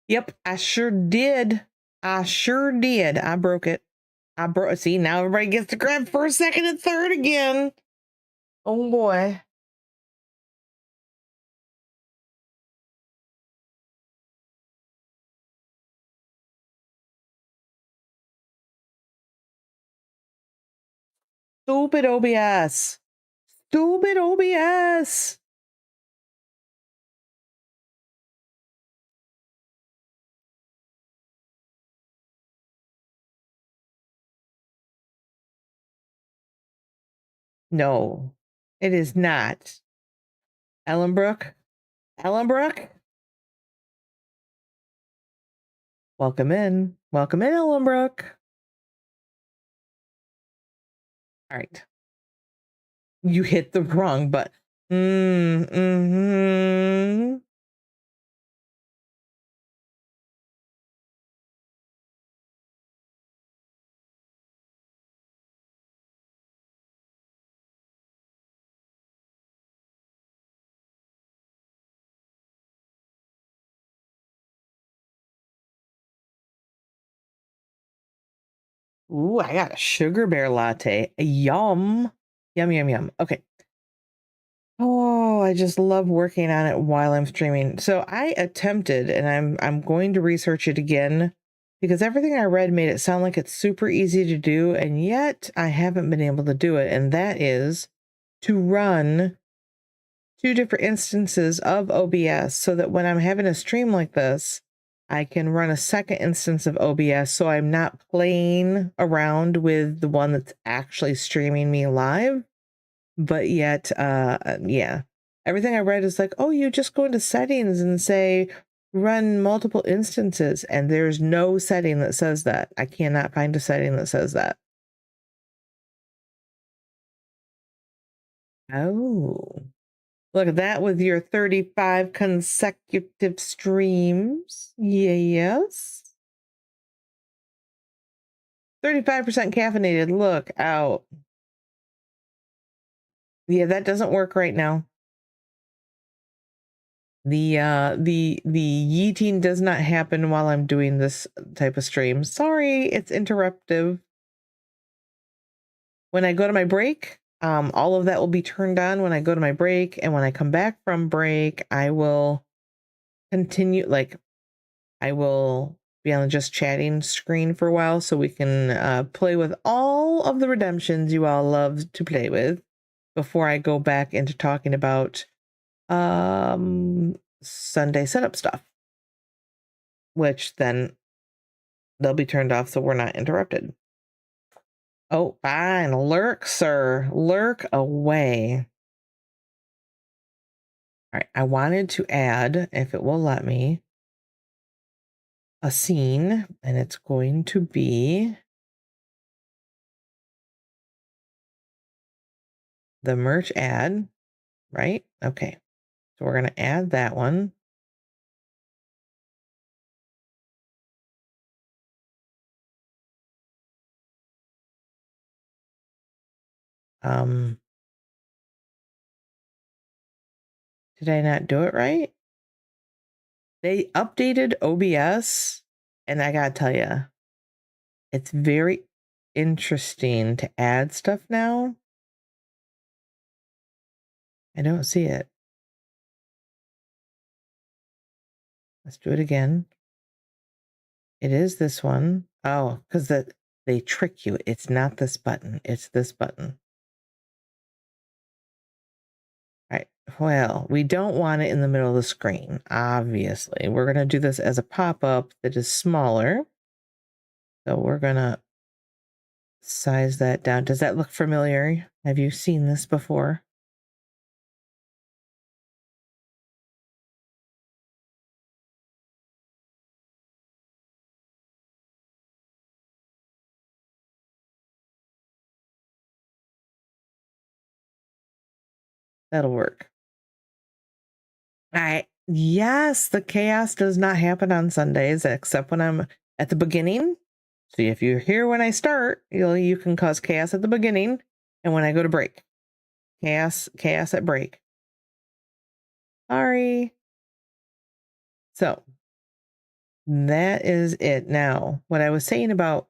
Yep, I sure did. I sure did. I broke it. See, now everybody gets to grab first, second, and third again. Oh boy. Stupid OBS. Stupid OBS. No, it is not. Ellenbrook. Ellenbrook. Welcome in. Welcome in, Ellenbrook. All right. You hit the wrong button. Mm-hmm. Ooh, I got a sugar bear latte. Yum. Yum, yum, yum. Okay. Oh, I just love working on it while I'm streaming. So I attempted, and I'm going to research it again because everything I read made it sound like it's super easy to do, and yet I haven't been able to do it. And that is to run 2 different instances of OBS so that when I'm having a stream like this, I can run a second instance of OBS so I'm not playing around with the one that's actually streaming me live. But yet, yeah, everything I read is like, oh, you just go into settings and say run multiple instances, and there's no setting that says that. I cannot find a setting that says that. Oh, look at that with your 35 consecutive streams. Yes. 35% caffeinated. Look out. Yeah, that doesn't work right now. The yeeting does not happen while I'm doing this type of stream. Sorry, it's interruptive. When I go to my break, all of that will be turned on when I go to my break, and when I come back from break, I will continue, like, I will be on the just chatting screen for a while so we can play with all of the redemptions you all love to play with before I go back into talking about Sunday setup stuff, which then they'll be turned off so we're not interrupted. Oh, fine. Lurk, sir. Lurk away. All right. I wanted to add, if it will let me, a scene, and it's going to be the merch ad, right? Okay. So we're going to add that one. Did I not do it right? They updated OBS, and I gotta tell you, it's very interesting to add stuff now. I don't see it. Let's do it again. It is this one. Oh, because they trick you. It's not this button. It's this button. All right. Well, we don't want it in the middle of the screen, obviously. We're going to do this as a pop-up that is smaller. So we're going to size that down. Does that look familiar? Have you seen this before? That'll work. All right. Yes, the chaos does not happen on Sundays except when I'm at the beginning. So if you're here when I start, you can cause chaos at the beginning and when I go to break. Chaos at break. Sorry. So That is it. Now, what I was saying about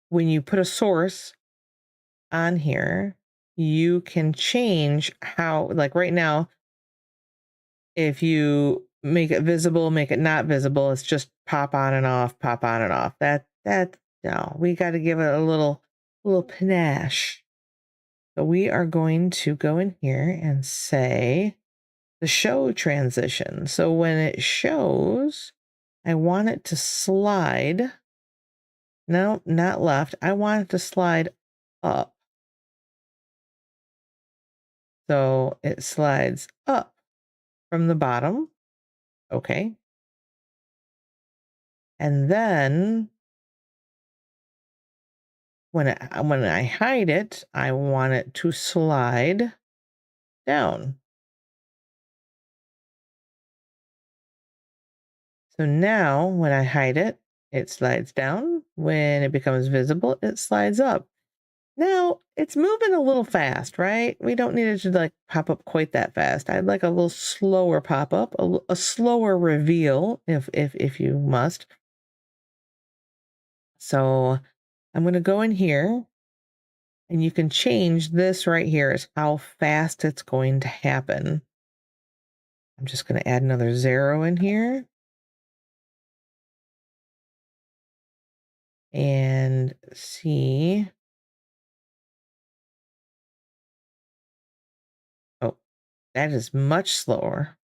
when you put a source on here, you can change how, like right now, if you make it visible, make it not visible, it's just pop on and off, pop on and off. No, we got to give it a little panache. So we are going to go in here and say the show transition. So when it shows, I want it to slide. No, not left. I want it to slide up. So it slides up from the bottom. Okay. And then when I hide it, I want it to slide down. So now when I hide it, it slides down. When it becomes visible, it slides up. Now it's moving a little fast, right? We don't need it to like pop up quite that fast. I'd like a little slower pop up, a slower reveal if you must. So I'm going to go in here and you can change this right here is how fast it's going to happen. I'm just going to add another 0 in here. And see. Oh, that is much slower.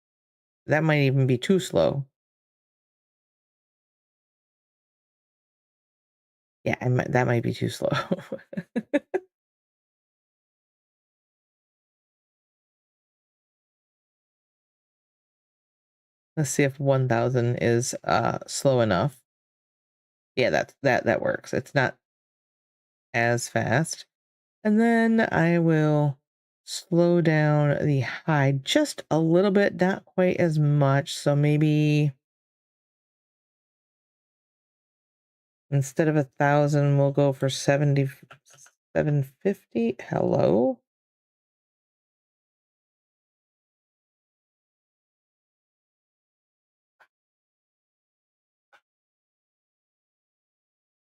That might even be too slow. Yeah, that might be too slow. Let's see if 1000 is slow enough. Yeah, that works. It's not as fast. And then I will slow down the hide just a little bit, not quite as much. So maybe instead of 1000, we'll go for 750. Hello?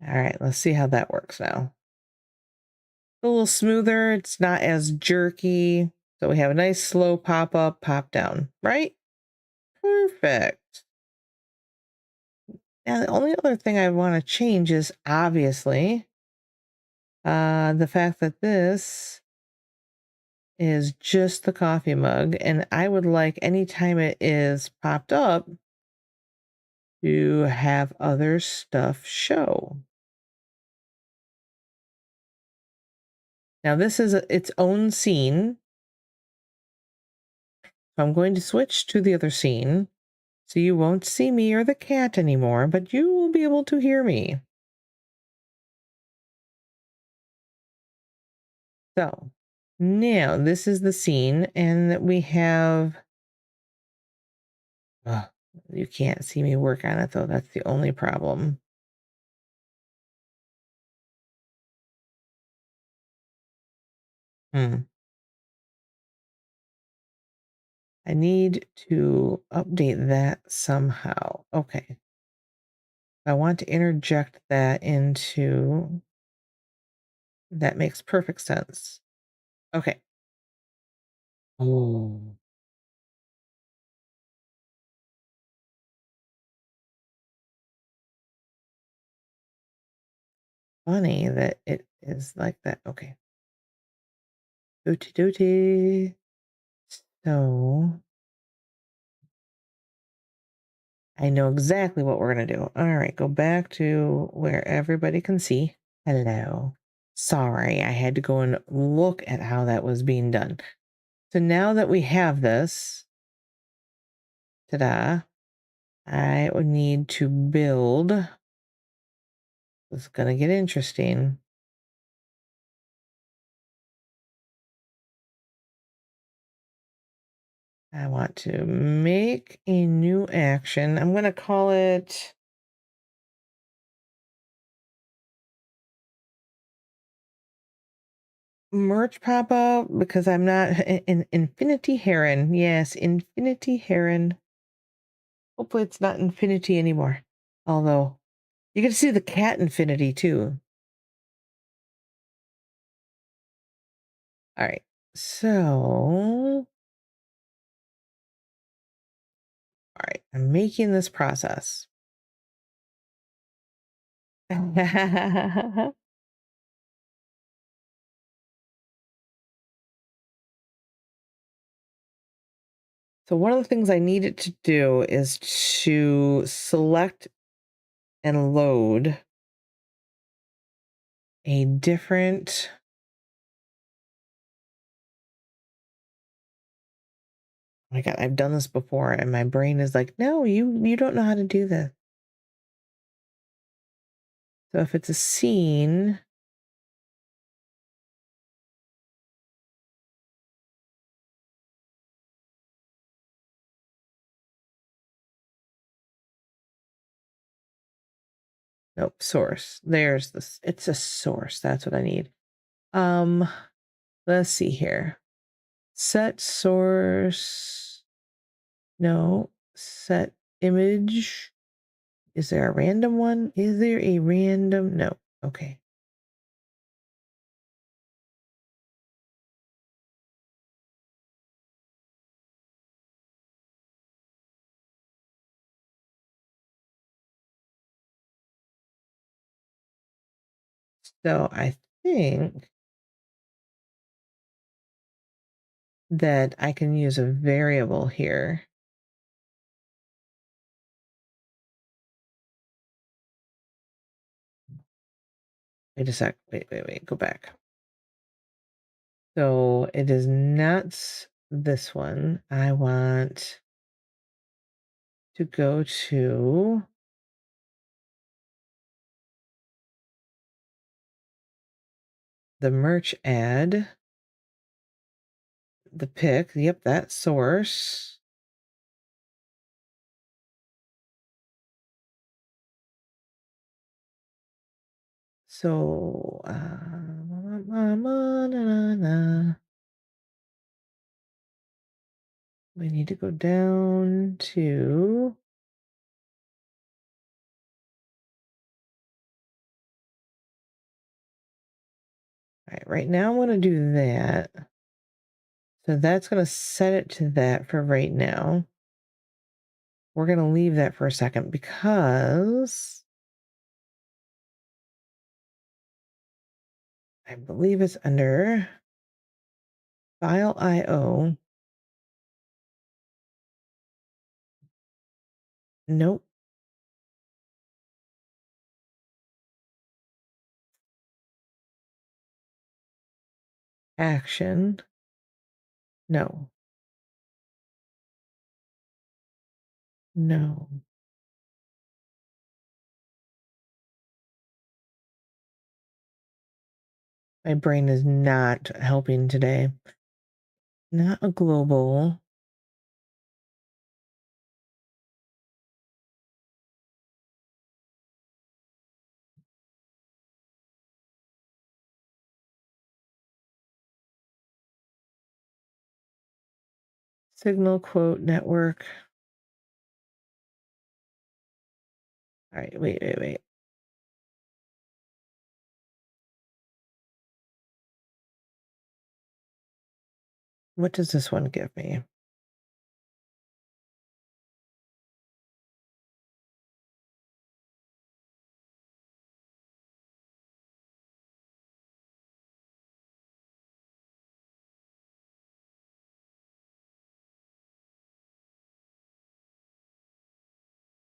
All right, let's see how that works now. A little smoother. It's not as jerky. So we have a nice slow pop up, pop down, right? Perfect. Now, the only other thing I want to change is obviously the fact that this is just the coffee mug. And I would like anytime it is popped up to have other stuff show. Now, this is its own scene. So I'm going to switch to the other scene. So you won't see me or the cat anymore, but you will be able to hear me. So now this is the scene, and we have. Oh, you can't see me work on it though. That's the only problem. Hmm. I need to update that somehow. Okay. I want to interject that into. That makes perfect sense. Okay. Oh. Funny that it is like that. Okay. Doty doty. So I know exactly what we're going to do. All right, go back to where everybody can see. Hello. Sorry, I had to go and look at how that was being done. So now that we have this, ta-da, I would need to build. It's going to get interesting. I want to make a new action. I'm going to call it merch pop-up because I'm not in Infinity Heron. Yes, Infinity Heron. Hopefully it's not infinity anymore. Although you get to see the cat infinity too. All right. So, all right, I'm making this process. So one of the things I needed to do is to select and load a different. Oh my God, I've done this before, and my brain is like, no, you don't know how to do this. So if it's a scene, nope, source. There's this. It's a source. That's what I need. Um, let's see here. Set source. No, set image. Is there a random one? Is there a random? No. Okay. So I think that I can use a variable here. Wait a sec. Wait. Go back. So it is not this one. I want to go to the merch ad, the pick. Yep, that source. So, we need to go down to. All right now I'm going to do that. So that's going to set it to that for right now. We're going to leave that for a second because I believe it's under file IO. Nope. Action. No. No. My brain is not helping today. Not a global. Signal quote network. All right, wait. What does this one give me?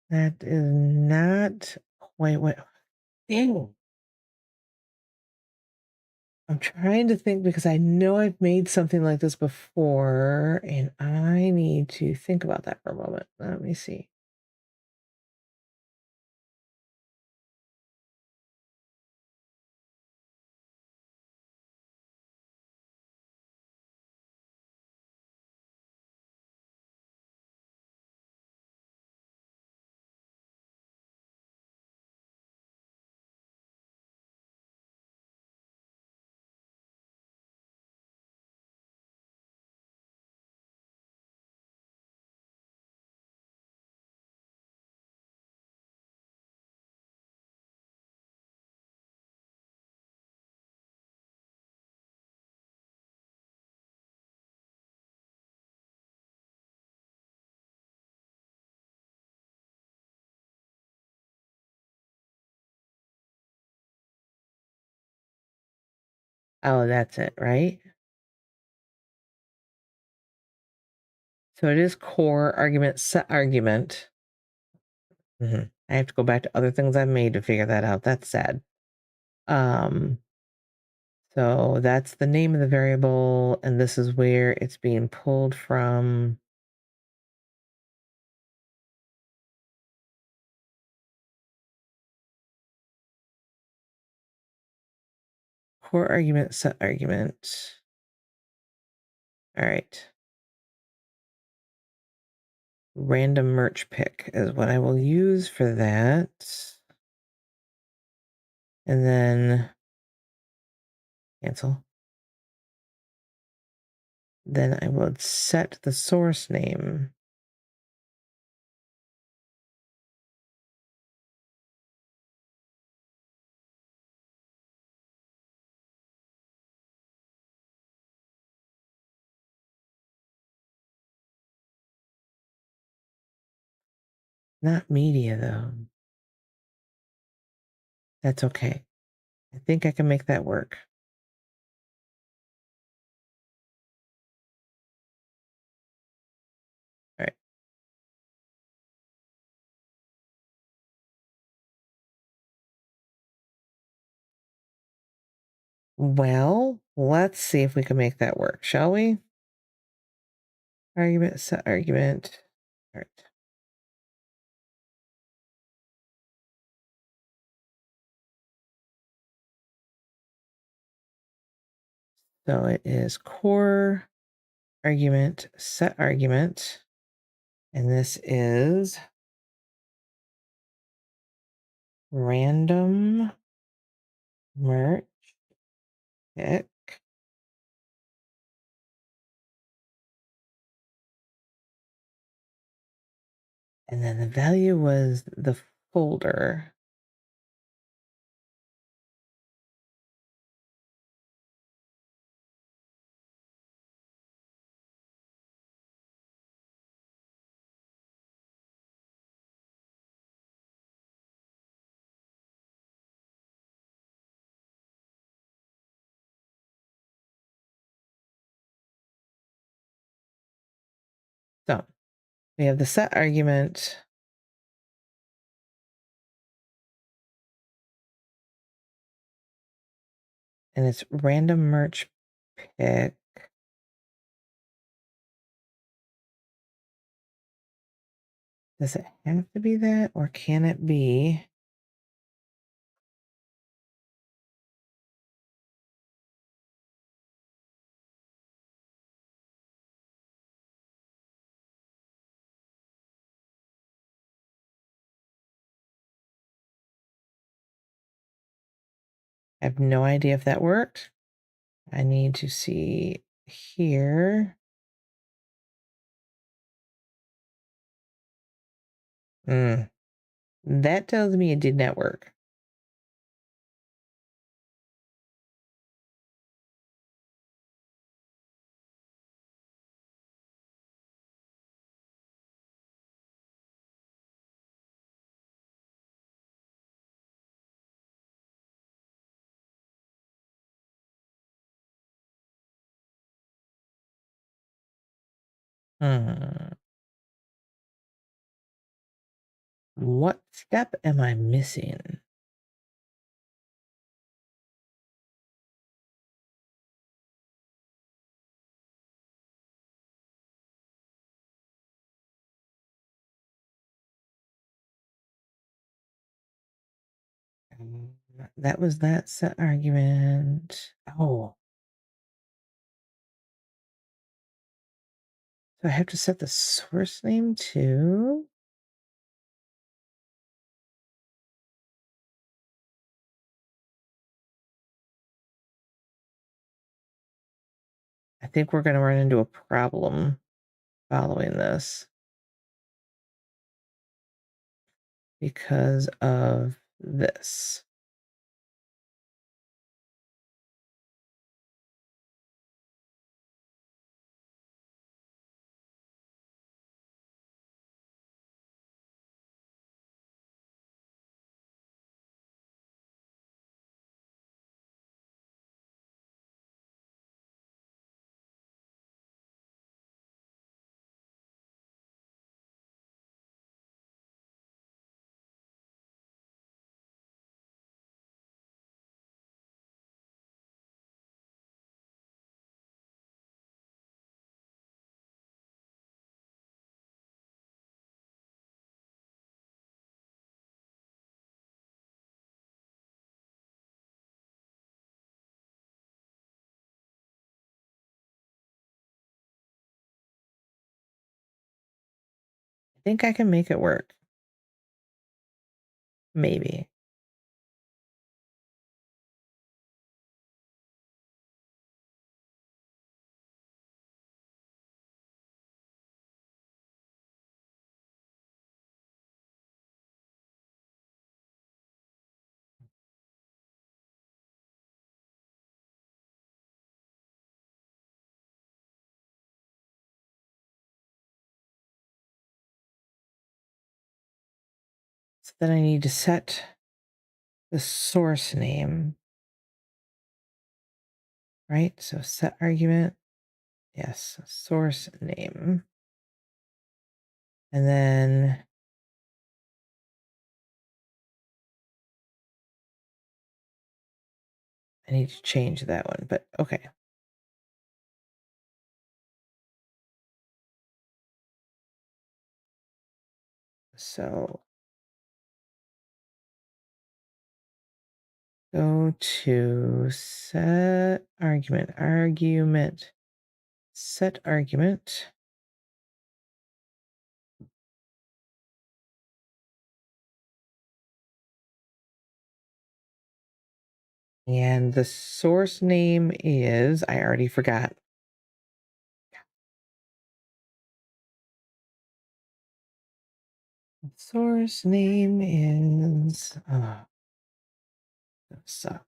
That is not quite what. Dang. I'm trying to think because I know I've made something like this before, and I need to think about that for a moment. Let me see. Oh, that's it, right? So it is core argument, set argument. I have to go back to other things I've made to figure that out. That's sad. Um, so that's the name of the variable, and this is where it's being pulled from. Core argument, set argument. All right. Random merge pick is what I will use for that. And then cancel. Then I will set the source name. Not media, though. That's okay. I think I can make that work. All right. Well, let's see if we can make that work, shall we? Argument, set argument. All right. So it is core argument, set argument. And this is random merge pick. And then the value was the folder. So we have the set argument. And it's random merge pick. Does it have to be that, or can it be? I have no idea if that worked. I need to see here. That tells me it did not work. Hmm. What step am I missing? That was that set argument. Oh, so I have to set the source name too? I think we're going to run into a problem following this because of this. think I can make it work. Maybe. So then I need to set the source name, right? So set argument. Yes, source name. And then I need to change that one, but okay. So go to set argument, set argument. And the source name is, I already forgot. Source name is, so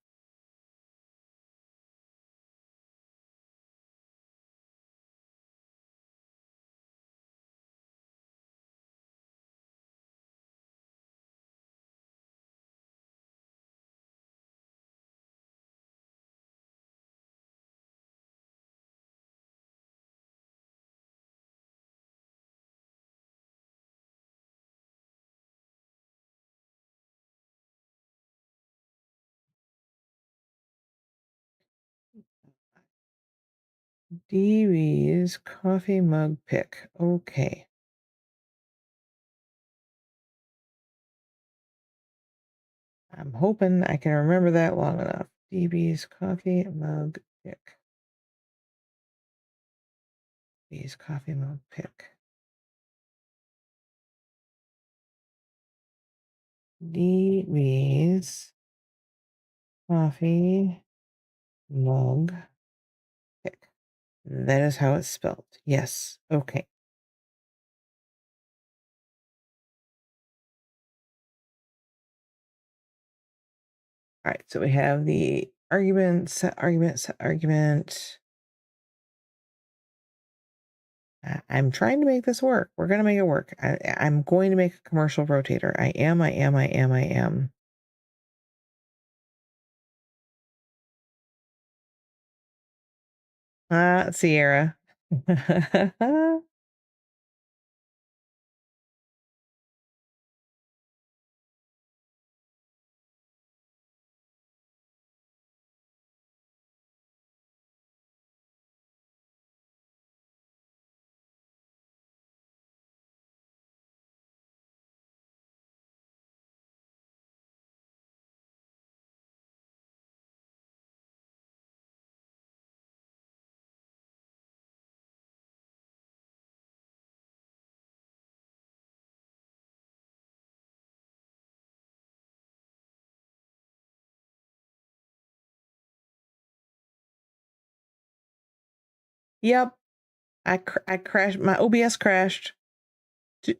DV's coffee mug pick. Okay. I'm hoping I can remember that long enough. DB's coffee mug pick. DB's coffee mug pick. DB's coffee mug pick. That is how it's spelled. Yes. Okay. All right. So we have the argument, set argument, set argument. I'm trying to make this work. We're going to make it work. I'm going to make a commercial rotator. I am. Sierra. Yep. I crashed. My OBS crashed.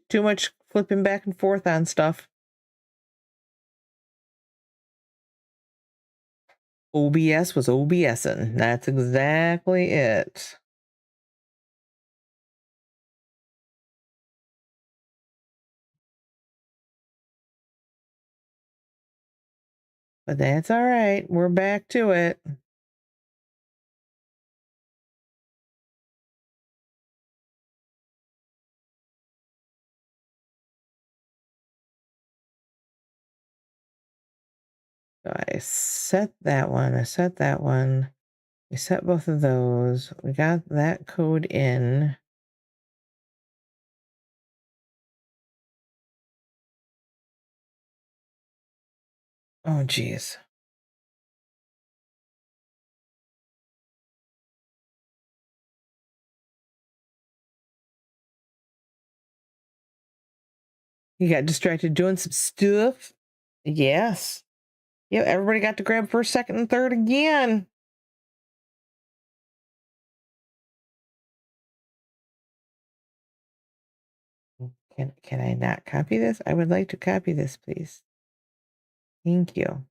Too much flipping back and forth on stuff. OBS was OBSing. That's exactly it. But that's all right. We're back to it. So I set that one. I set that one. We set both of those. We got that code in. Oh, geez. You got distracted doing some stuff? Yes. Yeah, everybody got to grab first, second, and third again. Can I not copy this? I would like to copy this, please. Thank you.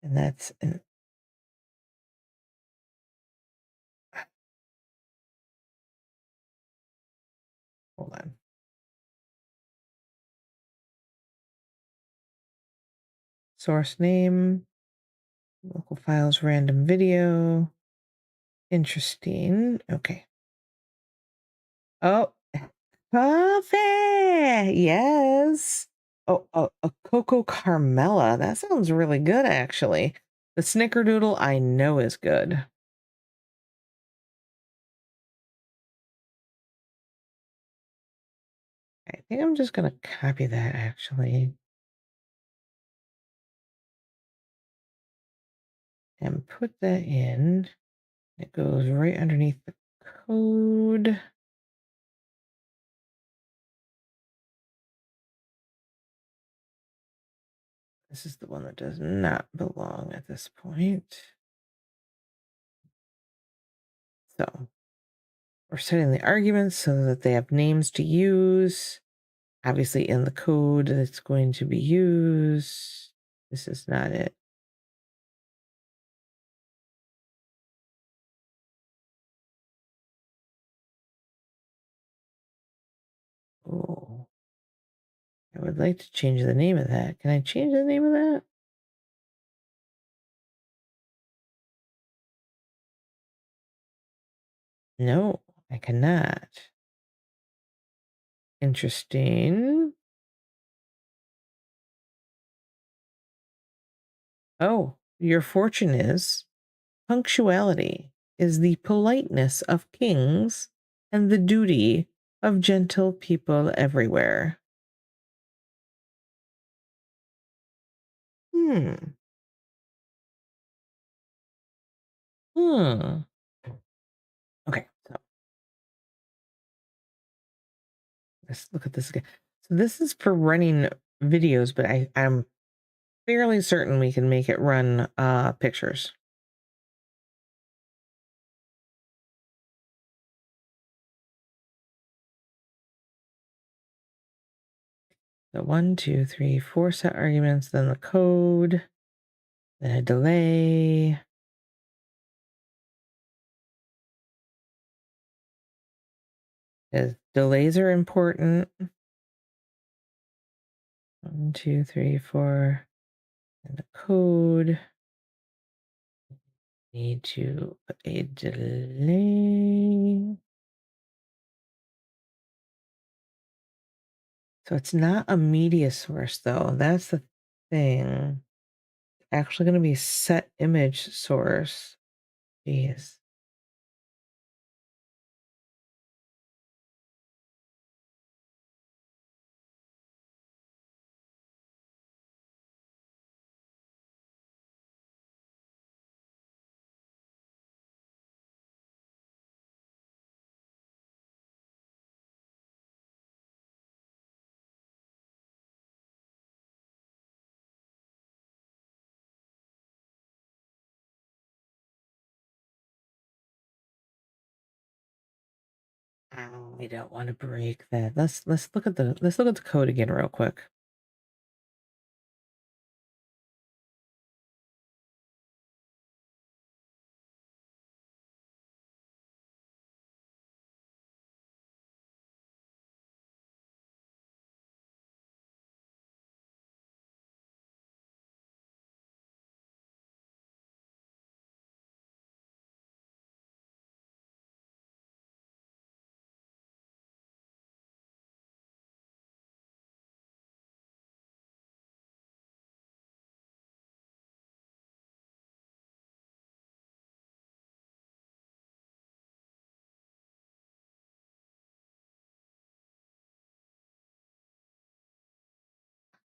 And that's hold on. Source name, local files, random video. Interesting. Okay. Oh, coffee. Yes. Oh, a Coco Carmela. That sounds really good, actually. The Snickerdoodle I know is good. I think I'm just gonna copy that actually and put that in. It goes right underneath the code. This is the one that does not belong at this point. So we're setting the arguments so that they have names to use. Obviously in the code that's going to be used. This is not it. Oh, I would like to change the name of that. Can I change the name of that? No, I cannot. Interesting. Oh, your fortune is punctuality is the politeness of kings and the duty of gentle people everywhere. Hmm. Hmm. Okay, so let's look at this again. So this is for running videos, but I'm fairly certain we can make it run pictures. So 1, 2, 3, 4 set arguments, then the code, then a delay. As delays are important. 1, 2, 3, 4, and the code. Need to put a delay. So it's not a media source though. That's the thing. Actually going to be set image source. Jeez. Oh, we don't want to break that. Let's look at the code again real quick.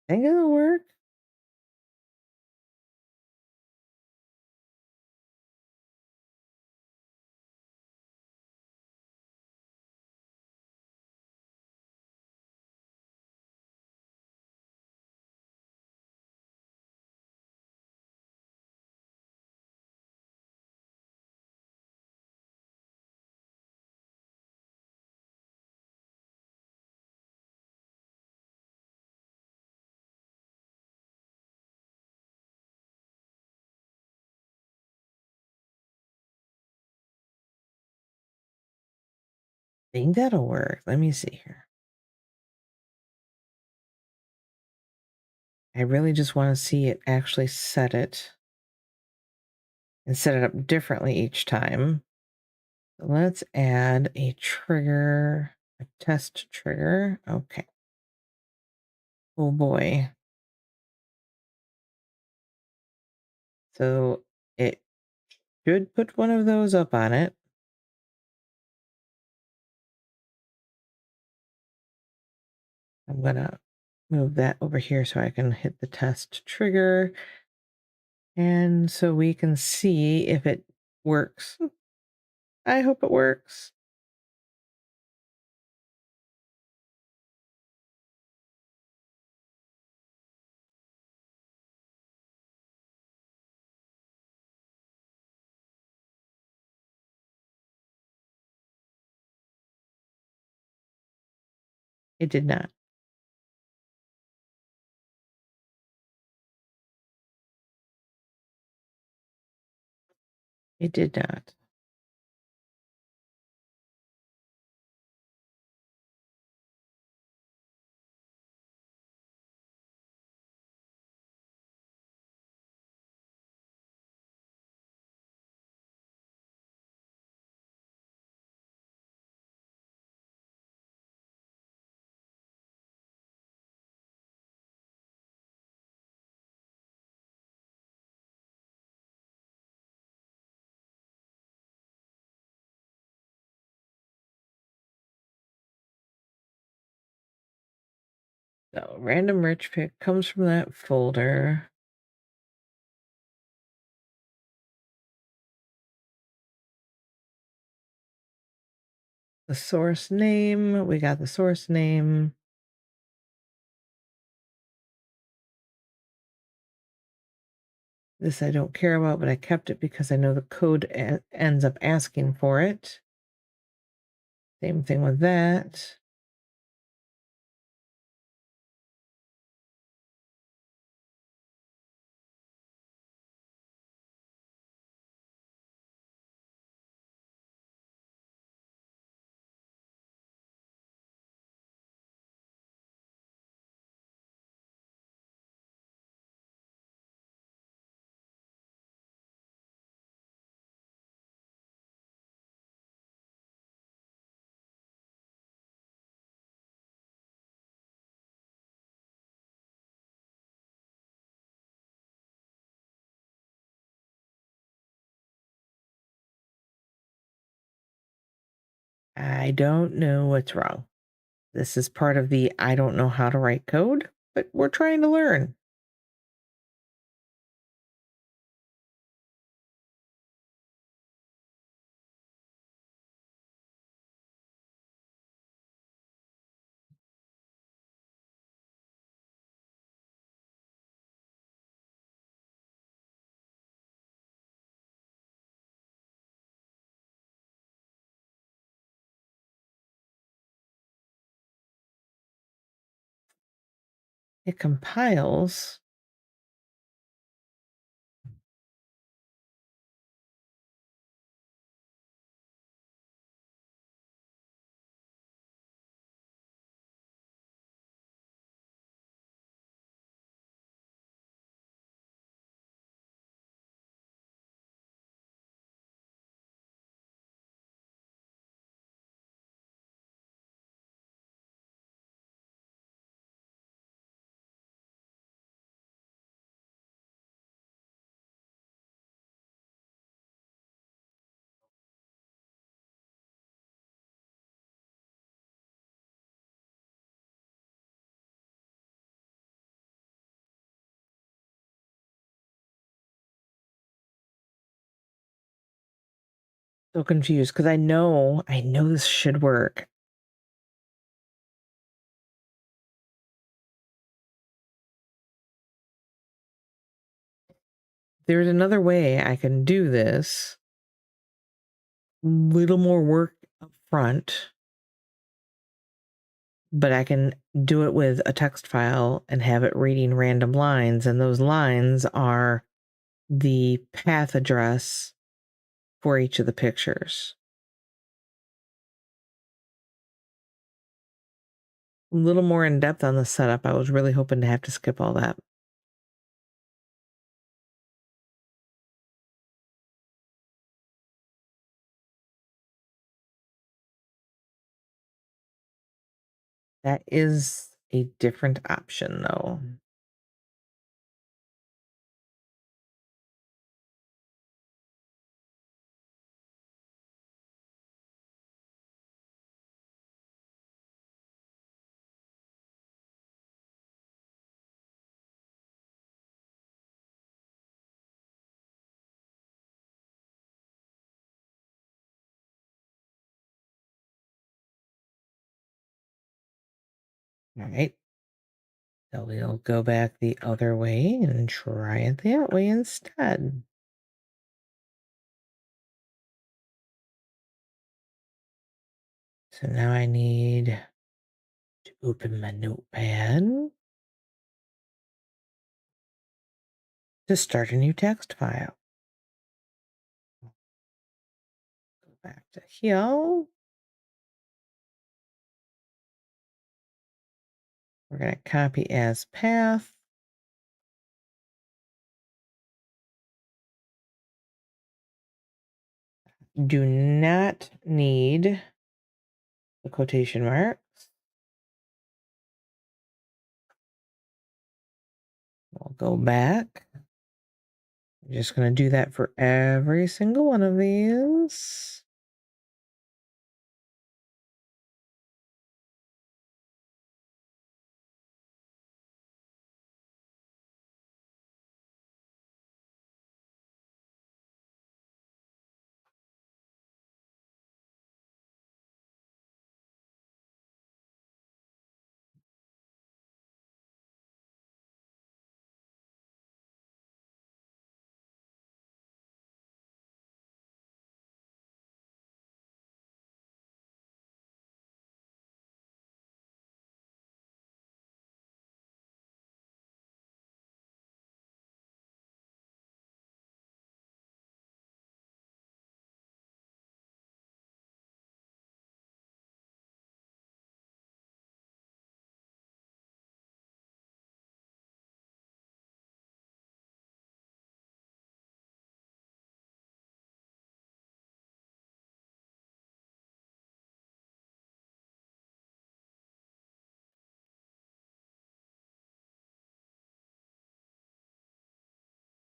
Think it'll work. Think that'll work. Let me see here. I really just want to see it actually set it and set it up differently each time. So let's add a trigger, a test trigger. Okay. Oh boy. So it should put one of those up on it. I'm gonna move that over here so I can hit the test trigger. And so we can see if it works. I hope it works. It did not. It did not. So random rich pick comes from that folder. The source name, we got the source name. This I don't care about, but I kept it because I know the code ends up asking for it. Same thing with that. I don't know what's wrong. This is part of the I don't know how to write code, but we're trying to learn. It compiles. So confused because I know this should work. There's another way I can do this. Little more work up front, but I can do it with a text file and have it reading random lines, and those lines are the path address for each of the pictures. A little more in depth on the setup. I was really hoping to have to skip all that. That is a different option, though. All right. So we'll go back the other way and try it that way instead. So now I need to open my notepad to start a new text file. Go back to here. We're going to copy as path. Do not need the quotation marks. We'll go back. I'm just going to do that for every single one of these.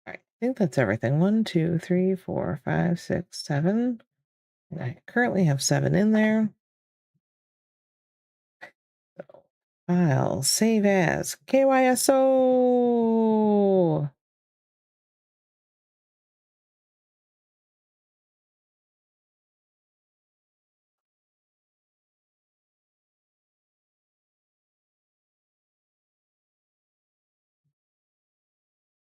All right, I think that's everything. 1, 2, 3, 4, 5, 6, 7. And I currently have 7 in there. So, file, save as, KYSO.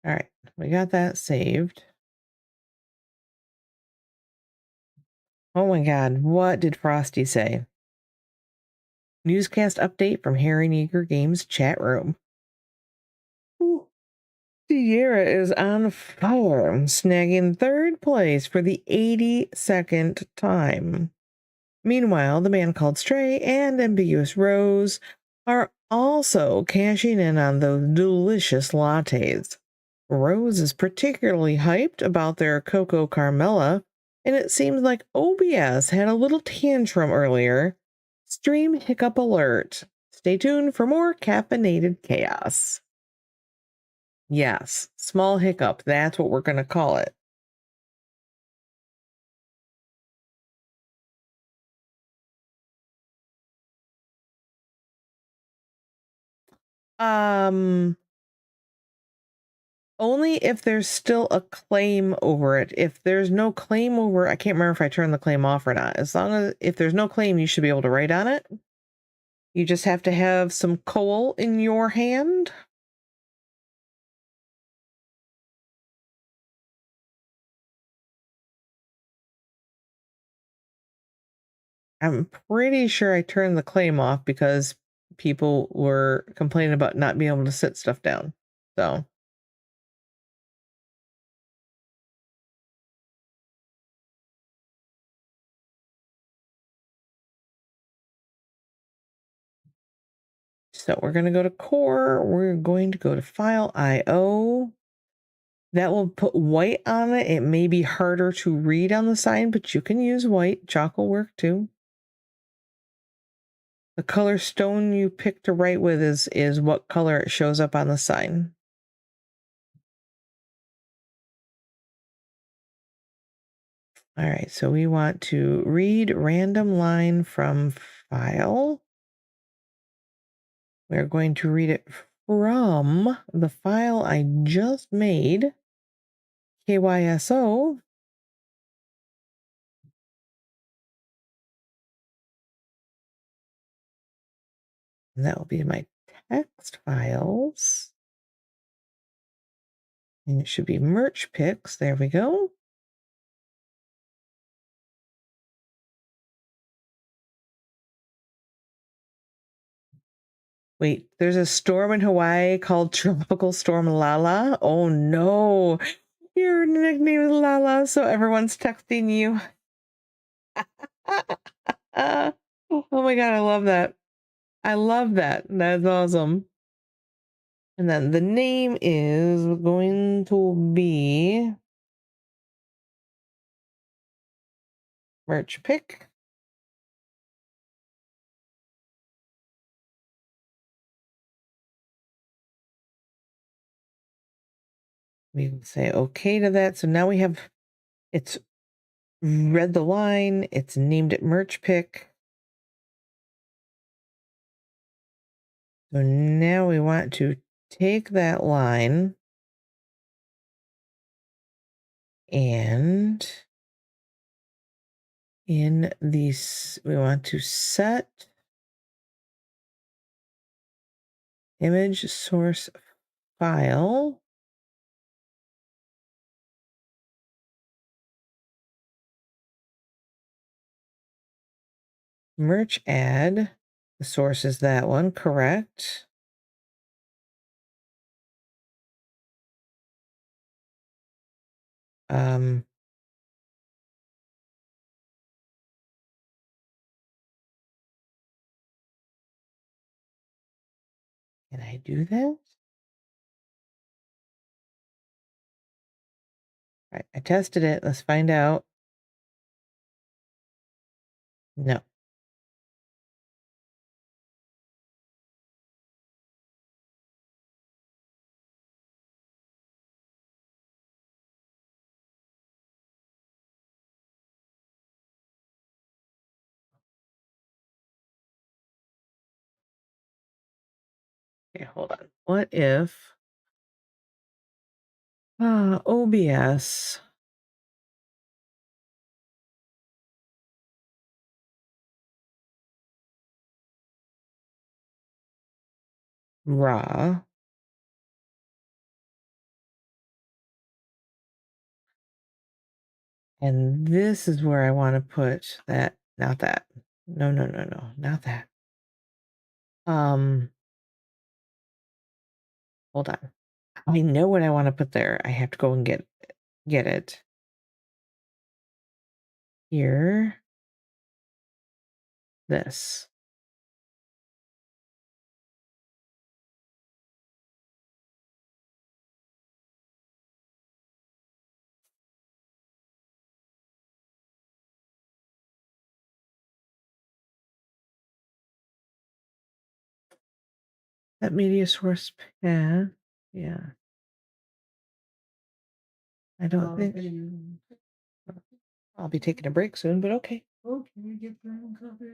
All right, we got that saved. Oh my God, what did Frosty say? Newscast update from Harry Eager Games chat room. Ooh. Sierra is on fire, snagging third place for the 82nd time. Meanwhile, the man called Stray and Ambiguous Rose are also cashing in on those delicious lattes. Rose is particularly hyped about their Coco Carmela, and it seems like OBS had a little tantrum earlier. Stream hiccup alert. Stay tuned for more caffeinated chaos. Yes, small hiccup. That's what we're going to call it. Um, Only if there's still a claim over it. If there's no claim over, I can't remember if I turned the claim off or not. As long as if there's no claim, you should be able to write on it. You just have to have some coal in your hand. I'm pretty sure I turned the claim off because people were complaining about not being able to sit stuff down. So, So we're going to go to core. We're going to go to file IO. That will put white on it. It may be harder to read on the sign, but you can use white. Chalk will work too. The color stone you pick to write with is what color it shows up on the sign. All right, so we want to read random line from file. We're going to read it from the file I just made, KYSO. And that will be my text files. And it should be merch picks. There we go. Wait, there's a storm in Hawaii called Tropical Storm Lala. Oh no, your nickname is Lala, so everyone's texting you. Oh my God, I love that. I love that. That's awesome. And then the name is going to be merch pick. We will say okay to that. So now we have, it's read the line, it's named it merch pick. So now we want to take that line and in these, we want to set image source file. Merch add. The source is that one, correct? Can I do that? All right, I tested it. Let's find out. No. Okay, hold on. What if OBS raw and this is where I want to put that, not that. No, not that. Hold on. I know what I want to put there. I have to go and get it. Here. This. That media source path. Yeah. I don't think I'll be taking a break soon, but okay. Okay, get them coffee.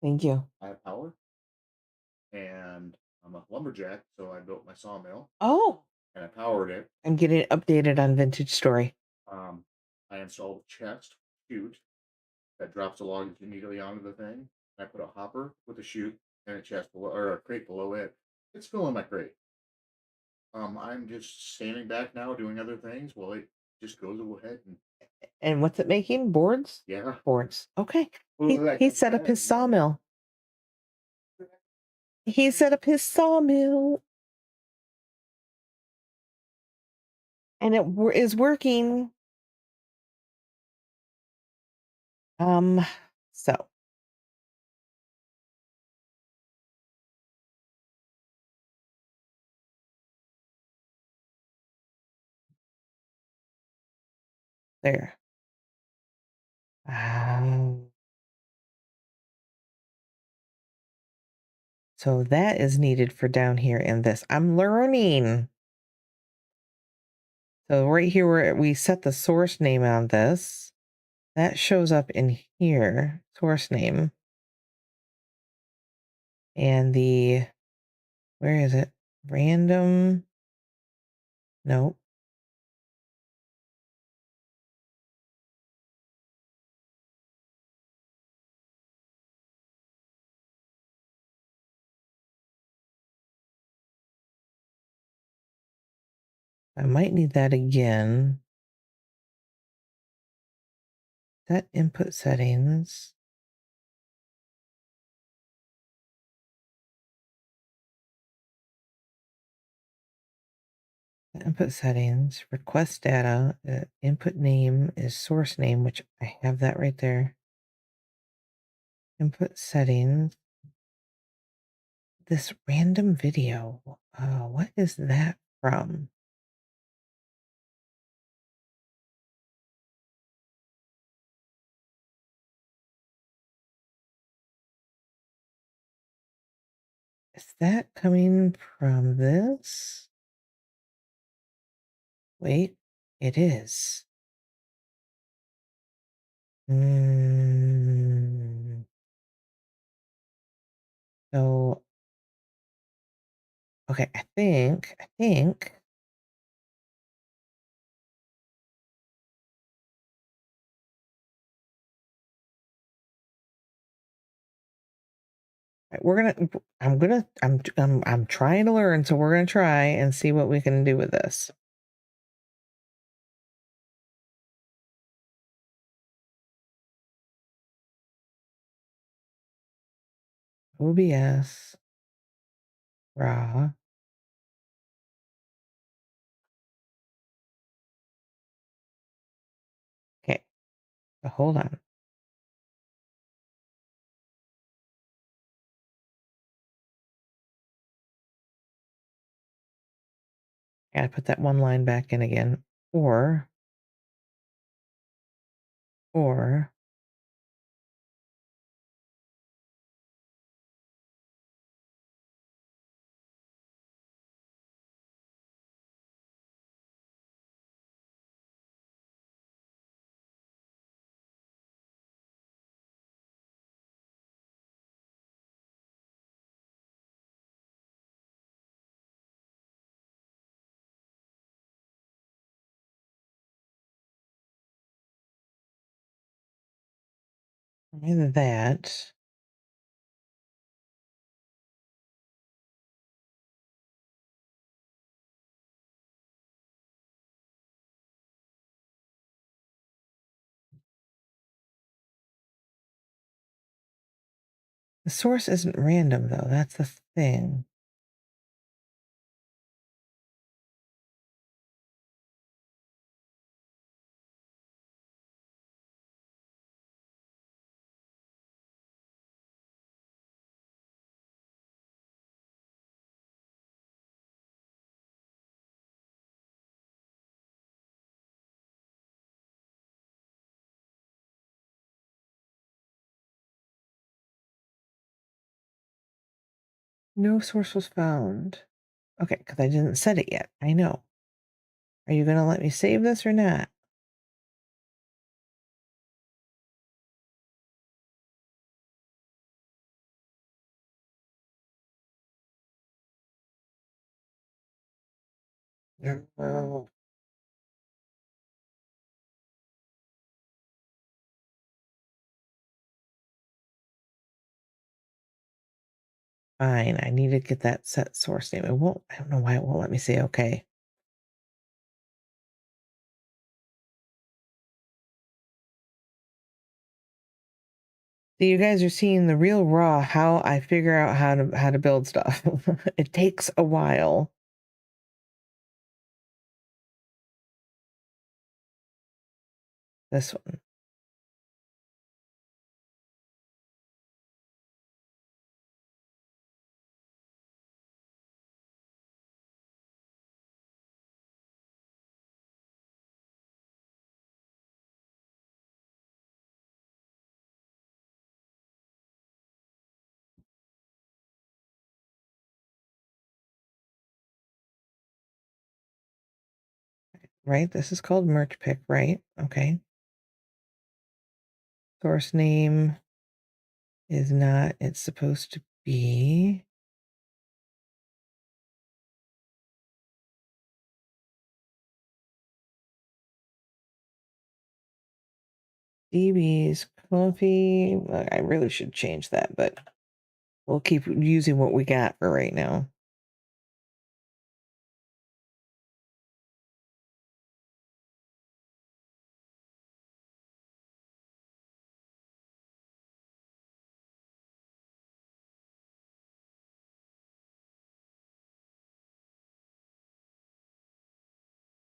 Thank you. I have power, and I'm a lumberjack, so I built my sawmill Oh, and I powered it. I'm getting updated on Vintage Story. I installed a chest chute that drops the logs immediately onto the thing. I put a hopper with a chute and a chest below, or a crate below it. It's filling my crate. I'm just standing back now doing other things while it just goes ahead and And what's it making? Boards? yeah. Boards. Okay. Well, He set up his sawmill. He set up his sawmill. And it is working. So There. Ah. So that is needed for down here in this. I'm learning. So right here where we set the source name on this, that shows up in here, source name. And the, where is it? Random. Nope. I might need that again. Set input settings. Input settings, request data, input name is source name, which I have that right there. Input settings. This random video. What is that from? Is that coming from this? Wait, it is. Mm, so, okay, I think. I'm trying to learn, so we're gonna try and see what we can do with this. OBS, raw. Okay, so hold on. Gotta put that one line back in again. Or either that. The source isn't random though, that's the thing. No source was found. Okay, because I didn't set it yet. I know. Are you gonna let me save this or not? No. Fine, I need to get that set source name. It won't, I don't know why it won't let me say okay. So you guys are seeing the real raw how I figure out how to build stuff. It takes a while. This one. right? This is called merch pick, right? Okay. Source name is not, it's supposed to be. DB's comfy. I really should change that, but we'll keep using what we got for right now.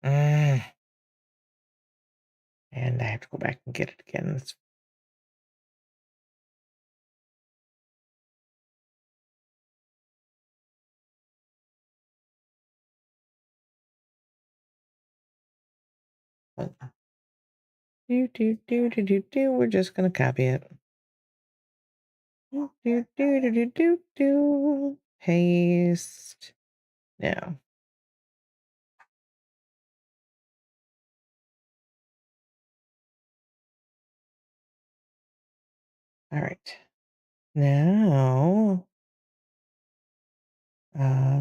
Mm, and I have to go back and get it again. We're just gonna copy it. Paste. Now. All right. Now,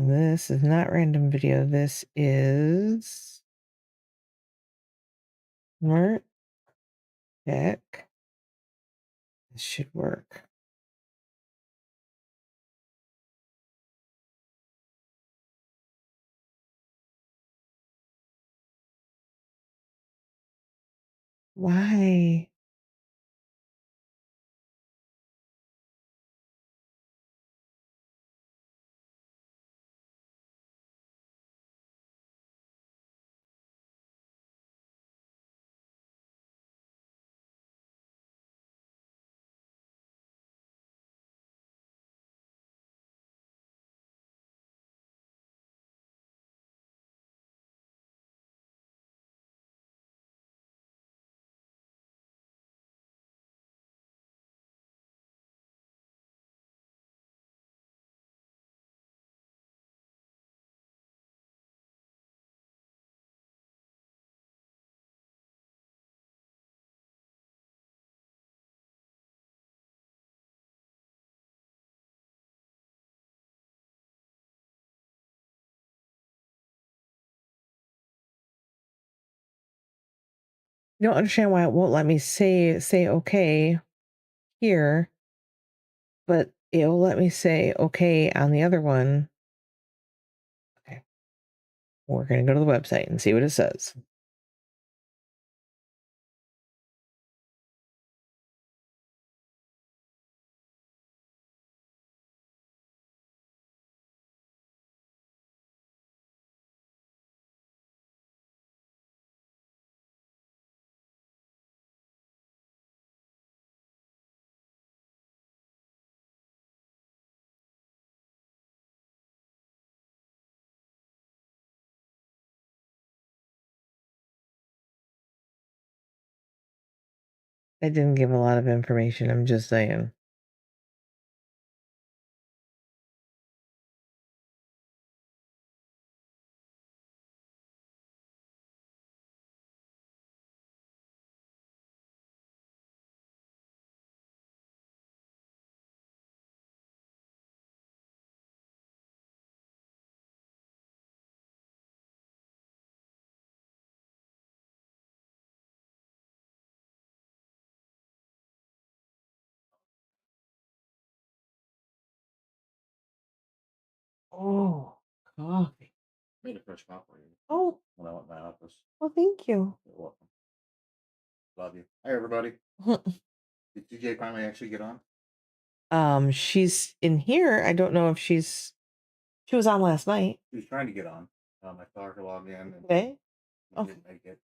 this is not random video. This is Smart Deck. This should work. Why? You don't understand why it won't let me say okay here, but it'll let me say okay on the other one. Okay. We're gonna go to the website and see what it says. I didn't give a lot of information. I'm just saying. Oh, coffee. Made a fresh copy for you Oh, when I went to my office. well, thank you. You're welcome. Love you. Hi, everybody. Did TJ finally actually get on? She's in here. I don't know if she was on last night. She was trying to get on. I saw her log in and Okay. she Okay. didn't make it.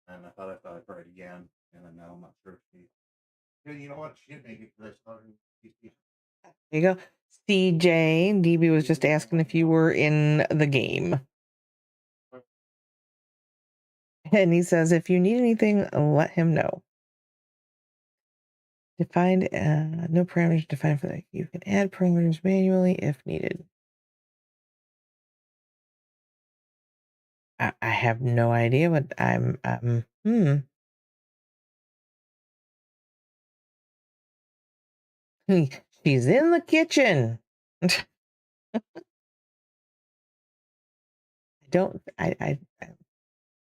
And I thought I'd try it again. And then now I'm not sure if she. Yeah, you know what? She did make it because I saw her. There you go. CJ, DB was just asking if you were in the game. And he says, if you need anything, let him know. Defined, no parameters defined for that. You can add parameters manually if needed. I have no idea what she's in the kitchen. I don't I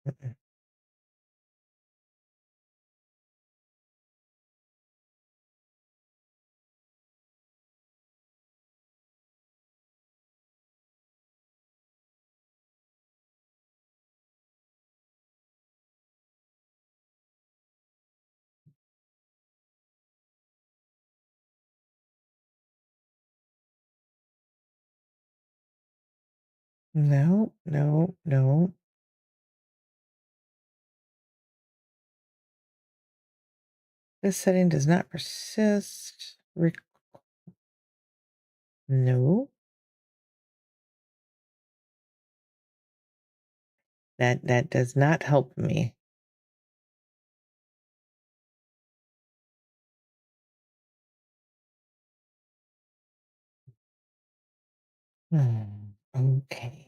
mm-mm. No, no, no. This setting does not persist. No, that does not help me. Okay.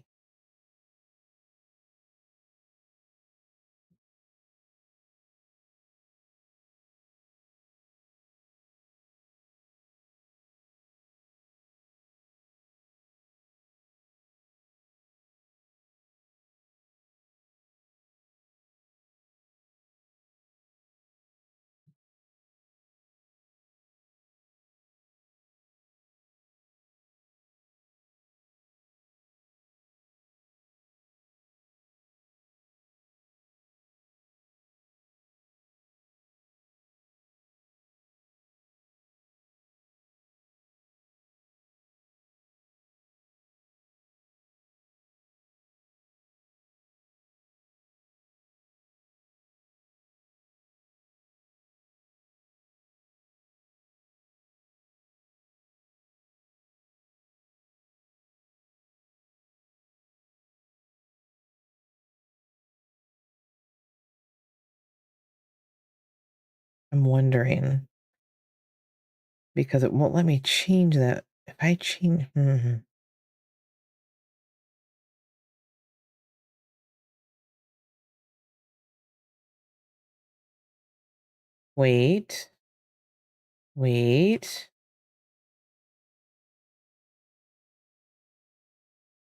I'm wondering because it won't let me change that. If I change, wait, wait.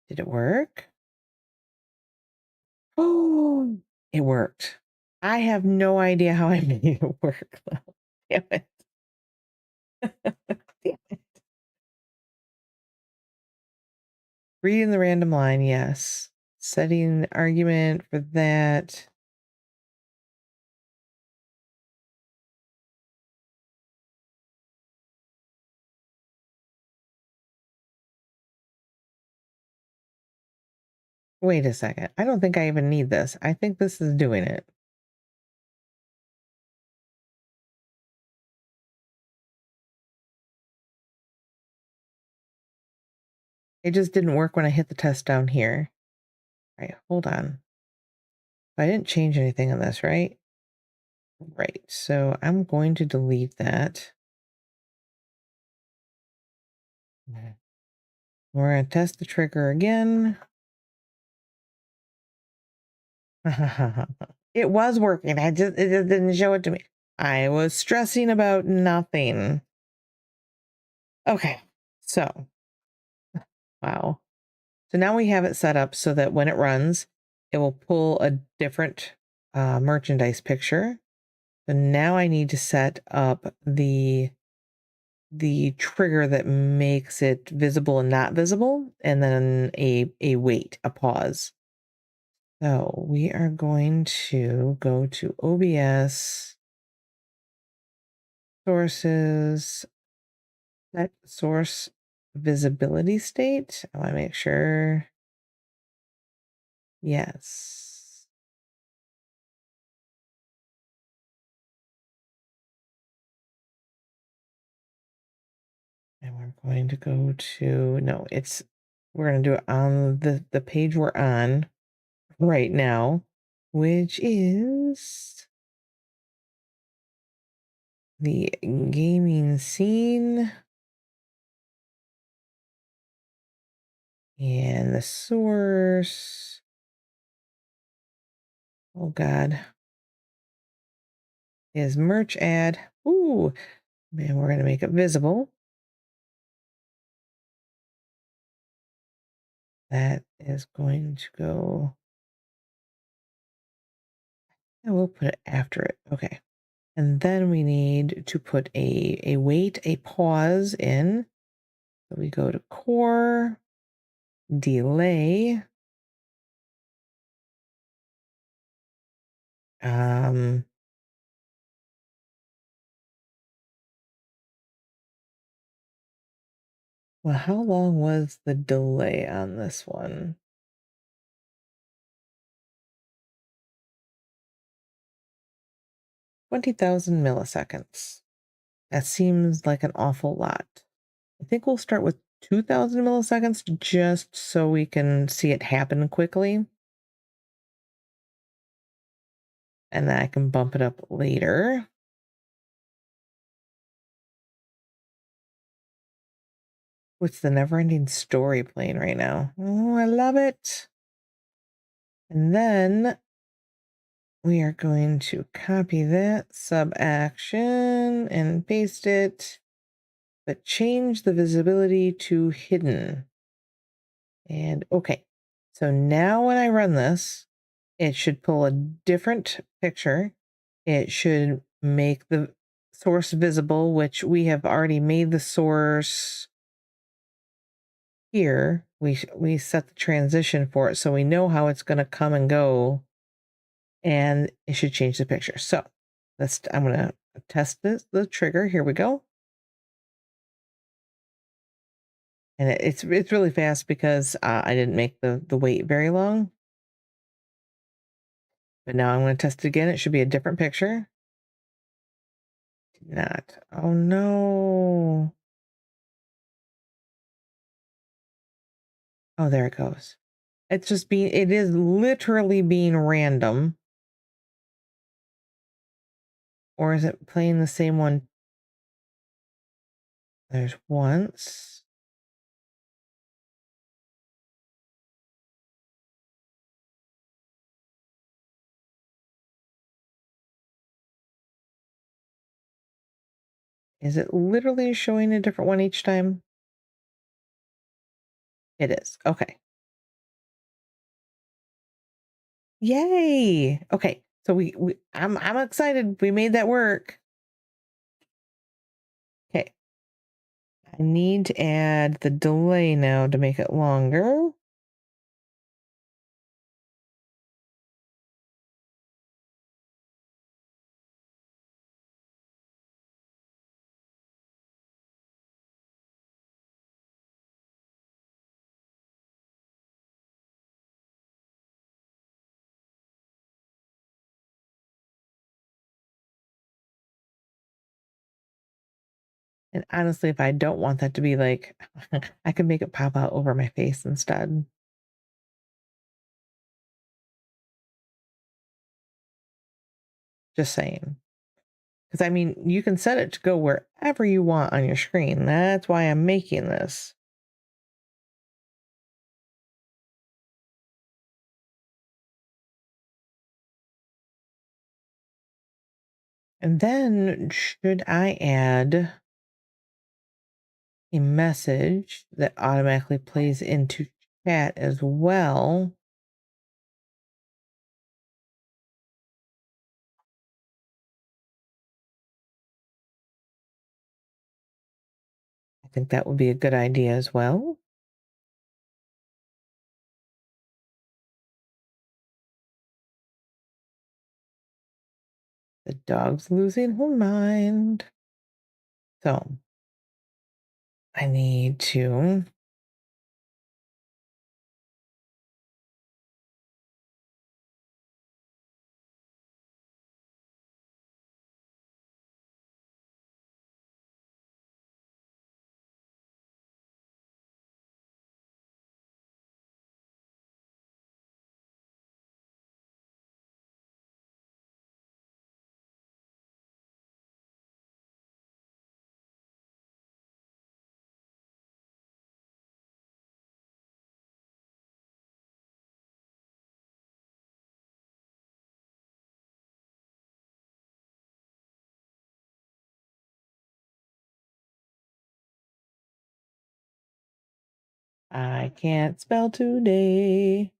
Did it work? Oh, it worked. I have no idea how I made it work though. Damn it. Damn it. Reading the random line, yes. Setting the argument for that. Wait a second. I don't think I even need this. I think this is doing it. It just didn't work when I hit the test down here. All right, hold on. I didn't change anything on this, right? Right. So I'm going to delete that. Mhm. We're going to test the trigger again. It was working. It just didn't show it to me. I was stressing about nothing. Okay. So, wow. So now we have it set up so that when it runs, it will pull a different merchandise picture. So now I need to set up the trigger that makes it visible and not visible, and then a wait, a pause. So we are going to go to OBS sources, set source visibility state. I want to make sure. Yes. And we're going to go to, no, we're going to do it on the page we're on right now, which is the gaming scene and the source. Oh God. Is merch ad. Ooh, man, we're gonna make it visible. That is going to go, and we'll put it after it. Okay. And then we need to put a wait, a pause in. So we go to core, delay. Um, well, how long was the delay on this one? 20,000 milliseconds. That seems like an awful lot. I think we'll start with 2,000 milliseconds just so we can see it happen quickly. And then I can bump it up later. What's the never ending story playing right now? Oh, I love it. And then we are going to copy that sub action and paste it, but change the visibility to hidden. And okay. So now when I run this, it should pull a different picture. It should make the source visible, which we have already made the source here. We set the transition for it, so we know how it's going to come and go, and it should change the picture. So I'm going to test the trigger. Here we go. And it's really fast because I didn't make the wait very long. But now I'm going to test it again. It should be a different picture. Not. Oh no. Oh, there it goes. It is literally being random. Or is it playing the same one? There's once. Is it literally showing a different one each time? It is. Okay. Yay. Okay. So I'm excited. We made that work. Okay. I need to add the delay now to make it longer. And honestly, if I don't want that to be like, I can make it pop out over my face instead. Just saying. Because I mean, you can set it to go wherever you want on your screen. That's why I'm making this. And then should I add a message that automatically plays into chat as well? I think that would be a good idea as well. The dog's losing her mind. So I need to I can't spell today.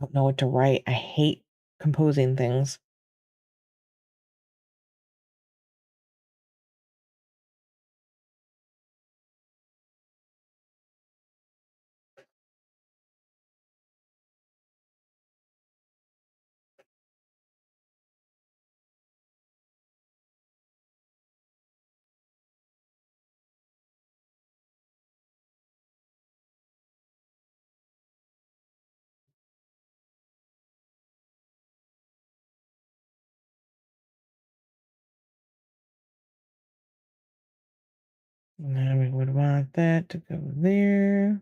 Don't know what to write. I hate composing things. And then we would want that to go there.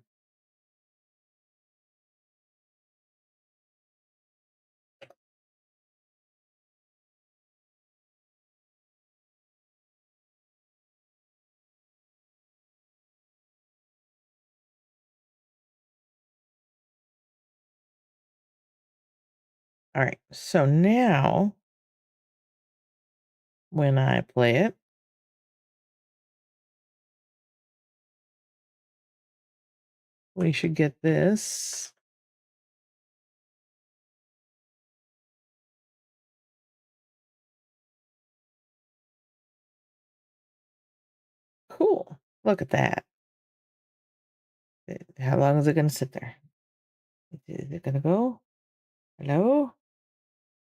All right. So now when I play it, we should get this. Cool. Look at that. How long is it going to sit there? Is it going to go? Hello?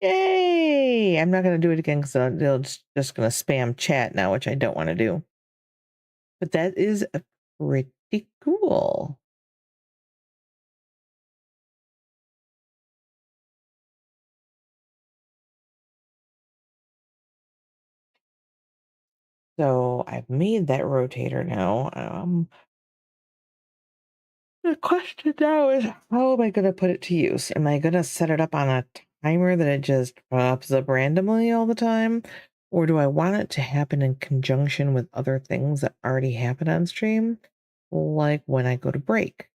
Yay! I'm not going to do it again because they'll just going to spam chat now, which I don't want to do. But that is pretty cool. So I've made that rotator now. The question now is, how am I going to put it to use? Am I going to set it up on a timer that it just pops up randomly all the time? Or do I want it to happen in conjunction with other things that already happen on stream? Like when I go to break.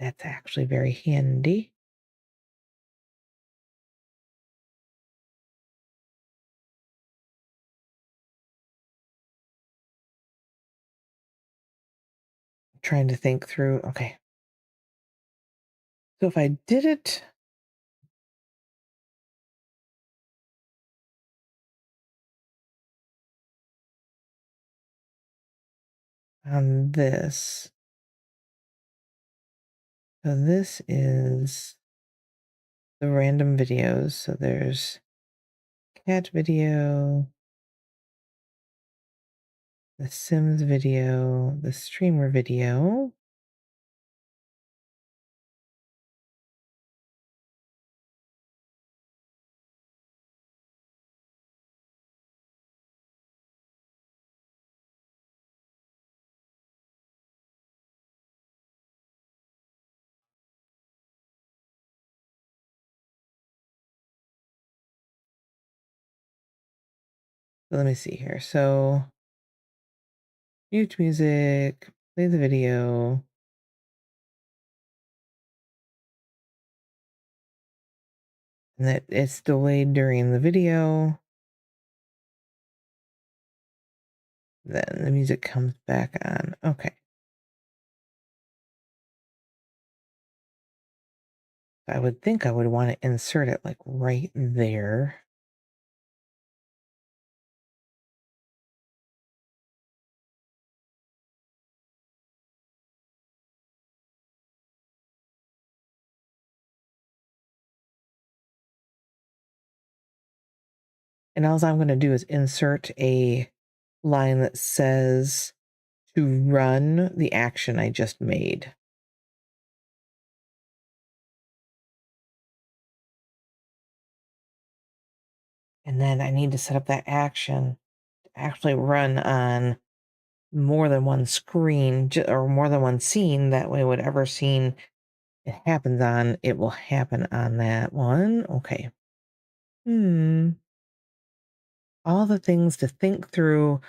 That's actually very handy. I'm trying to think through. Okay. So if I did it on this, so this is the random videos. So there's cat video, the Sims video, the streamer video. So let me see here. So mute music, play the video, and that it's delayed during the video. Then the music comes back on. Okay. I would think I would want to insert it like right there. And all I'm going to do is insert a line that says to run the action I just made. And then I need to set up that action to actually run on more than one screen or more than one scene. That way, whatever scene it happens on, it will happen on that one. Okay. All the things to think through,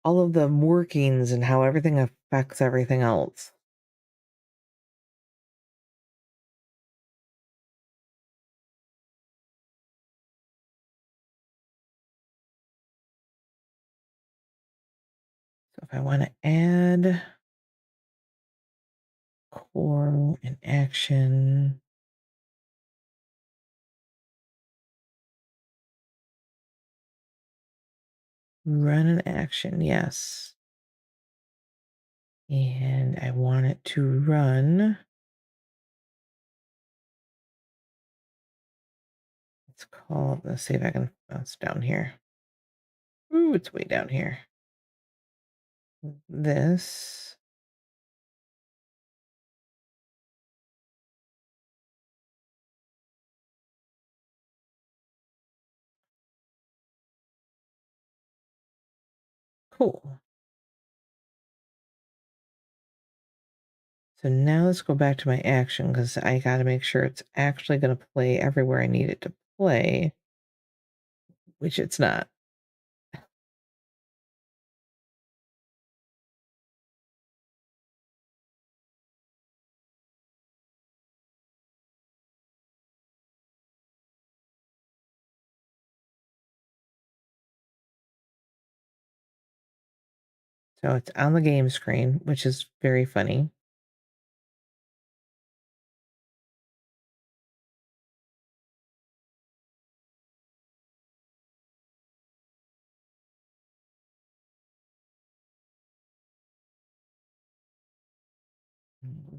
all of the workings and how everything affects everything else. So if I want to add core and action, run an action, yes. And I want it to run. It's called, let's see if I can, oh, it's down here. Ooh, it's way down here. This. Cool. So now let's go back to my action because I got to make sure it's actually going to play everywhere I need it to play, which it's not. So it's on the game screen, which is very funny.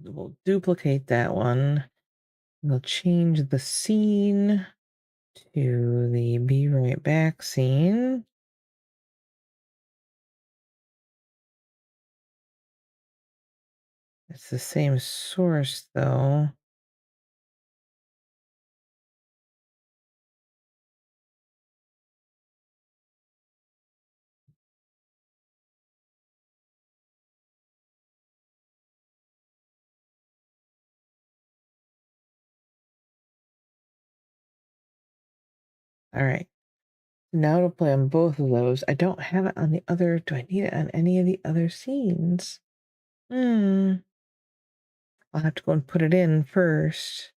We'll duplicate that one. We'll change the scene to the be right back scene. It's the same source though. All right. Now to play on both of those. I don't have it on the other. Do I need it on any of the other scenes? I'll have to go and put it in first.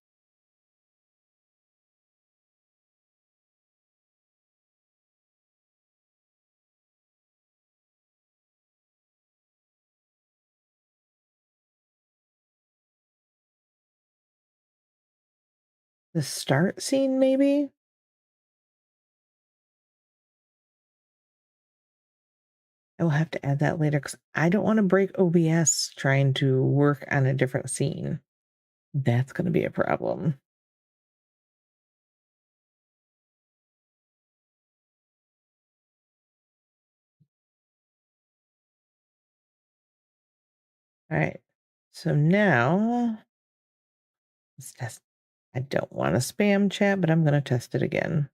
The start scene, maybe? I will have to add that later because I don't want to break OBS trying to work on a different scene. That's going to be a problem. All right. So now let's test. I don't want to spam chat, but I'm going to test it again.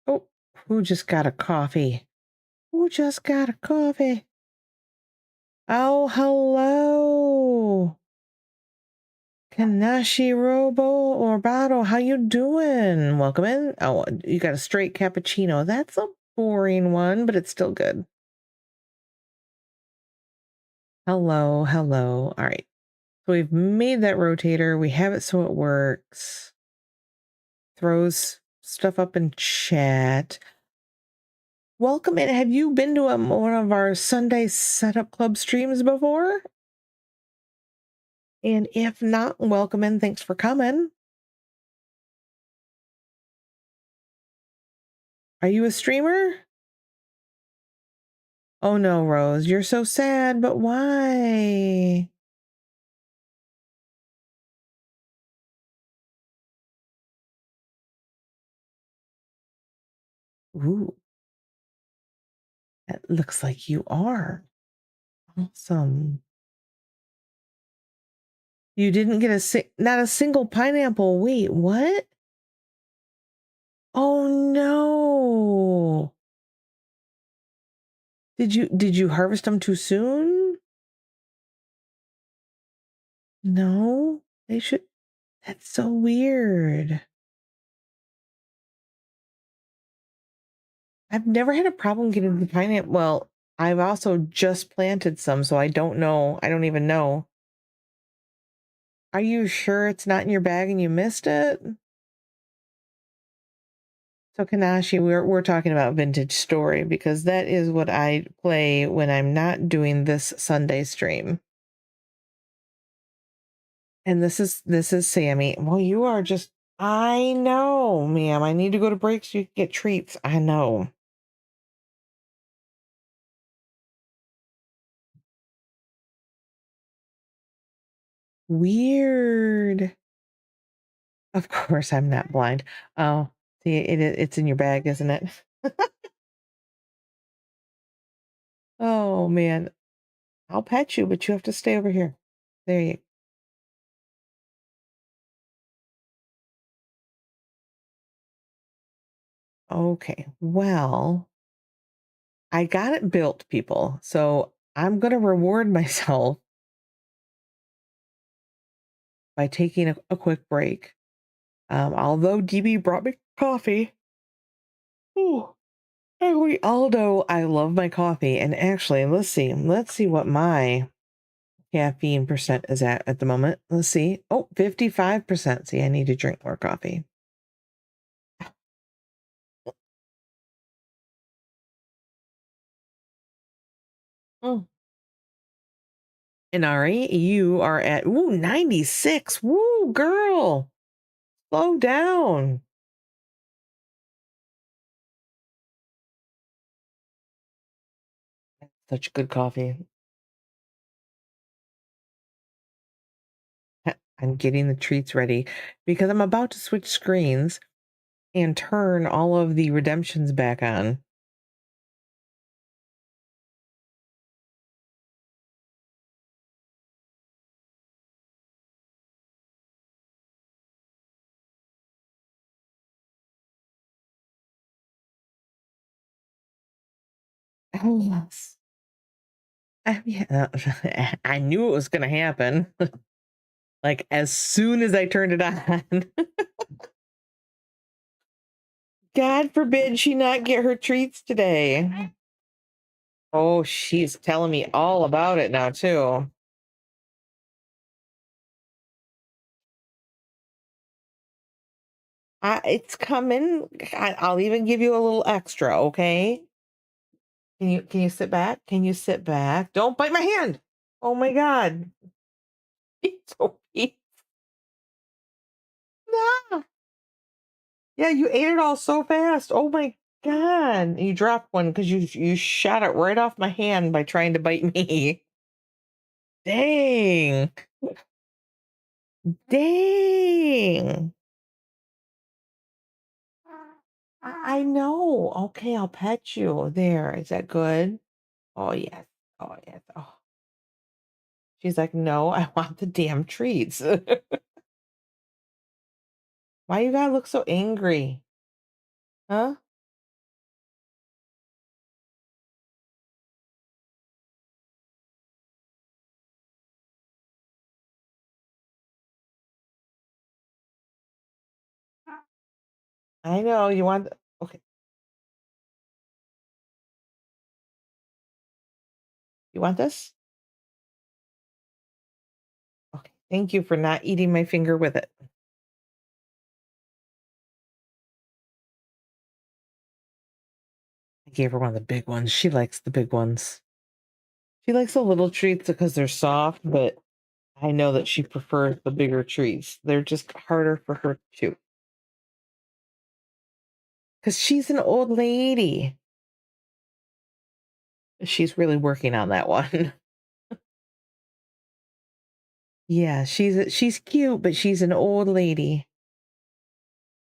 Oh, who just got a coffee? Who just got a coffee? Oh, hello. Kanashi Robo or Bottle, how you doing? Welcome in. Oh, you got a straight cappuccino. That's a boring one, but it's still good. Hello, hello. All right. So we've made that rotator. We have it so it works. Throws stuff up in chat. Welcome in. Have you been to one of our Sunday Setup Club streams before? And if not, welcome in. Thanks for coming. Are you a streamer? Oh no, Rose, you're so sad, but why? Ooh, that looks like you are. Awesome. You didn't get not a single pineapple. Wait, what? Oh no. Did you harvest them too soon? No, they should. That's so weird. I've never had a problem getting the pineapple. Well, I've also just planted some, so I don't know. I don't even know. Are you sure it's not in your bag and you missed it? So Kanashi, we're talking about Vintage Story because that is what I play when I'm not doing this Sunday stream. And this is Sammy. Well, you are just I know, ma'am. I need to go to break so you can get treats. I know. Weird. Of course, I'm not blind. Oh, see, it's in your bag, isn't it? Oh man, I'll pet you, but you have to stay over here. There you. Okay. Well, I got it built, people. So I'm gonna reward myself by taking a quick break. Although DB brought me coffee. Ooh, and we all know I love my coffee. And actually, let's see. Let's see what my caffeine percent is at the moment. Let's see. Oh, 55%. See, I need to drink more coffee. Mm. And Ari, you are at 96. Woo, girl. Slow down. Such good coffee. I'm getting the treats ready because I'm about to switch screens and turn all of the redemptions back on. Oh, yes. Yeah, I knew it was going to happen. Like as soon as I turned it on. God forbid she not get her treats today. Oh, she's telling me all about it now, too. It's coming. I'll even give you a little extra, okay? Can you sit back? Can you sit back? Don't bite my hand. Oh my God. It's okay. No. Yeah, you ate it all so fast. Oh my God. You dropped one because you shot it right off my hand by trying to bite me. Dang. Dang. I know. Okay, I'll pet you. There. Is that good? Oh yes. Oh yes. Oh. She's like, no, I want the damn treats. Why you gotta look so angry? Huh? I know you want. Okay, you want this? Okay, thank you for not eating my finger with it. I gave her one of the big ones. She likes the big ones. She likes the little treats because they're soft, but I know that she prefers the bigger treats. They're just harder for her to chew because she's an old lady. She's really working on that one. Yeah, she's cute, but she's an old lady.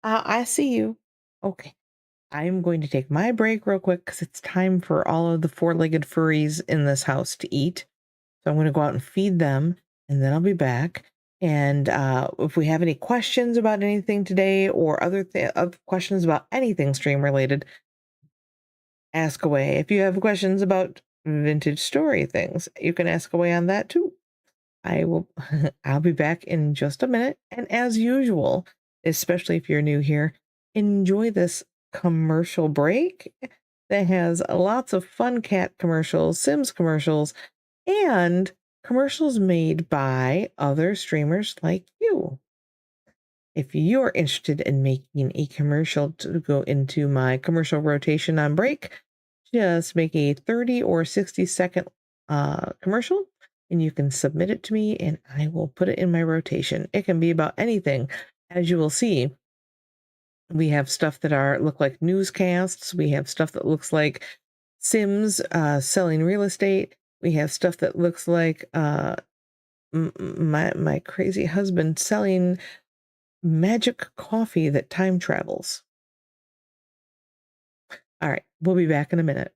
I see you. Okay. I'm going to take my break real quick because it's time for all of the four-legged furries in this house to eat. So I'm going to go out and feed them, and then I'll be back. And if we have any questions about anything today or other questions about anything stream related, ask away. If you have questions about vintage story things, you can ask away on that too. I will I'll be back in just a minute. And as usual, especially if you're new here, enjoy this commercial break that has lots of fun cat commercials, Sims commercials, and commercials made by other streamers like you. If you're interested in making a commercial to go into my commercial rotation on break, just make a 30 or 60-second commercial and you can submit it to me and I will put it in my rotation. It can be about anything. As you will see, we have stuff that are look like newscasts. We have stuff that looks like Sims selling real estate. We have stuff that looks like my crazy husband selling magic coffee that time travels. All right, we'll be back in a minute.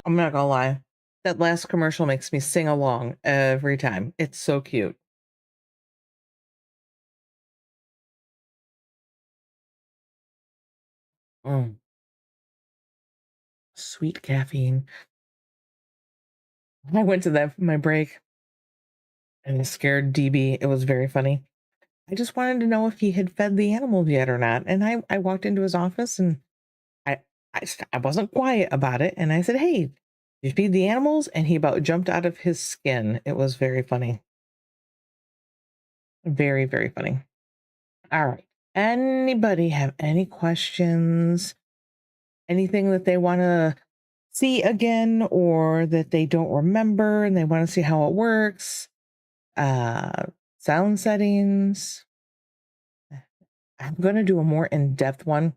I'm not gonna lie. That last commercial makes me sing along every time. It's so cute. Mm, sweet caffeine. I went to that for my break and it scared DB. It was very funny. I just wanted to know if he had fed the animals yet or not. And I walked into his office and I, I wasn't quiet about it. And I said, "Hey, did you feed the animals?" And he about jumped out of his skin. It was very funny. Very, very funny. All right. Anybody have any questions? Anything that they want to see again or that they don't remember and they want to see how it works? Uh, Sound settings. I'm going to do a more in-depth one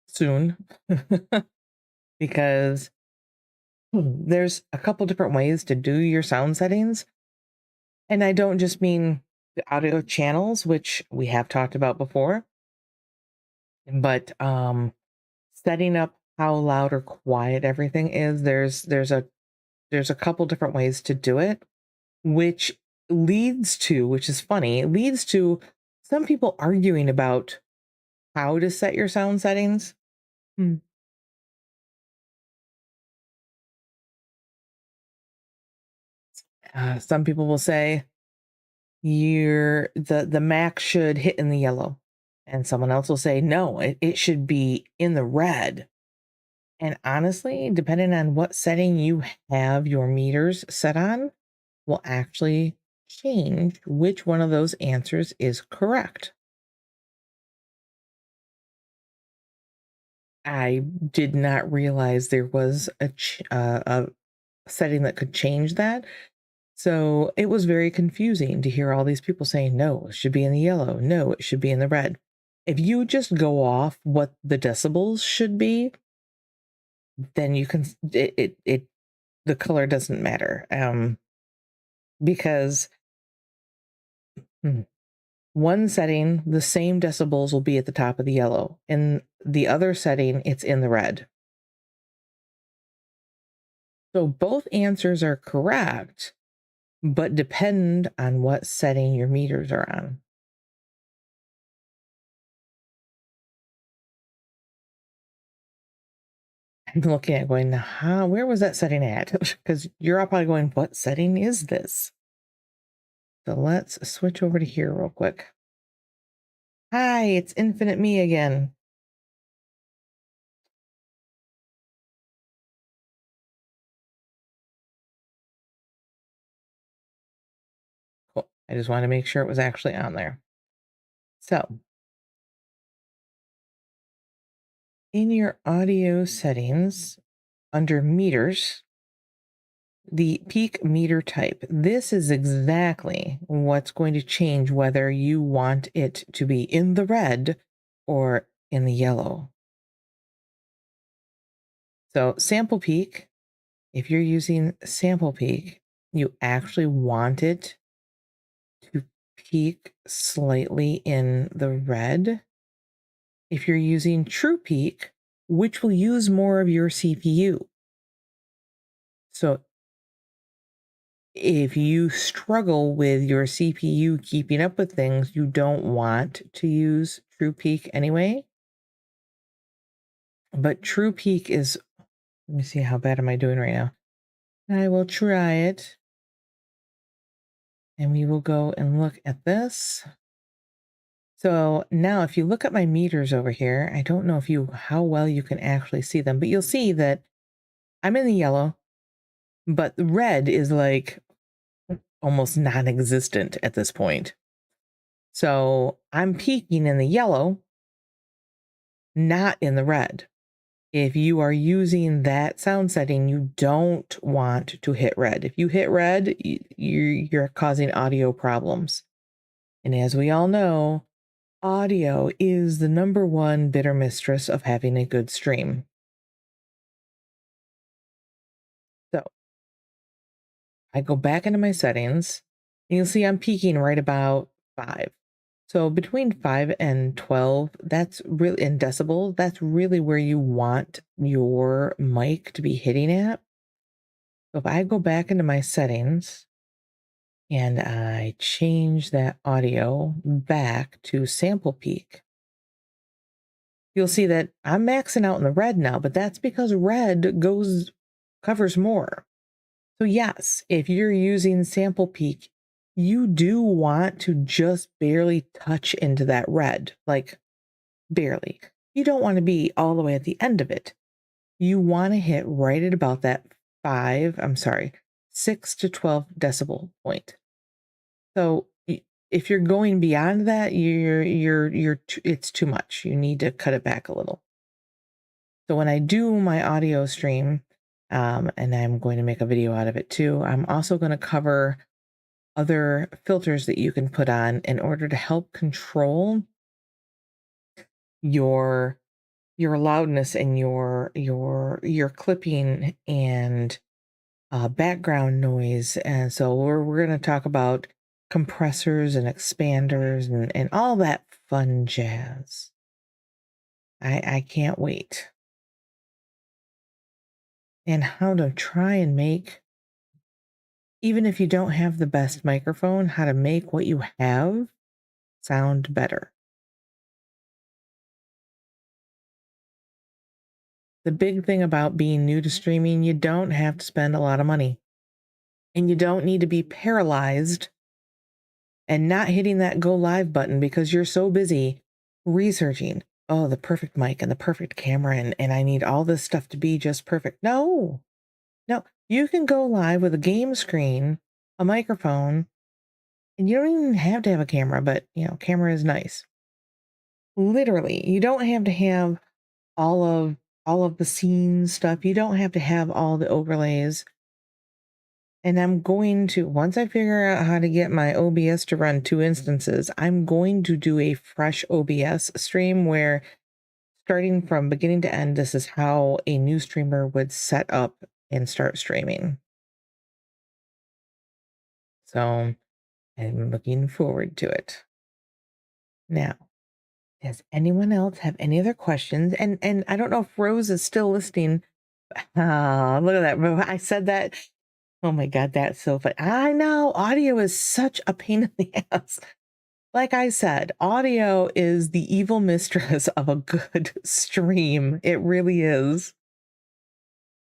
soon because there's a couple different ways to do your sound settings. And I don't just mean the audio channels, which we have talked about before, but setting up how loud or quiet everything is. There's a couple different ways to do it, which leads to, which is funny, it leads to some people arguing about how to set your sound settings. Hmm. Some people will say the max should hit in the yellow, and someone else will say no, it should be in the red. And honestly, depending on what setting you have your meters set on, will actually change which one of those answers is correct. I did not realize there was a setting that could change that. So it was very confusing to hear all these people saying, no, it should be in the yellow. No, it should be in the red. If you just go off what the decibels should be, then you can, the color doesn't matter. Because hmm, one setting, the same decibels will be at the top of the yellow. In the other setting, it's in the red. So both answers are correct, but depend on what setting your meters are on. I'm looking at going, huh, where was that setting at? Because you're all probably going, what setting is this? So let's switch over to here real quick. Hi, it's Infinite Me again. Cool. I just wanted to make sure it was actually on there. So in your audio settings, under meters, the peak meter type, this is exactly what's going to change whether you want it to be in the red or in the yellow. So sample peak, if you're using sample peak, you actually want it to peak slightly in the red. If you're using true peak, which will use more of your CPU. So if you struggle with your CPU keeping up with things, you don't want to use True Peak anyway. But True Peak is, let me see, how bad am I doing right now? I will try it. And we will go and look at this. So now if you look at my meters over here, I don't know if how well you can actually see them, but you'll see that I'm in the yellow, but the red is like almost non-existent at this point. So I'm peaking in the yellow, not in the red. If you are using that sound setting, you don't want to hit red. If you hit red, you're causing audio problems. And as we all know, audio is the number one bitter mistress of having a good stream. So I go back into my settings, and you'll see I'm peaking right about 5. So between 5 and 12, that's really in decibel, that's really where you want your mic to be hitting at. So if I go back into my settings and I change that audio back to sample peak, you'll see that I'm maxing out in the red now, but that's because red covers more. So yes, if you're using sample peak, you do want to just barely touch into that red, like barely. You don't want to be all the way at the end of it. You want to hit right at about that 6 to 12 decibel point. So if you're going beyond that, it's too much. You need to cut it back a little. So when I do my audio stream, and I'm going to make a video out of it too, I'm also going to cover other filters that you can put on in order to help control your loudness and your clipping and background noise. And so we're going to talk about compressors and expanders and all that fun jazz. I can't wait. And how to try and make, even if you don't have the best microphone, how to make what you have sound better. The big thing about being new to streaming, you don't have to spend a lot of money. And you don't need to be paralyzed and not hitting that go live button because you're so busy researching, oh, the perfect mic and the perfect camera, and I need all this stuff to be just perfect. No, no, you can go live with a game screen, a microphone, and you don't even have to have a camera, but camera is nice. Literally, you don't have to have all of the scene stuff. You don't have to have all the overlays. And I'm going to, once I figure out how to get my OBS to run 2 instances, I'm going to do a fresh OBS stream where, starting from beginning to end, this is how a new streamer would set up and start streaming. So I'm looking forward to it. Now, does anyone else have any other questions? And I don't know if Rose is still listening. Look at that. I said that. Oh my God, that's so funny. I know audio is such a pain in the ass. Like I said, audio is the evil mistress of a good stream. It really is.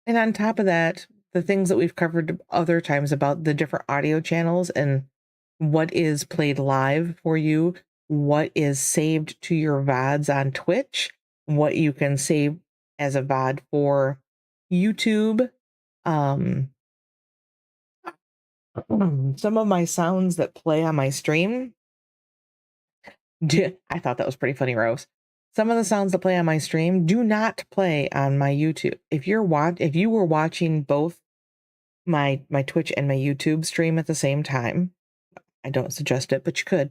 And on top of that, the things that we've covered other times about the different audio channels and what is played live for you, what is saved to your VODs on Twitch, what you can save as a VOD for YouTube. Some of my sounds that play on my stream, I thought that was pretty funny, Rose. Some of the sounds that play on my stream do not play on my YouTube. If you were watching both my Twitch and my YouTube stream at the same time, I don't suggest it, but you could.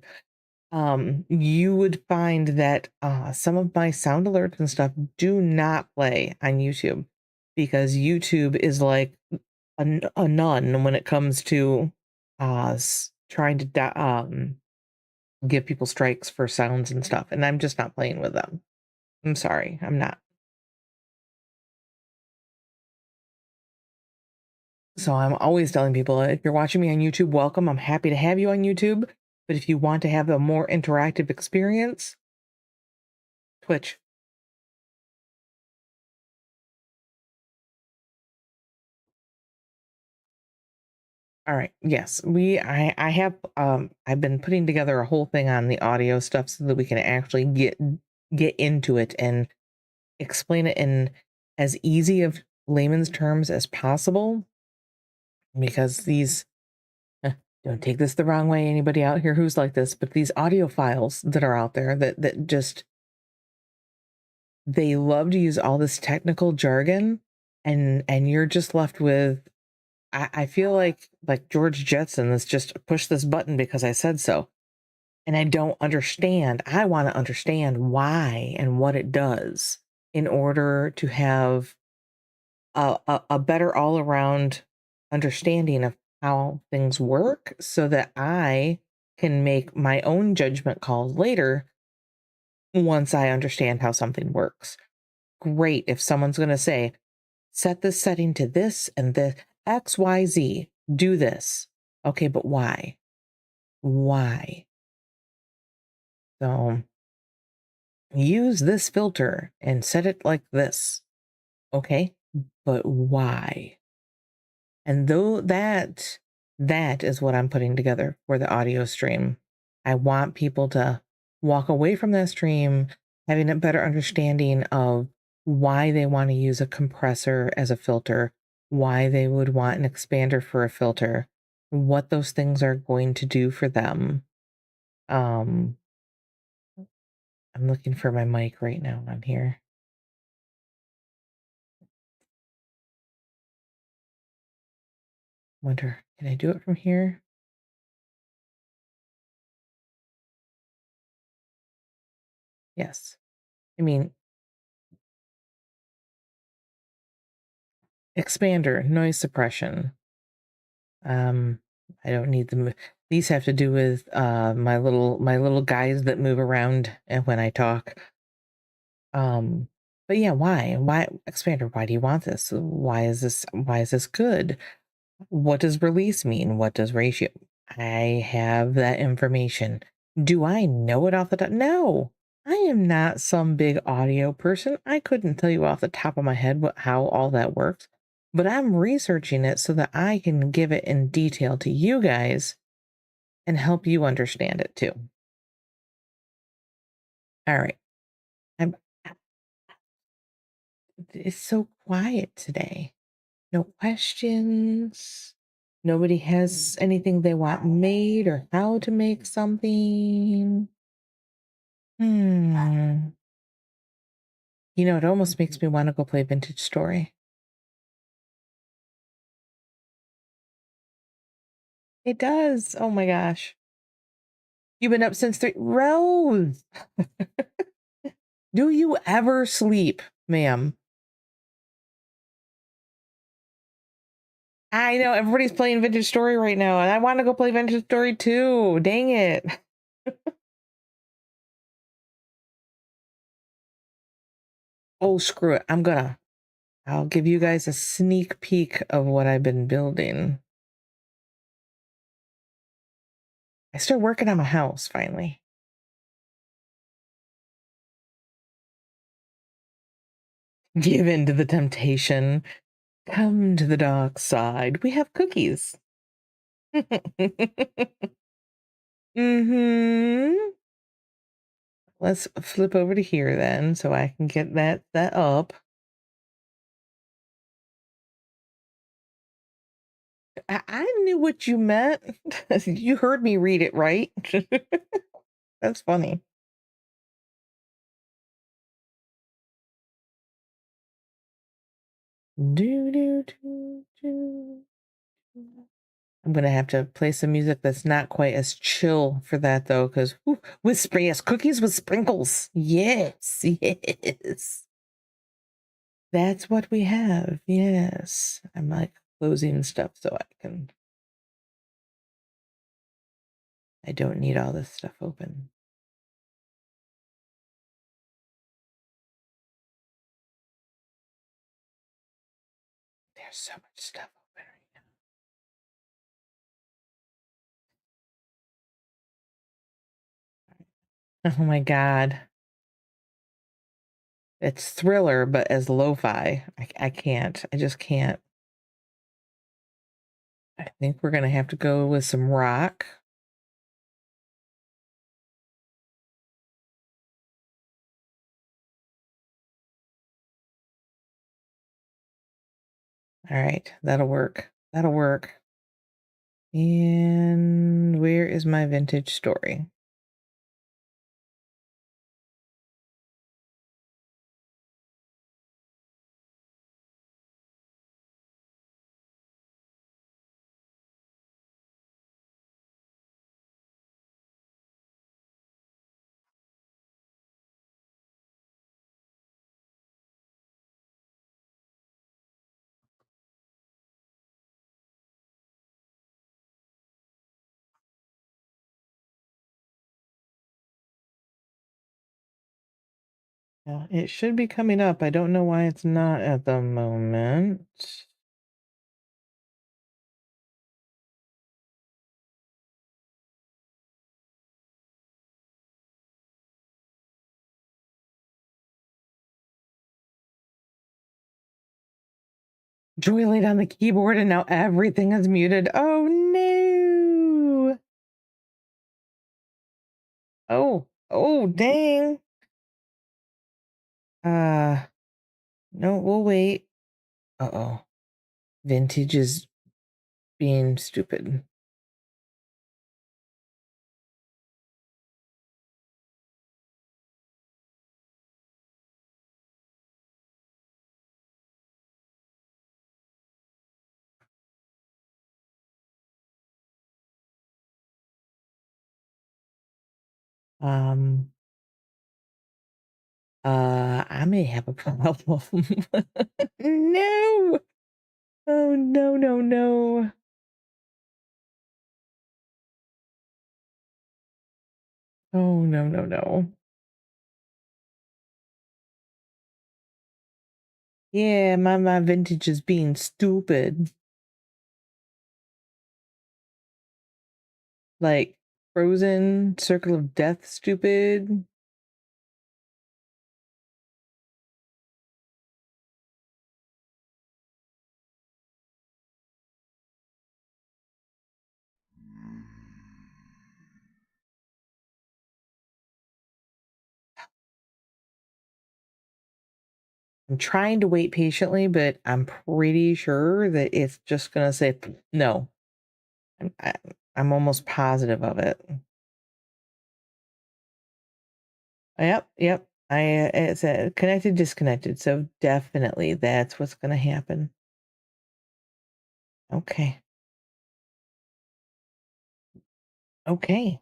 You would find that some of my sound alerts and stuff do not play on YouTube because YouTube is like a nun when it comes to trying to give people strikes for sounds and stuff, and I'm just not playing with them. I'm sorry, I'm not. So I'm always telling people, if you're watching me on YouTube, welcome. I'm happy to have you on YouTube. But if you want to have a more interactive experience, Twitch. All right. Yes, I have I've been putting together a whole thing on the audio stuff so that we can actually get into it and explain it in as easy of layman's terms as possible, because these don't take this the wrong way, anybody out here who's like this, but these audio files that are out there that just, they love to use all this technical jargon, and you're just left with, I feel like George Jetson, that's just push this button because I said so. And I don't understand. I want to understand why and what it does in order to have a better all around understanding of how things work so that I can make my own judgment calls later once I understand how something works. Great if someone's going to say, set this setting to this and this, XYZ, do this. Okay, but why? Why? So use this filter and set it like this. Okay, but why? And though that is what I'm putting together for the audio stream. I want people to walk away from that stream having a better understanding of why they want to use a compressor as a filter, why they would want an expander for a filter, what those things are going to do for them. Um, I'm looking for my mic right now on here. Wonder, can I do it from here? Yes. I mean, expander, noise suppression. Um, I don't need them. These have to do with my little guys that move around and when I talk. Um, but yeah, why? Why expander? Why do you want this? Why is this good? What does release mean? What does ratio? I have that information. Do I know it off the top? No. I am not some big audio person. I couldn't tell you off the top of my head how all that works, but I'm researching it so that I can give it in detail to you guys and help you understand it too. All right. I'm It's so quiet today. No questions. Nobody has anything they want made or how to make something. Hmm. It almost makes me want to go play Vintage Story. It does. Oh my gosh. You've been up since 3. Rose, do you ever sleep, ma'am? I know everybody's playing Vintage Story right now, and I want to go play Vintage Story too. Dang it. Oh, screw it. I'll give you guys a sneak peek of what I've been building. I started working on my house finally. Give in to the temptation. Come to the dark side. We have cookies. Mm-hmm. Let's flip over to here then so I can get that up. I knew what you meant. You heard me read it, right? That's funny. Do, do, do, do. I'm gonna have to play some music that's not quite as chill for that though, because yes, cookies with sprinkles. Yes, yes. That's what we have. Yes. I'm like closing stuff so I don't need all this stuff open. There's so much stuff open right now. Oh my God. It's Thriller, but as lo-fi. I can't. I just can't. I think we're gonna have to go with some rock. All right, that'll work. That'll work. And where is my vintage story? Yeah, it should be coming up. I don't know why it's not at the moment. Joy laid on the keyboard and now everything is muted. Oh no. Oh, dang. Uh, no, we'll wait. Uh-oh. Vintage is being stupid. Um, I may have a problem. No. Oh, no, no, no. Oh, no, no, no. Yeah, my vintage is being stupid. Like Frozen, Circle of Death stupid. I'm trying to wait patiently, but I'm pretty sure that it's just gonna say no. I'm, I, I'm almost positive of it. Yep, yep. It's connected, disconnected. So definitely that's what's gonna happen. Okay, okay.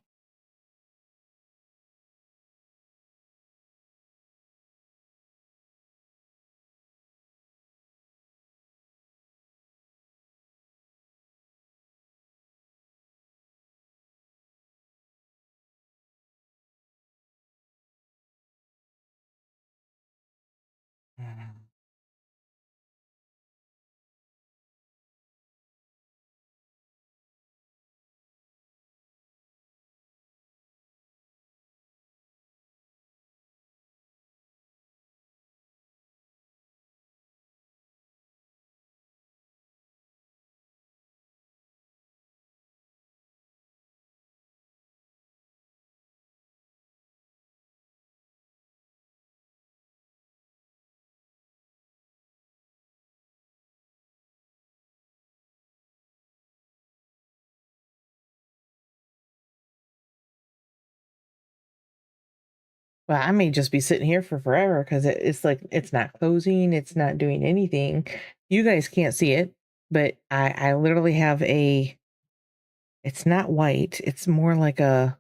Well, I may just be sitting here for forever because it's like it's not closing, it's not doing anything. You guys can't see it, but I literally have a. It's not white. It's more like a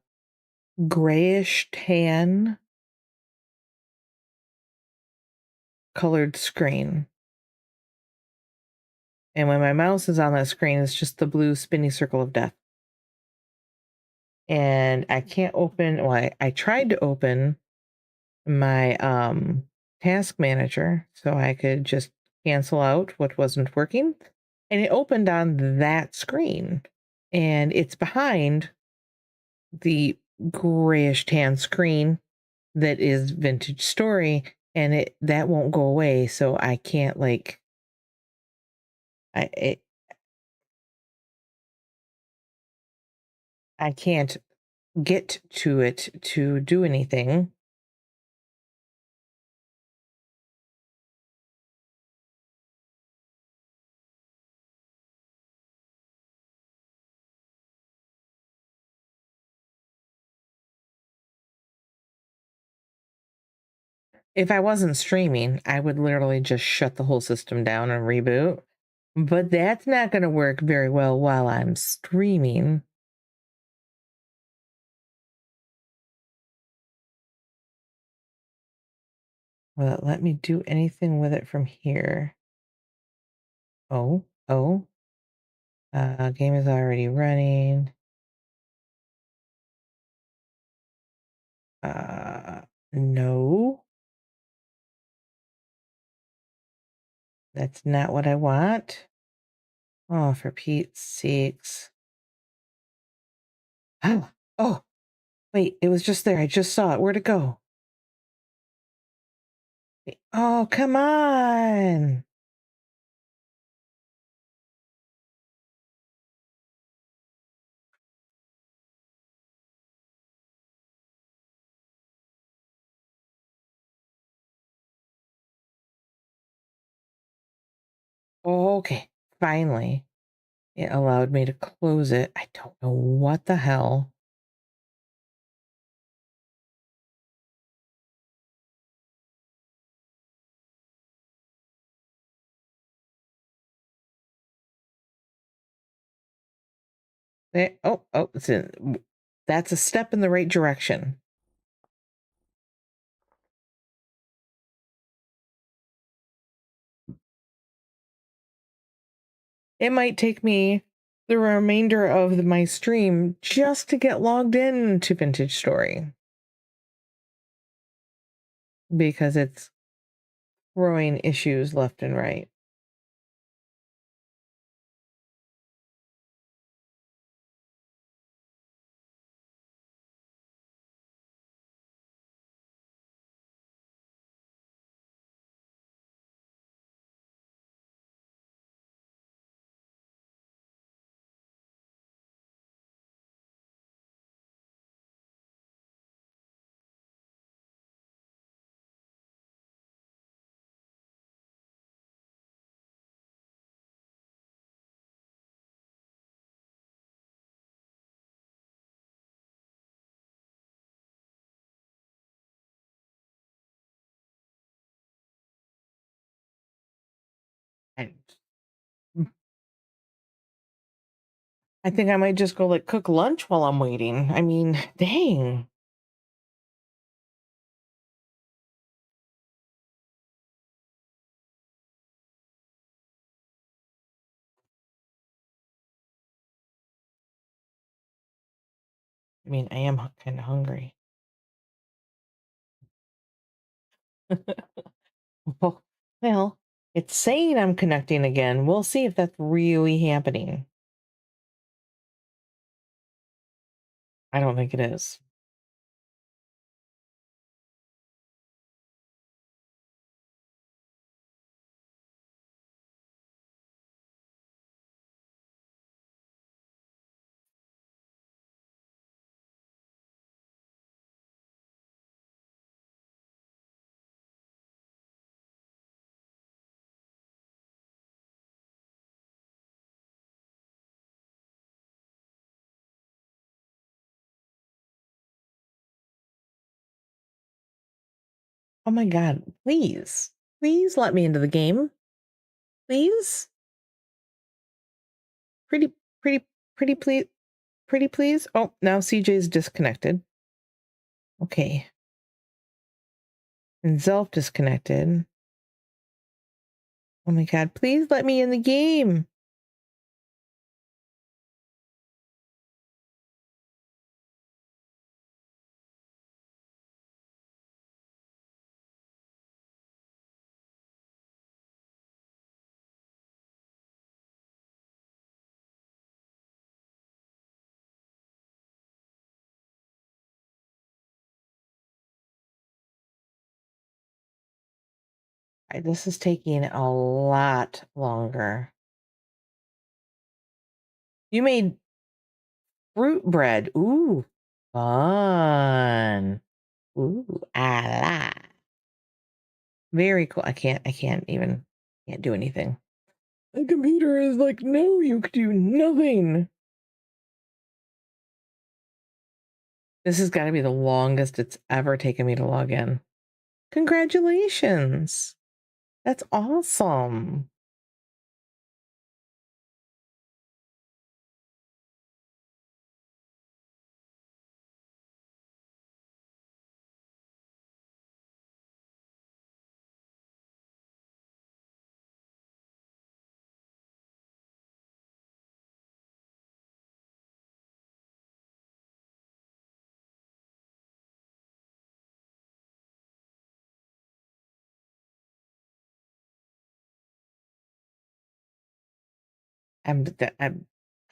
grayish tan colored screen. And when my mouse is on that screen, it's just the blue spinny circle of death. And I can't open, well, I tried to open my task manager so I could just cancel out what wasn't working. And it opened on that screen. And it's behind the grayish tan screen that is Vintage Story, and it that won't go away, so I can't like I it, I can't get to it to do anything. If I wasn't streaming, I would literally just shut the whole system down and reboot. But that's not going to work very well while I'm streaming. Will it let me do anything with it from here? Oh, game is already running. Uh, no. That's not what I want. Oh, for Pete's sakes. Oh, oh, wait, it was just there. I just saw it. Where'd it go? Oh, come on. Okay, finally, it allowed me to close it. I don't know what the hell. It's in. That's a step in the right direction. It might take me the remainder of my stream just to get logged in to Vintage Story because it's throwing issues left and right. I, I think I might just go like cook lunch while I'm waiting. I mean, dang. I mean, I am kind of hungry. Well, well, it's saying I'm connecting again. We'll see if that's really happening. I don't think it is. Oh my God, please. Please let me into the game. Please. Pretty, pretty, pretty, please. Pretty please. Oh, now CJ's disconnected. Okay. And Zelf disconnected. Oh my God, please let me in the game. This is taking a lot longer. You made fruit bread. Ooh, fun. Ooh, ah la. Very cool. Can't do anything. The computer is like, no, you can do nothing. This has got to be the longest it's ever taken me to log in. Congratulations. That's awesome.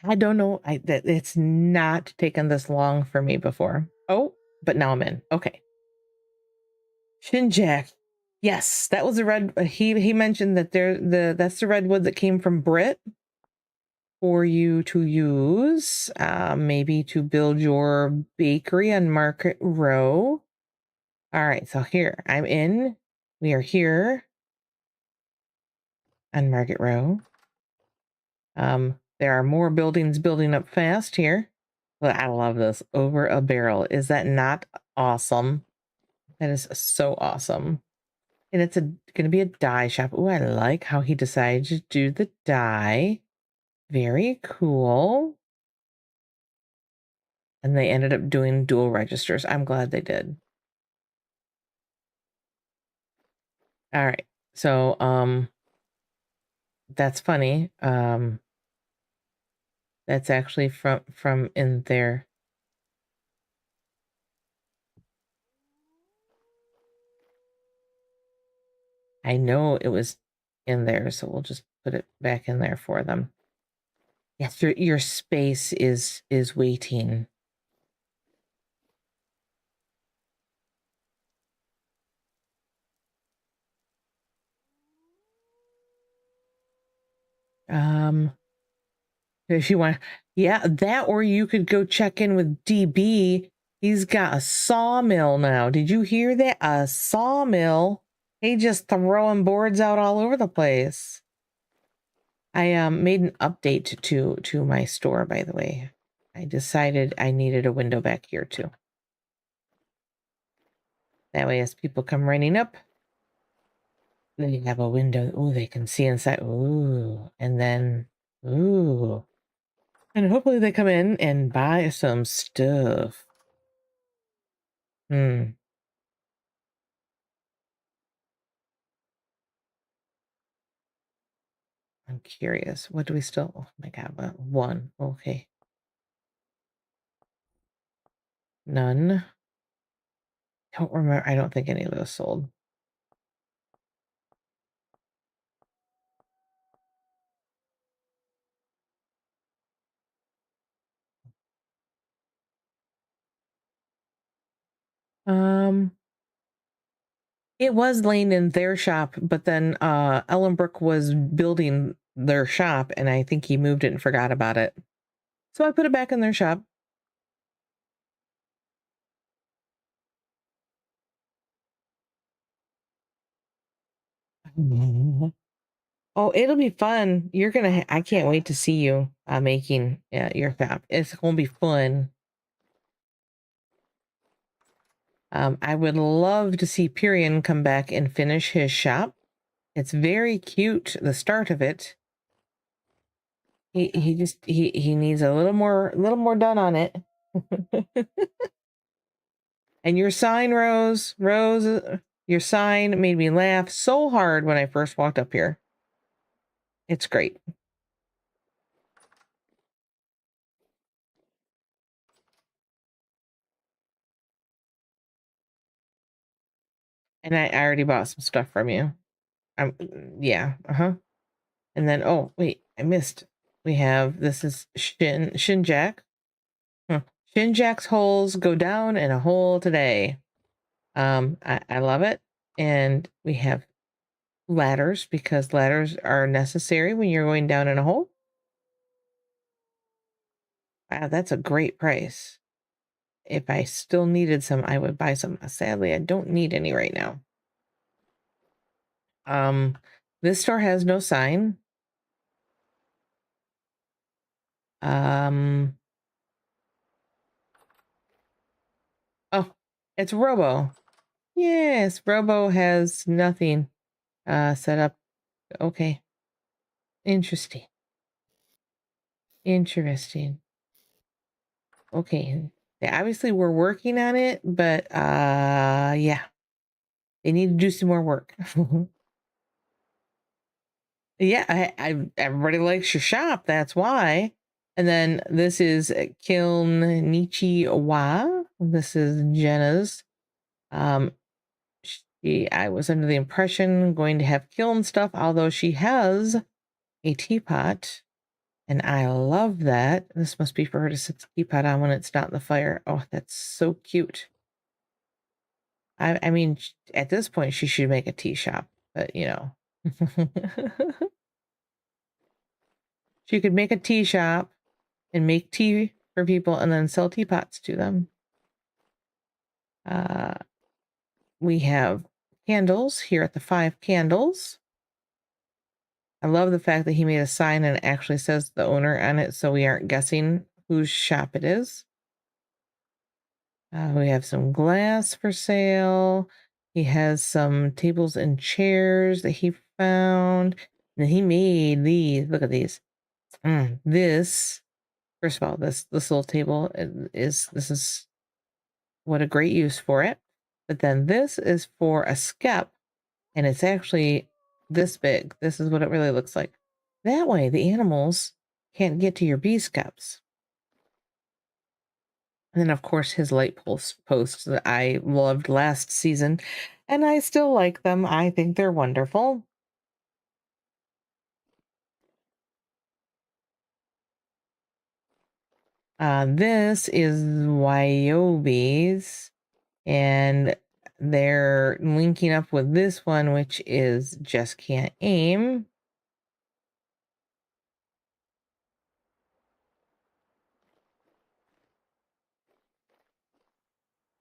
I don't know. That it's not taken this long for me before. Oh, but now I'm in. Okay. Shinjak. Yes, that was the red. He mentioned that that's the redwood that came from Brit for you to use, maybe to build your bakery on Market Row. All right, so here I'm in. We are here on Market Row. There are more buildings building up fast here. But I love this. Over a barrel. Is that not awesome? That is so awesome. And it's gonna be a dye shop. Oh, I like how he decided to do the dye. Very cool. And they ended up doing dual registers. I'm glad they did. All right. So, that's funny. That's actually from in there. I know it was in there, so we'll just put it back in there for them. Yes, your space is waiting. If you want, yeah, that, or you could go check in with DB. He's got a sawmill now. Did you hear that? A sawmill. He just throwing boards out all over the place. I made an update to my store, by the way. I decided I needed a window back here too. That way, as people come running up, they have a window. Oh, they can see inside. Ooh, and then, ooh. And hopefully they come in and buy some stuff. Hmm. I'm curious. What do we still? Oh my God, one. Okay. None. Don't remember. I don't think any of those sold. Um, it was laying in their shop, but then Ellenbrook was building their shop, and I think he moved it and forgot about it. So I put it back in their shop. Oh, it'll be fun. You're gonna. I can't wait to see you making your fab. It's gonna be fun. I would love to see Pyrian come back and finish his shop. It's very cute, the start of it. He just he needs a little more done on it. And your sign, Rose, your sign made me laugh so hard when I first walked up here. It's great. And I already bought some stuff from you. Yeah, uh-huh. And then, oh, wait, I missed. We have, this is Shinjak. Huh. Shinjak's holes go down in a hole today. I love it. And we have ladders, because ladders are necessary when you're going down in a hole. Wow, that's a great price. If I still needed some, I would buy some. Sadly, I don't need any right now. This store has no sign. Oh, it's Robo. Yes, Robo has nothing set up. Okay. Interesting. Interesting. Okay. They obviously were working on it, but yeah. They need to do some more work. Yeah, everybody likes your shop, that's why. And then this is Kiln Nichi Wa. This is Jenna's. Um I was under the impression going to have kiln stuff, although she has a teapot. And I love that. This must be for her to set the teapot on when it's not in the fire. Oh, that's so cute. I mean, at this point, she should make a tea shop, but you know. She could make a tea shop and make tea for people and then sell teapots to them. Uh, we have candles here at the 5 candles. I love the fact that he made a sign and it actually says the owner on it, so we aren't guessing whose shop it is. We have some glass for sale. He has some tables and chairs that he found. And he made these. Look at these. This, first of all, this little table is what a great use for it. But then this is for a skep, and it's actually this big. This is what it really looks like. That way, the animals can't get to your bee skeps. And then, of course, his light posts that I loved last season, and I still like them. I think they're wonderful. This is Wyobi's, and they're linking up with this one, which is Just Can't Aim.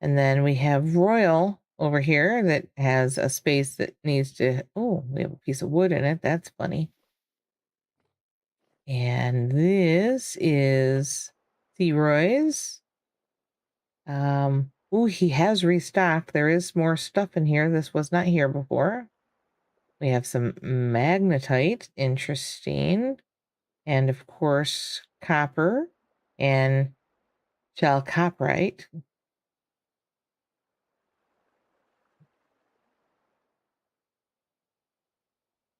And then we have Royal over here that has a space that needs to, oh, we have a piece of wood in it. That's funny. And this is Roy's. Oh, he has restocked. There is more stuff in here. This was not here before. We have some magnetite. Interesting. And of course, copper and chalcopyrite.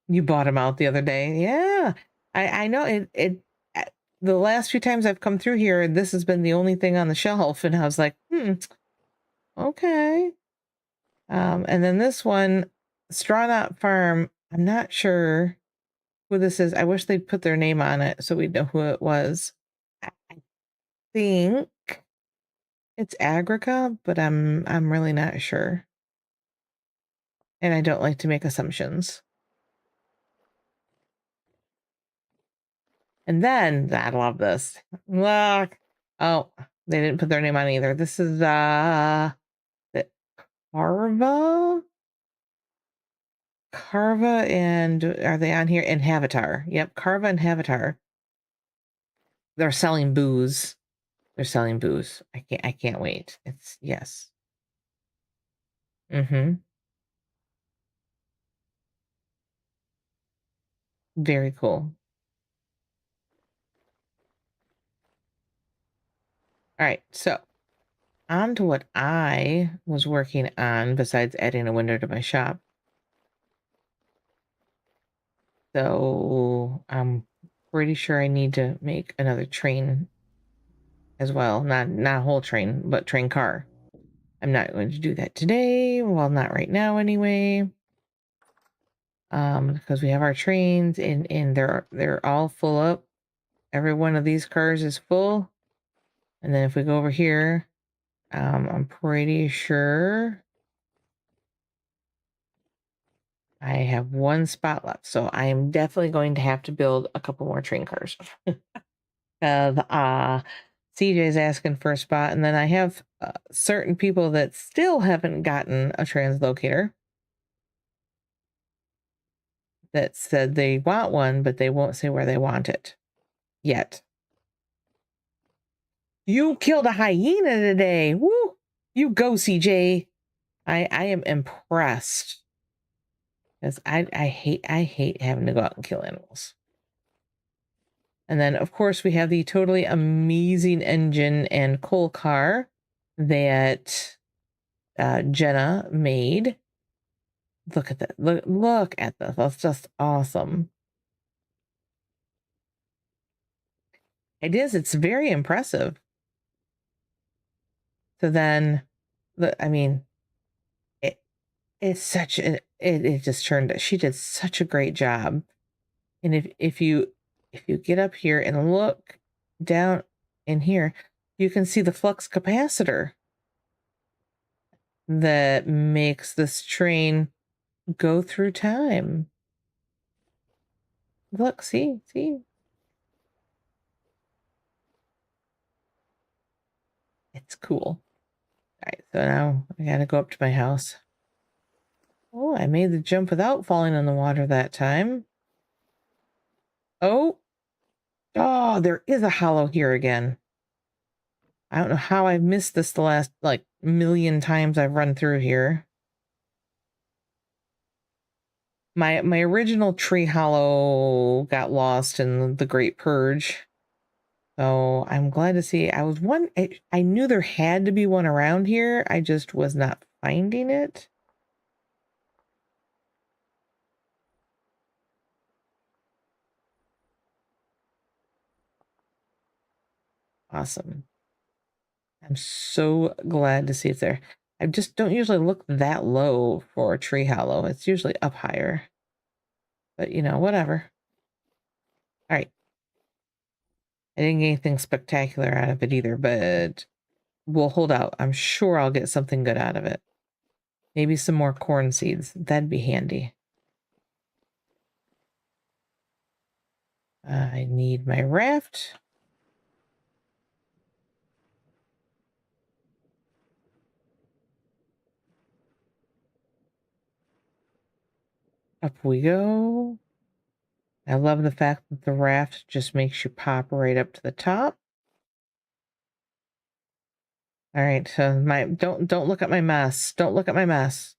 You bought them out the other day. Yeah. I know the last few times I've come through here, this has been the only thing on the shelf. And I was like, okay. And then this one, Straw Knot Farm, I'm not sure who this is. I wish they'd put their name on it so we'd know who it was. I think it's Agrica, but I'm really not sure. And I don't like to make assumptions. And then I love this. Look. Oh, they didn't put their name on either. This is the Carva? Carva and are they on here? And Havatar. Yep, Carva and Havatar. They're selling booze. They're selling booze. I can't wait. It's yes. Mm-hmm. Very cool. All right, so on to what I was working on besides adding a window to my shop. So I'm pretty sure I need to make another train as well. Not a whole train, but train car. I'm not going to do that today. Well, not right now anyway. Because we have our trains and they're all full up. Every one of these cars is full. And then if we go over here, I'm pretty sure I have one spot left. So I am definitely going to have to build a couple more train cars. CJ's asking for a spot, and then I have certain people that still haven't gotten a translocator that said they want one, but they won't say where they want it yet. You killed a hyena today. Woo! You go, CJ. I am impressed. Because I hate having to go out and kill animals. And then of course we have the totally amazing engine and coal car that Jenna made. Look at that. Look at this. That's just awesome. It is. It's very impressive. So then, I mean, it's such a, it just turned, she did such a great job. And if you if you get up here and look down in here, you can see the flux capacitor that makes this train go through time. Look, see? It's cool. All right, so now I gotta go up to my house. Oh, I made the jump without falling in the water that time. Oh, oh, there is a hollow here again. I don't know how I've missed this the last like million times I've run through here. My original tree hollow got lost in the Great Purge. So I'm glad to see I knew there had to be one around here. I just was not finding it. Awesome. I'm so glad to see it's there. I just don't usually look that low for a tree hollow. It's usually up higher. But whatever. All right. I didn't get anything spectacular out of it either, but we'll hold out. I'm sure I'll get something good out of it. Maybe some more corn seeds. That'd be handy. I need my raft. Up we go. I love the fact that the raft just makes you pop right up to the top. All right, so don't look at my mess. Don't look at my mess.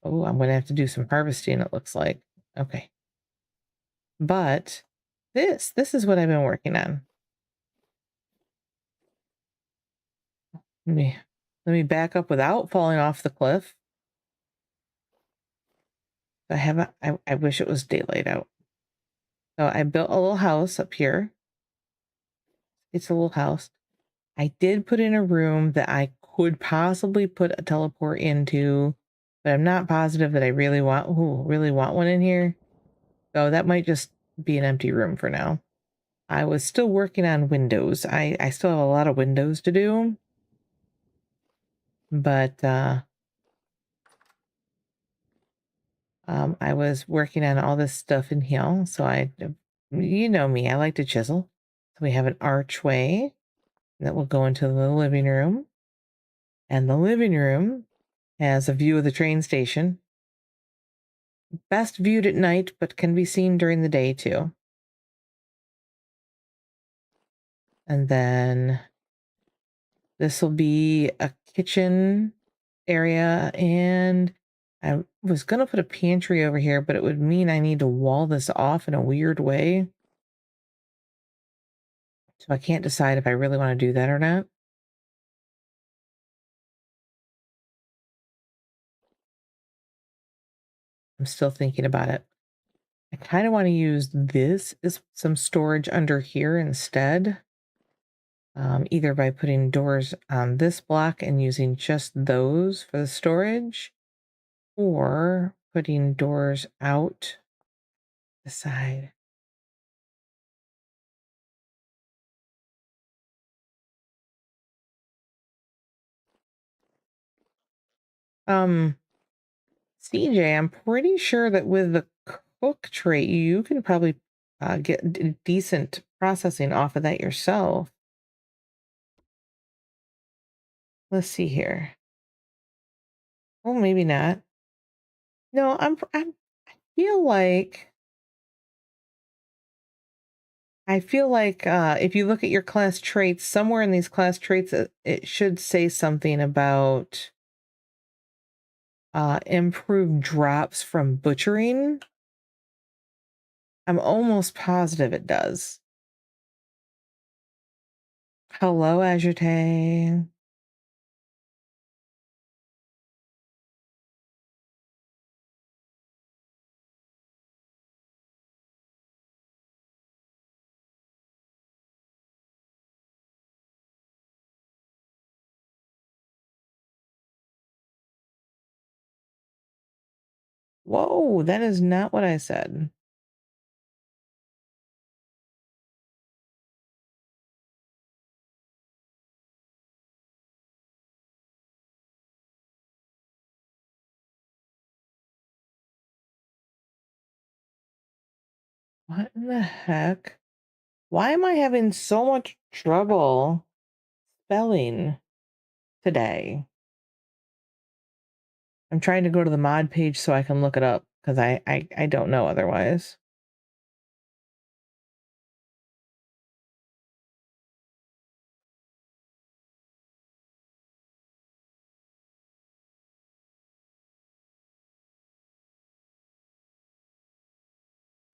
Oh, I'm gonna have to do some harvesting, it looks like. Okay. But this is what I've been working on. Let me back up without falling off the cliff. I wish it was daylight out. So I built a little house up here. It's a little house. I did put in a room that I could possibly put a teleport into, but I'm not positive that I really want one in here. So that might just be an empty room for now. I was still working on windows. I still have a lot of windows to do. But I was working on all this stuff in here. So you know me, I like to chisel. So we have an archway that will go into the living room. And the living room has a view of the train station. Best viewed at night, but can be seen during the day too. And then this will be a kitchen area. And I was going to put a pantry over here, but it would mean I need to wall this off in a weird way. So I can't decide if I really want to do that or not. I'm still thinking about it. I kind of want to use this as some storage under here instead. Either by putting doors on this block and using just those for the storage, or putting doors out the side. Um, CJ, I'm pretty sure that with the cook trait, you can probably get decent processing off of that yourself. Let's see here. Well, maybe not. No, I feel like if you look at your class traits, somewhere in these class traits, it should say something about improved drops from butchering. I'm almost positive it does. Hello, Agite. Whoa, that is not what I said. What in the heck? Why am I having so much trouble spelling today? I'm trying to go to the mod page so I can look it up because I don't know otherwise.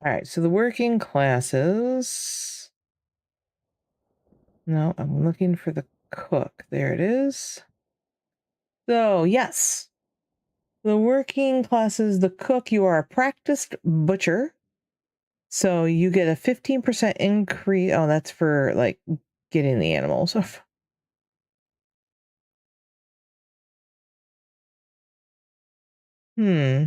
All right, so the working classes. No, I'm looking for the cook. There it is. So, yes, the working classes, the cook, you are a practiced butcher. So you get a 15% increase. Oh, that's for like getting the animals. Hmm.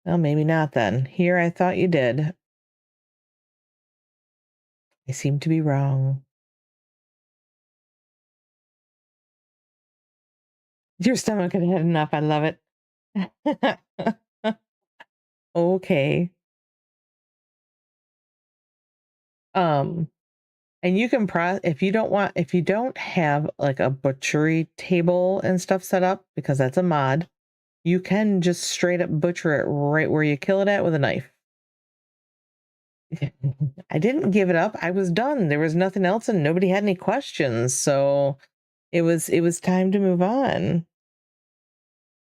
Well, maybe not then. Here I thought you did. I seem to be wrong. Your stomach had had enough. I love it. Okay. Um, and you can if you don't have like a butchery table and stuff set up, because that's a mod, you can just straight up butcher it right where you kill it at with a knife. I didn't give it up. I was done. There was nothing else and nobody had any questions. So it was time to move on.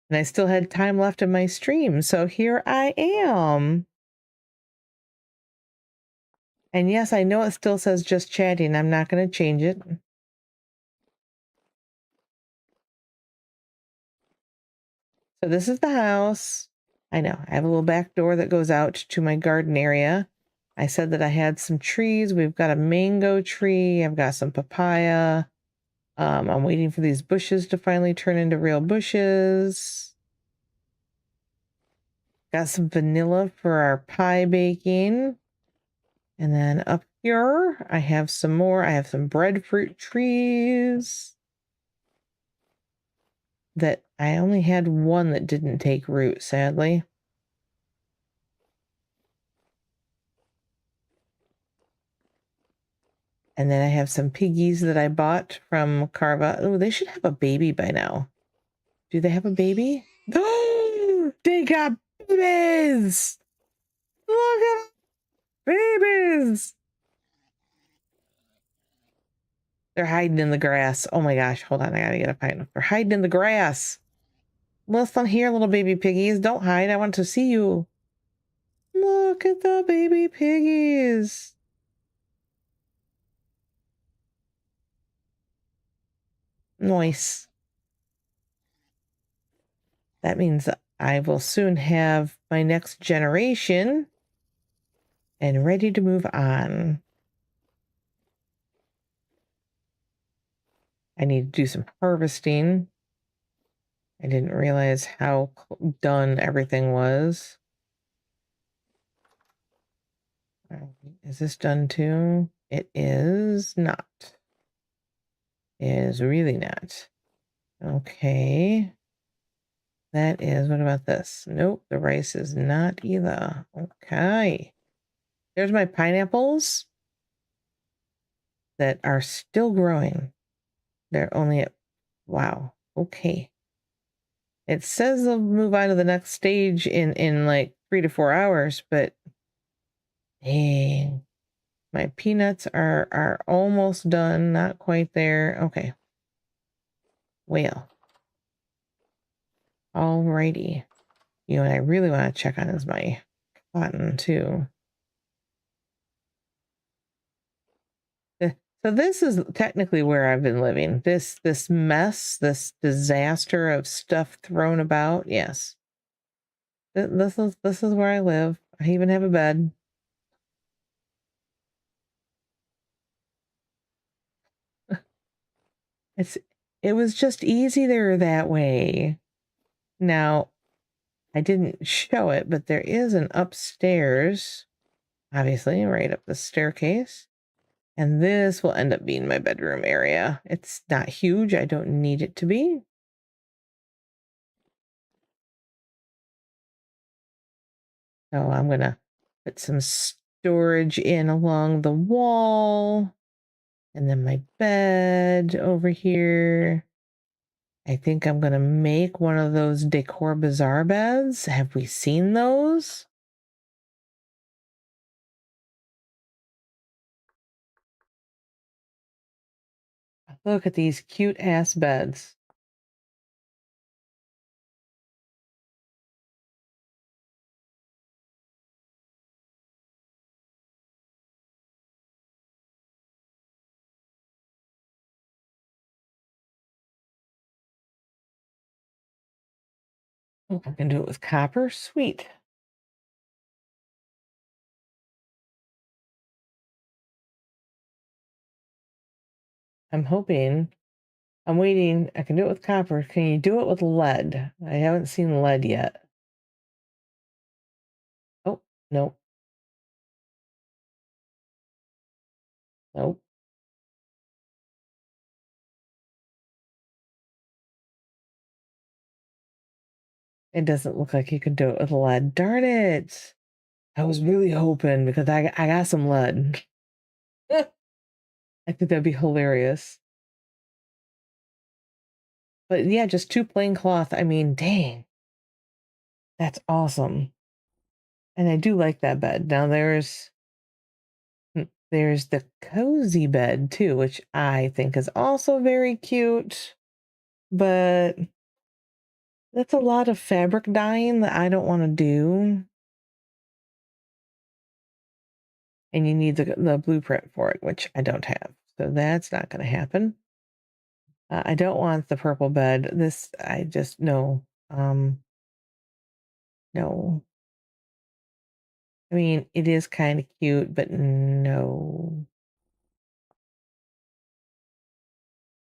And I still had time left in my stream. So here I am. And yes, I know it still says just chatting. I'm not going to change it. So this is the house. I know. I have a little back door that goes out to my garden area. I said that I had some trees. We've got a mango tree. I've got some papaya. I'm waiting for these bushes to finally turn into real bushes. Got some vanilla for our pie baking. And then up here, I have some more. I have some breadfruit trees that I only had one that didn't take root, sadly. And then I have some piggies that I bought from Carva. Oh, they should have a baby by now. Do they have a baby? Oh, they got babies! Look at babies! They're hiding in the grass. Oh my gosh, hold on. I gotta get a pint. They're hiding in the grass. Listen here, little baby piggies. Don't hide. I want to see you. Look at the baby piggies. Nice. That means I will soon have my next generation and ready to move on. I need to do some harvesting. I didn't realize how done everything was. Is this done too? It is not. It is really not. Okay. That is, what about this? Nope, the rice is not either. Okay. There's my pineapples that are still growing. They're only at, wow, okay. It says they'll move on to the next stage in like 3 to 4 hours, but dang, my peanuts are almost done, not quite there. Okay. Well, alrighty. You know what I really want to check on is my cotton too. So this is technically where I've been living. This mess, this disaster of stuff thrown about. Yes. This is where I live. I even have a bed. It's it was just easier that way. Now, I didn't show it, but there is an upstairs, obviously, right up the staircase. And this will end up being my bedroom area. It's not huge. I don't need it to be. So I'm gonna put some storage in along the wall, and then my bed over here. I think I'm gonna make one of those decor bazaar beds. Have we seen those? Look at these cute ass beds. Oh, I can do it with copper. Sweet. I'm hoping. I'm waiting. I can do it with copper. Can you do it with lead? I haven't seen lead yet. Oh, no, no. It doesn't look like you can do it with lead. Darn it. I was really hoping because I got some lead. I think that'd be hilarious. But yeah, just two plain cloth. I mean, dang, that's awesome. And I do like that bed. Now there's the cozy bed too, which I think is also very cute, but that's a lot of fabric dyeing that I don't want to do. And you need the blueprint for it, which I don't have. So that's not going to happen. I don't want the purple bed. This, I just, no. No. I mean, it is kind of cute, but no.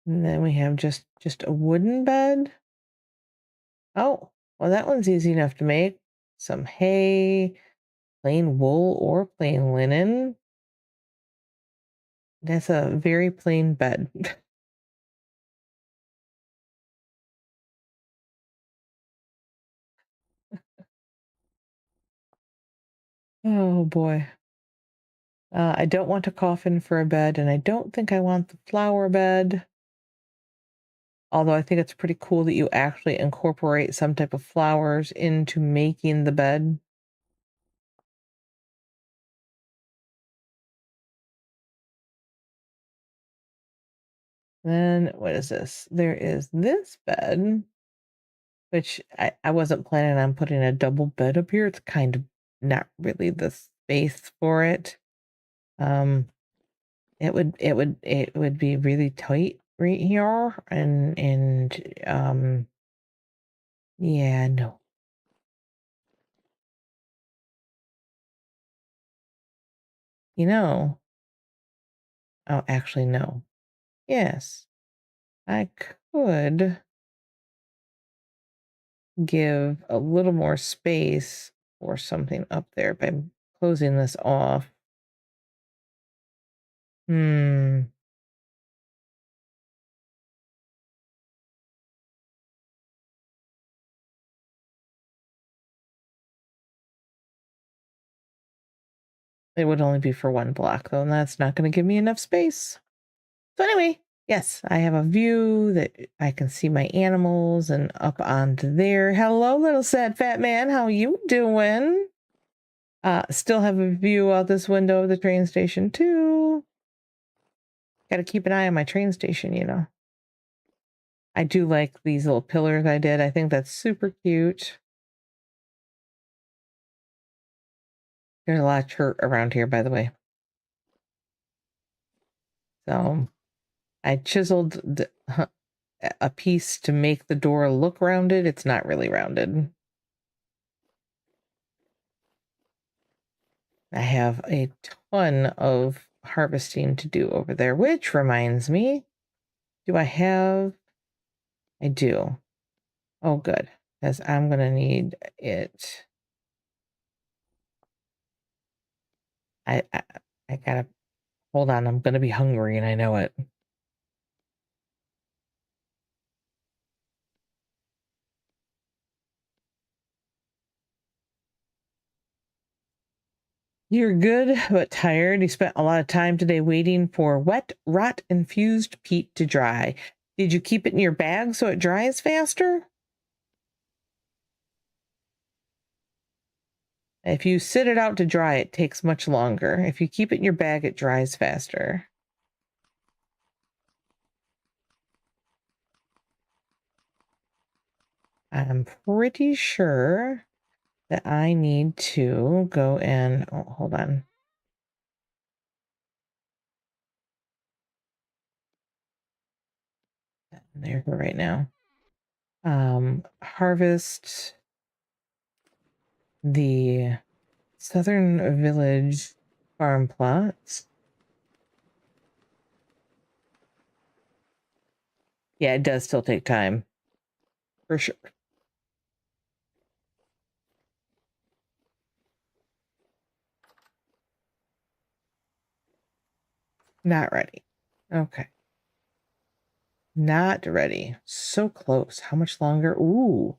And then we have just a wooden bed. Oh, well, that one's easy enough to make. Some hay, plain wool or plain linen. That's a very plain bed. Oh boy. I don't want a coffin for a bed, and I don't think I want the flower bed. Although I think it's pretty cool that you actually incorporate some type of flowers into making the bed. Then what is this? There is this bed, which I wasn't planning on putting a double bed up here. It's kind of not really the space for it. Um, it would be really tight right here, and yeah, no. You know, oh, actually, no. Yes, I could give a little more space or something up there by closing this off. Hmm. It would only be for one block, though, and that's not going to give me enough space. So anyway, yes, I have a view that I can see my animals and up onto there. Hello, little sad fat man. How you doing? Still have a view out this window of the train station too. Got to keep an eye on my train station, you know. I do like these little pillars I did. I think that's super cute. There's a lot of chert around here, by the way. So I chiseled a piece to make the door look rounded. It's not really rounded. I have a ton of harvesting to do over there, which reminds me, do I have? I do. Oh, good, because I'm going to need it. I gotta hold on. I'm going to be hungry and I know it. You're good, but tired. You spent a lot of time today waiting for wet, rot infused peat to dry. Did you keep it in your bag so it dries faster? If you sit it out to dry, it takes much longer. If you keep it in your bag, it dries faster. I'm pretty sure that I need to go and, oh, hold on. There for right now. Harvest the Southern Village farm plots. Yeah, it does still take time. For sure. Not ready. Okay. Not ready. So close. How much longer? Ooh.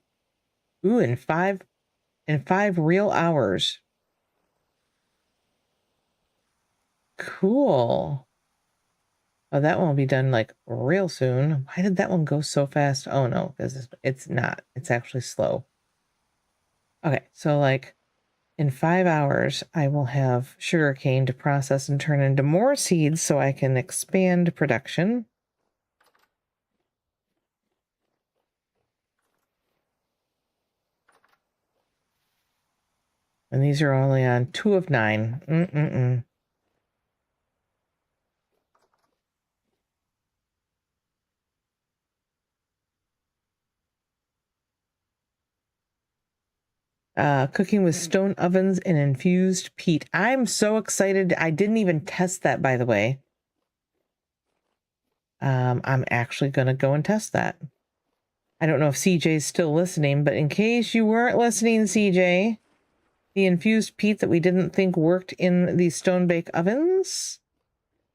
Ooh, in five real hours. Cool. Oh, that one will be done like real soon. Why did that one go so fast? Oh no, because it's not. It's actually slow. Okay, so like in 5 hours, I will have sugarcane to process and turn into more seeds so I can expand production. And these are only on 2 of 9. Cooking with stone ovens and infused peat. I'm so excited. I didn't even test that, by the way. I'm actually going to go and test that. I don't know if CJ's still listening, but in case you weren't listening, CJ, the infused peat that we didn't think worked in the stone bake ovens,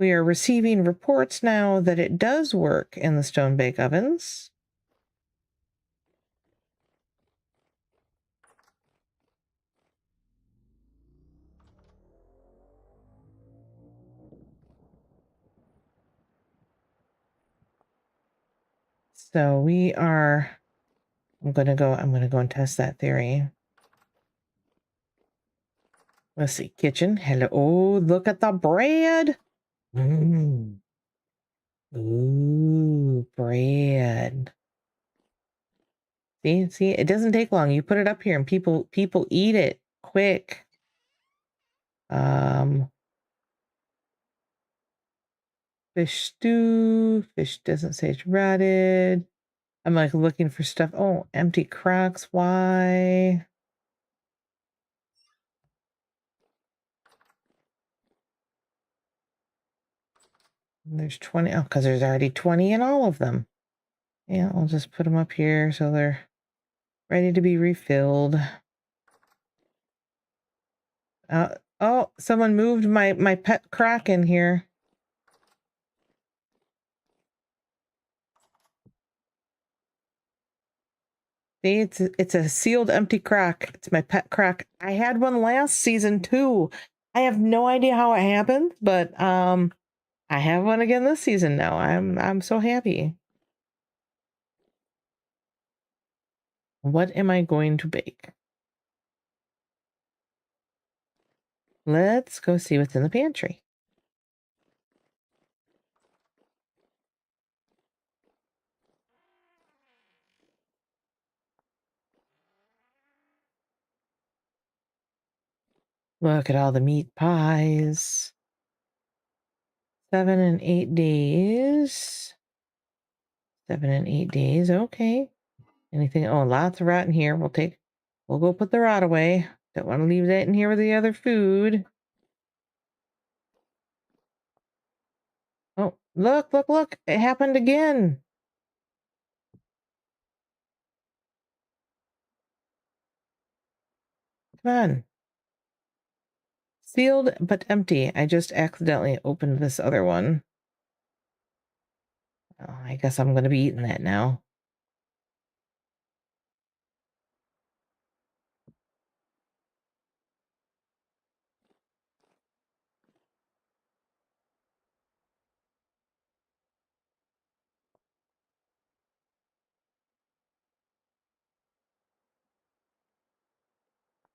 we are receiving reports now that it does work in the stone bake ovens. So we are, I'm going to go and test that theory. Let's see, kitchen. Hello. Oh, look at the bread. Mm. Ooh, bread. See, it doesn't take long. You put it up here and people eat it quick. Fish stew. Fish doesn't say it's rotted. I'm like looking for stuff. Oh, empty crocks. Why? There's 20. Oh, because there's already 20 in all of them. Yeah, I'll just put them up here so they're ready to be refilled. Oh, someone moved my pet croc in here. See, it's a sealed empty croc. It's my pet croc. I had one last season too. I have no idea how it happened, but I have one again this season now. I'm so happy. What am I going to bake? Let's go see what's in the pantry. Look at all the meat pies. 7 and 8 days. 7 and 8 days. Okay. Anything? Oh, lots of rot in here. We'll go put the rot away. Don't want to leave that in here with the other food. Oh, look. It happened again. Come on. Sealed but empty. I just accidentally opened this other one. Oh, I guess I'm going to be eating that now.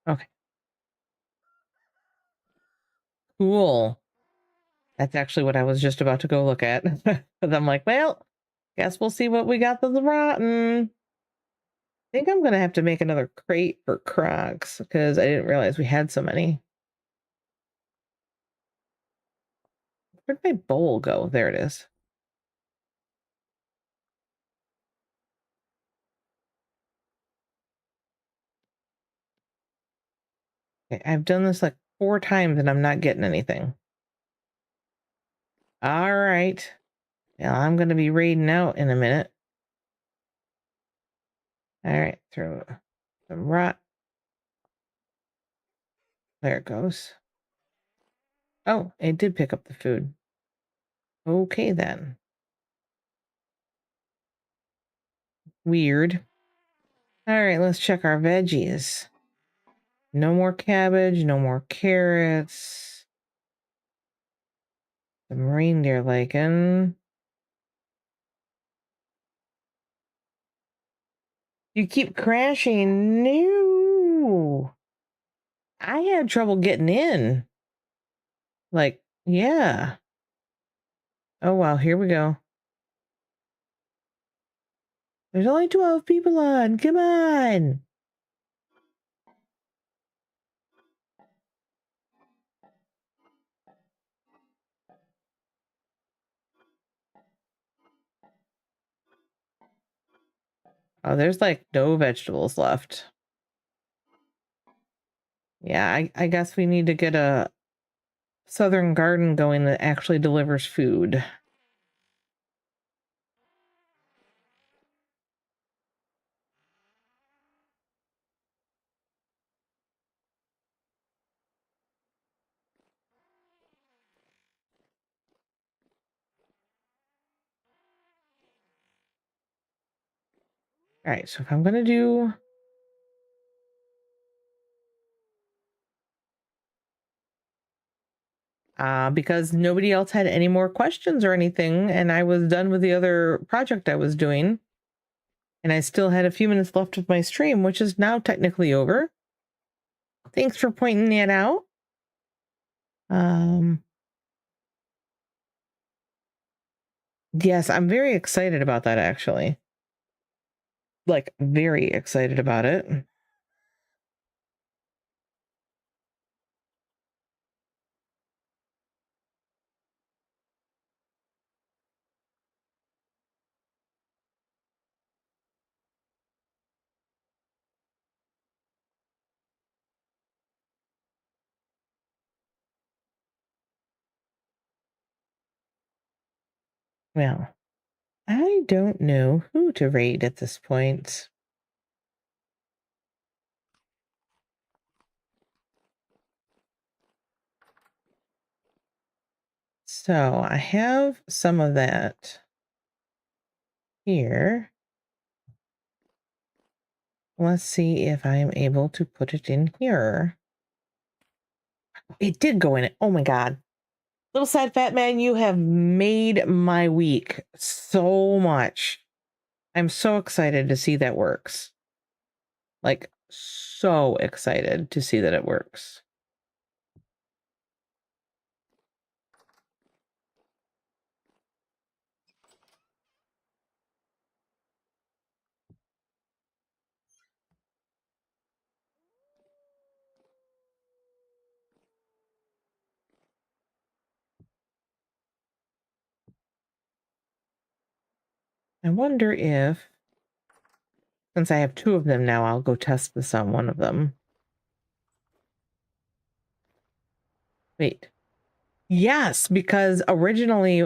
Okay, cool. That's actually what I was just about to go look at. But I'm like, well, guess we'll see what we got that's rotten. I think I'm gonna have to make another crate for Crocs because I didn't realize we had so many. Where'd my bowl go? There it is. Okay, I've done this like 4 times and I'm not getting anything. All right. Now I'm gonna be raiding out in a minute. All right, throw some rot. There it goes. Oh, it did pick up the food. Okay then. Weird. All right, let's check our veggies. No more cabbage, no more carrots. Some reindeer lichen. You keep crashing. No. I had trouble getting in. Like, yeah. Oh, wow. Here we go. There's only 12 people on. Come on. Oh, there's like no vegetables left. Yeah, I guess we need to get a southern garden going that actually delivers food. All right, so if I'm going to do because nobody else had any more questions or anything, and I was done with the other project I was doing, and I still had a few minutes left of my stream, which is now technically over. Thanks for pointing that out. Um, yes, I'm very excited about that actually. Like very excited about it. Well, I don't know who to raid at this point. So I have some of that here. Let's see if I'm able to put it in here. It did go in it. Oh my God. Little sad fat man, you have made my week so much. I'm so excited to see that works. Like, so excited to see that it works. I wonder if, since I have 2 of them now, I'll go test this on one of them. Wait. Yes, because originally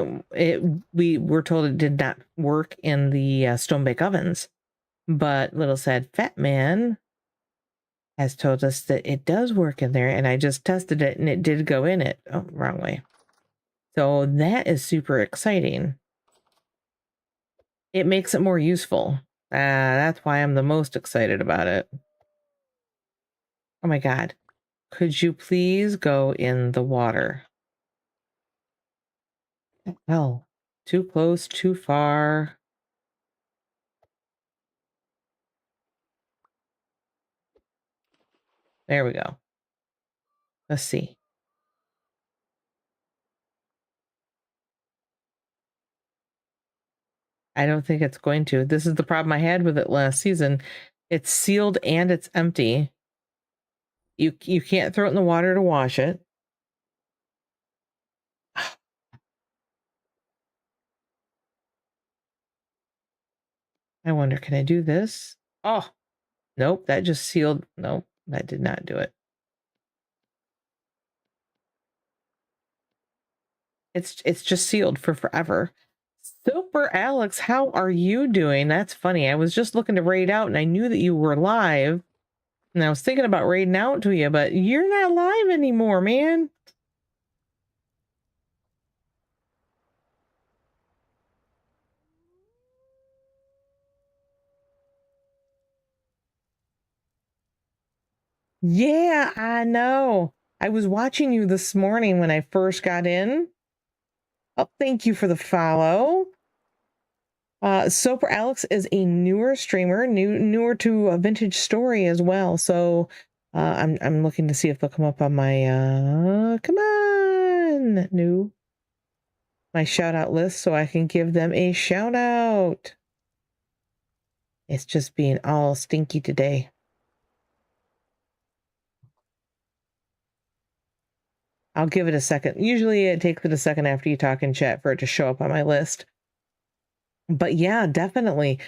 we were told it did not work in the stone bake ovens, but little sad fat man has told us that it does work in there, and I just tested it and it did go in it. Oh, wrong way. So that is super exciting. It makes it more useful. That's why I'm the most excited about it. Oh my God. Could you please go in the water? Oh, too close, too far. There we go. Let's see. I don't think it's going to. This is the problem I had with it last season. It's sealed and it's empty. You can't throw it in the water to wash it. I wonder, can I do this? Oh, nope, that just sealed. Nope, that did not do it. It's just sealed for forever. Super Alex, how are you doing? That's funny. I was just looking to raid out and I knew that you were live. And I was thinking about raiding out to you, but you're not live anymore, man. Yeah, I know. I was watching you this morning when I first got in. Oh, thank you for the follow. Soper Alex is a newer streamer, newer to a vintage story as well. So I'm looking to see if they'll come up on my come on my shout out list so I can give them a shout out. It's just being all stinky today. I'll give it a second. Usually it takes it a second after you talk in chat for it to show up on my list. But yeah, definitely.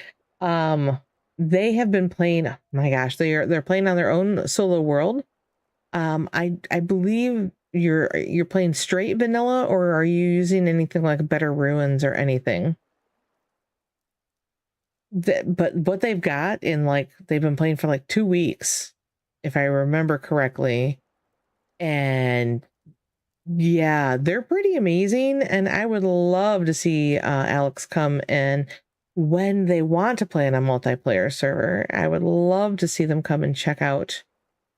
They have been playing, oh my gosh, they're playing on their own solo world. I believe you're playing straight vanilla, or are you using anything like Better Ruins or anything? But what they've got in, like, they've been playing for like 2 weeks, if I remember correctly. And yeah, they're pretty amazing. And I would love to see Alex come in when they want to play on a multiplayer server. I would love to see them come and check out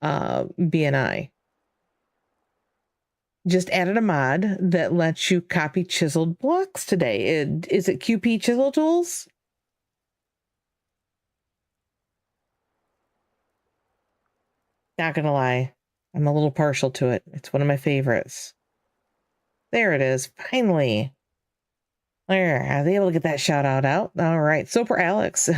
BNI. Just added a mod that lets you copy chiseled blocks today. Is it QP Chisel Tools? Not gonna lie, I'm a little partial to it. It's one of my favorites. There it is, finally. There, I was able to get that shout out. All right, Soper Alex.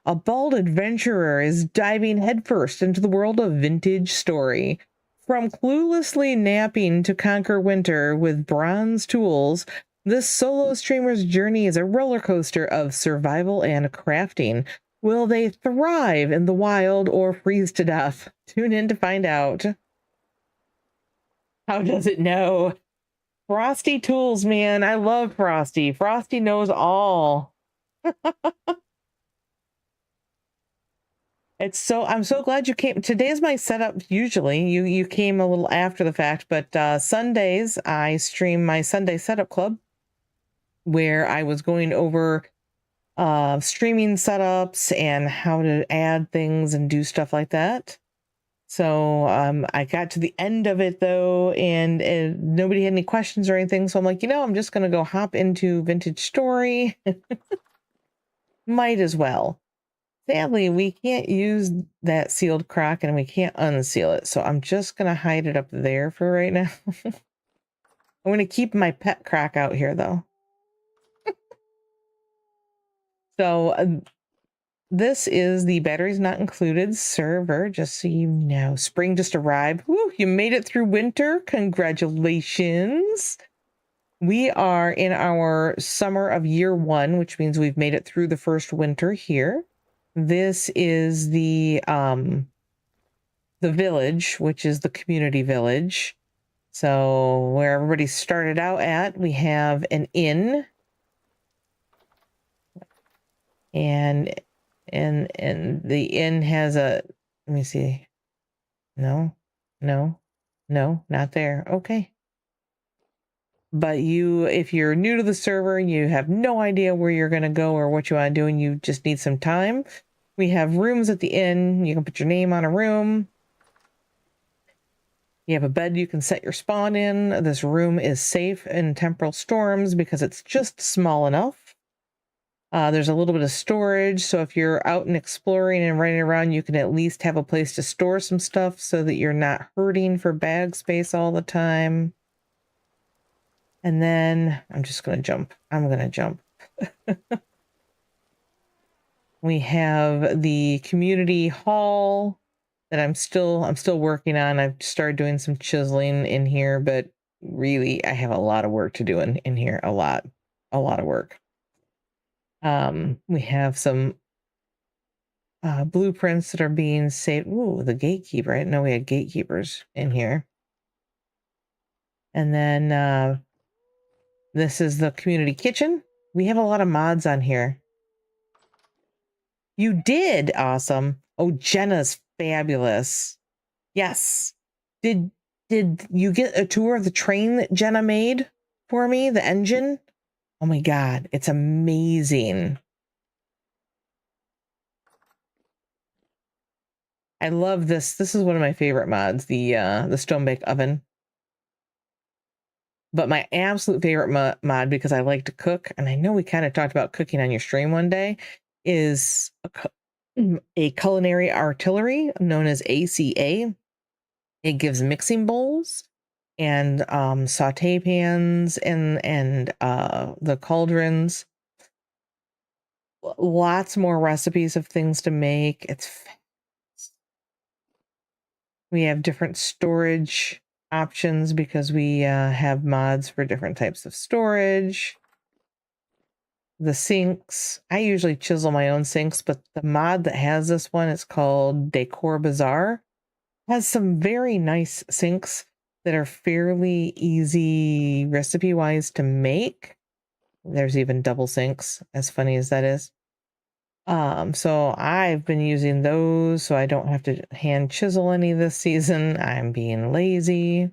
A bald adventurer is diving headfirst into the world of vintage story. From cluelessly napping to conquer winter with bronze tools, this solo streamer's journey is a roller coaster of survival and crafting. Will they thrive in the wild or freeze to death? Tune in to find out. How does it know? Frosty Tools, man. I love Frosty. Frosty knows all. I'm so glad you came. Today's my setup. Usually you came a little after the fact, but Sundays I stream my Sunday setup club where I was going over streaming setups and how to add things and do stuff like that. So I got to the end of it though, and nobody had any questions or anything. So I'm like, I'm just gonna go hop into Vintage Story. Might as well. Sadly, we can't use that sealed crock and we can't unseal it. So I'm just going to hide it up there for right now. I'm going to keep my pet crock out here though. So this is the batteries not included server, just so you know. Spring just arrived. Woo, you made it through winter. Congratulations. We are in our summer of year 1, which means we've made it through the first winter here. This is the village, which is the community village. So where everybody started out at, we have an inn, and the inn has a, let me see. No, not there. Okay. But if you're new to the server and you have no idea where you're going to go or what you want to do and you just need some time, we have rooms at the inn. You can put your name on a room. You have a bed you can set your spawn in. This room is safe in temporal storms because it's just small enough. There's a little bit of storage, so if you're out and exploring and running around, you can at least have a place to store some stuff so that you're not hurting for bag space all the time. And then I'm just going to jump. I'm going to jump. We have the community hall that I'm still working on. I've started doing some chiseling in here, but really I have a lot of work to do in here. A lot of work. We have some blueprints that are being saved. Ooh, the gatekeeper. I didn't know we had gatekeepers in here. And then this is the community kitchen. We have a lot of mods on here. You did. Awesome. Oh, Jenna's fabulous. Yes. Did you get a tour of the train that Jenna made for me? The engine? Oh my God, it's amazing. I love this. This is one of my favorite mods, the stone bake oven. But my absolute favorite mod, because I like to cook, and I know we kind of talked about cooking on your stream one day, is a culinary artillery known as ACA. It gives mixing bowls and saute pans and the cauldrons. Lots more recipes of things to make. We have different storage options because we have mods for different types of storage. The sinks, I usually chisel my own sinks, but the mod that has this one, it's called Decor Bazaar, has some very nice sinks that are fairly easy recipe wise to make. There's even double sinks, as funny as that is. So I've been using those so I don't have to hand chisel any this season. I'm being lazy.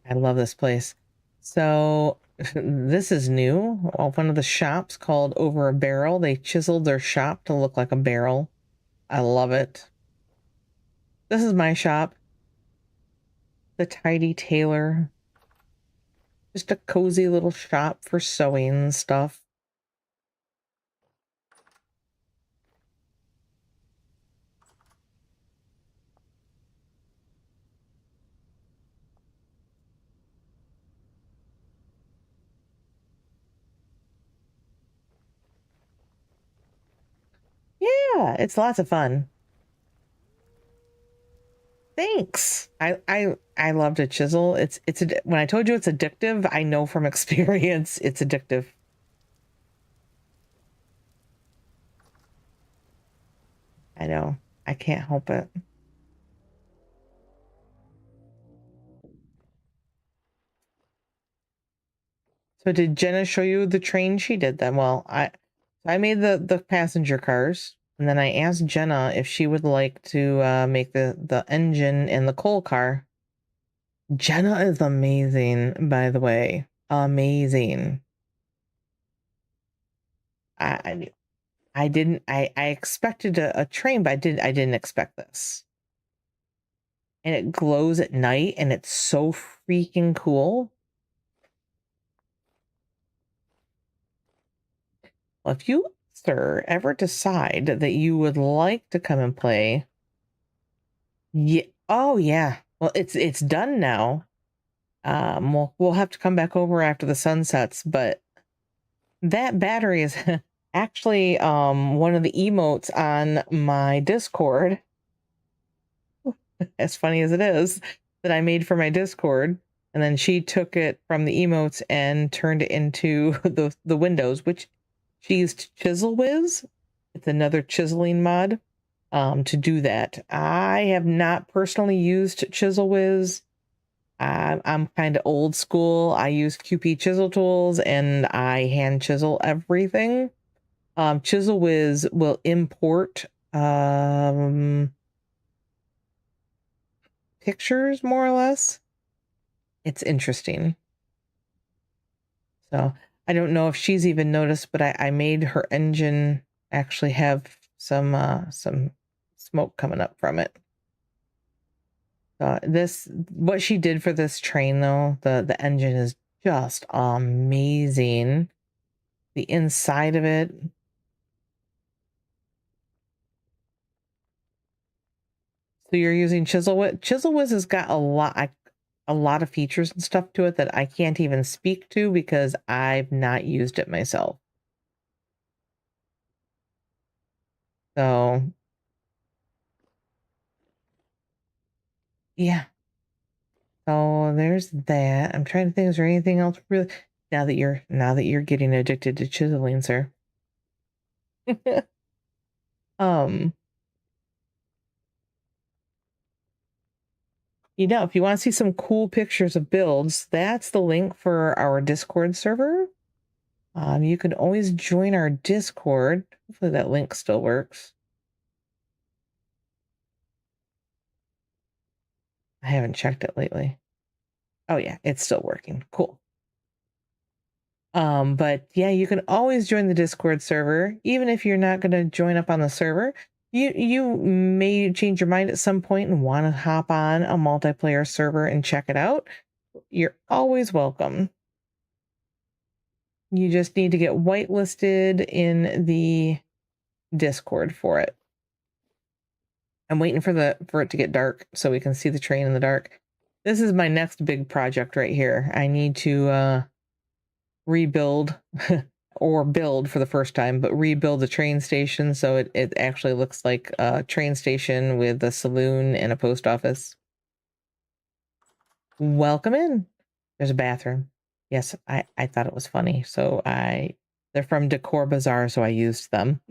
I love this place. So this is new. One of the shops called Over a Barrel. They chiseled their shop to look like a barrel. I love it. This is my shop. The Tidy Tailor. Just a cozy little shop for sewing and stuff. Yeah, it's lots of fun. Thanks. I love to chisel. When I told you it's addictive, I know from experience it's addictive. I know. I can't help it. So did Jenna show you the train? She did then. Well, I made the passenger cars, and then I asked Jenna if she would like to make the engine and the coal car. Jenna is amazing, by the way. Amazing. I I didn't I expected a train, but I didn't expect this. And it glows at night and it's so freaking cool. Well, if you, sir, ever decide that you would like to come and play, yeah, oh yeah. Well, it's done now. We'll have to come back over after the sun sets, but that battery is actually one of the emotes on my Discord. As funny as it is, that I made for my Discord. And then she took it from the emotes and turned it into the windows, which she used Chisel Whiz. It's another chiseling mod to do that. I have not personally used Chisel Whiz. I'm kind of old school. I use QP chisel tools and I hand chisel everything. Chisel Whiz will import pictures more or less. It's interesting. So I don't know if she's even noticed, but I made her engine actually have some smoke coming up from it. What she did for this train though, the engine is just amazing. The inside of it. So you're using Chisel Whiz has got a lot of features and stuff to it that I can't even speak to because I've not used it myself. So yeah. So there's that. I'm trying to think, is there anything else really now that you're getting addicted to chiseling, sir? um, if you want to see some cool pictures of builds, that's the link for our Discord server. You can always join our Discord. Hopefully that link still works. I haven't checked it lately. Oh yeah, it's still working. Cool. But yeah, you can always join the Discord server, even if you're not going to join up on the server. You may change your mind at some point and want to hop on a multiplayer server and check it out. You're always welcome. You just need to get whitelisted in the Discord for it. I'm waiting for it to get dark so we can see the train in the dark. This is my next big project right here. I need to rebuild or build for the first time, but rebuild the train station so it actually looks like a train station with a saloon and a post office. Welcome in. There's a bathroom. Yes, I thought it was funny. So they're from Decor Bazaar, so I used them.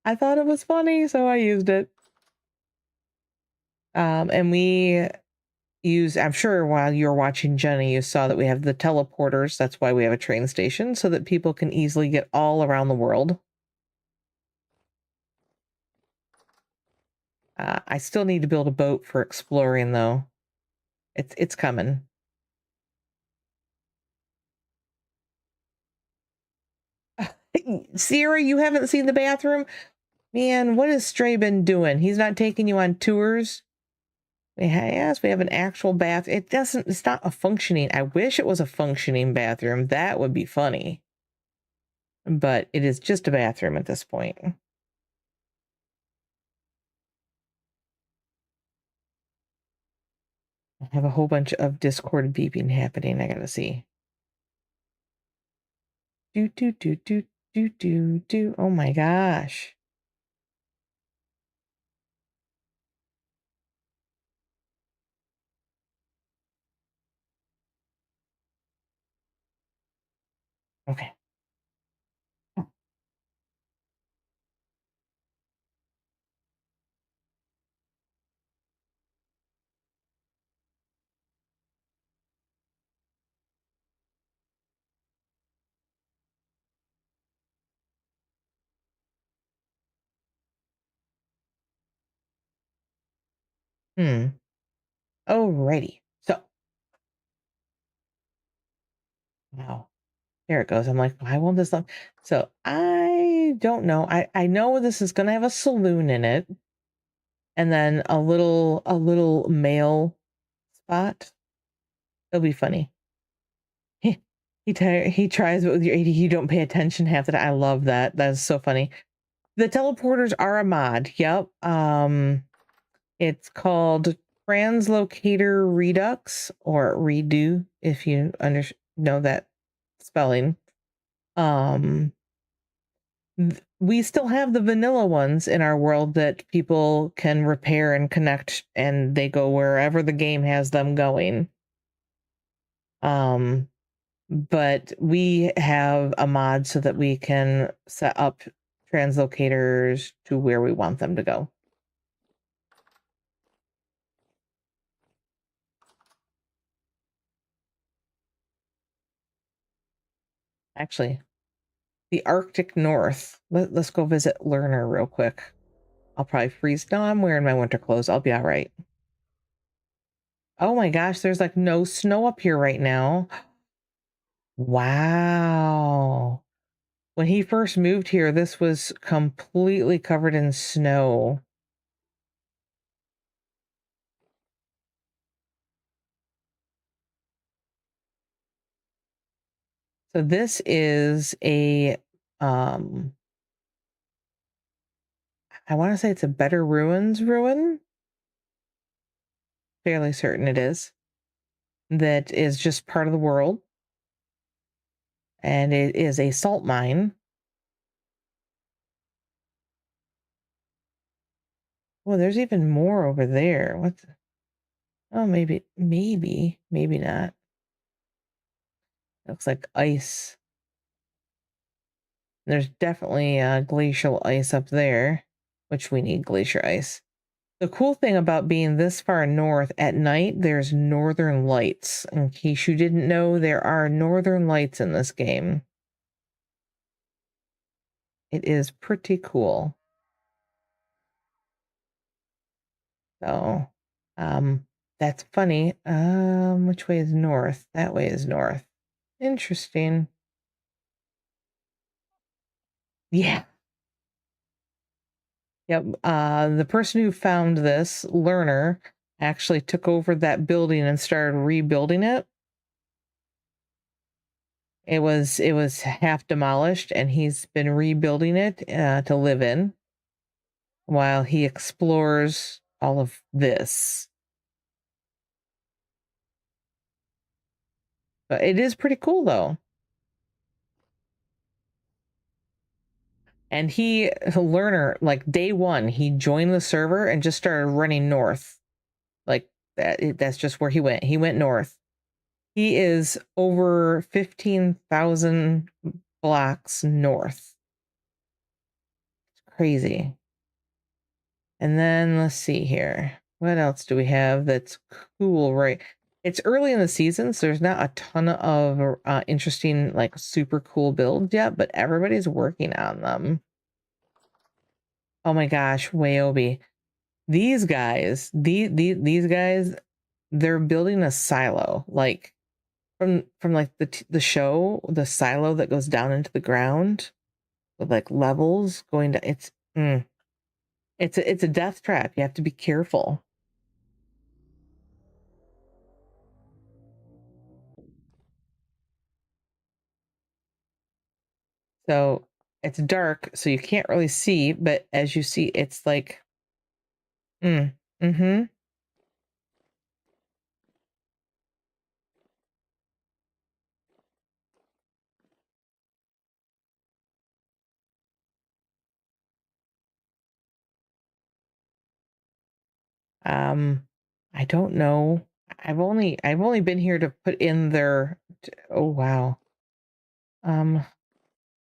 I thought it was funny, so I used it. And we use, I'm sure while you're watching Jenny, you saw that we have the teleporters. That's why we have a train station, so that people can easily get all around the world. I still need to build a boat for exploring, though. It's coming. Sierra, you haven't seen the bathroom? Man, what has Stray been doing? He's not taking you on tours? Yes, we have an actual bath. It's not a functioning. I wish it was a functioning bathroom. That would be funny. But it is just a bathroom at this point. I have a whole bunch of Discord beeping happening. I gotta see. Do, do, do, do, do, do, do. Oh my gosh. Okay. Alrighty. So, wow. There it goes. I'm like, why won't this? So I don't know. I know this is gonna have a saloon in it, and then a little mail spot. It'll be funny. He he tries, but with your AD, you don't pay attention half the time. I love that. That is so funny. The teleporters are a mod. Yep. It's called Translocator Redux or Redo, if you know that spelling. We still have the vanilla ones in our world that people can repair and connect, and they go wherever the game has them going. Um, but we have a mod so that we can set up translocators to where we want them to go. Actually, the Arctic North. Let's go visit Lerner real quick. I'll probably freeze. No, I'm wearing my winter clothes. I'll be all right. Oh my gosh, there's like no snow up here right now. Wow. When he first moved here, this was completely covered in snow. So this is a um I want to say it's a Better Ruins ruin. Fairly certain it is. That is just part of the world. And it is a salt mine. Well, there's even more over there. Oh, maybe not. Looks like ice. There's definitely glacial ice up there, which we need glacier ice. The cool thing about being this far north at night, there's northern lights. In case you didn't know, there are northern lights in this game. It is pretty cool. So, that's funny. Which way is north? That way is north. Interesting. Yeah. Yep. The person who found this learner actually took over that building and started rebuilding it. It was half demolished, and he's been rebuilding it to live in while he explores all of this. But it is pretty cool though. And learner, like day one, he joined the server and just started running north. Like that's just where he went. He went north. He is over 15,000 blocks north. It's crazy. And then let's see here. What else do we have that's cool, right? It's early in the season, so there's not a ton of interesting, like super cool builds yet, but everybody's working on them. Oh my gosh, Wayobi. These guys, they're building a silo, like from like the show, the silo that goes down into the ground with like levels going to it's a death trap. You have to be careful. So it's dark, so you can't really see, but as you see, it's like mm-hmm. Um, I don't know. I've only been here to put in their oh wow. Um,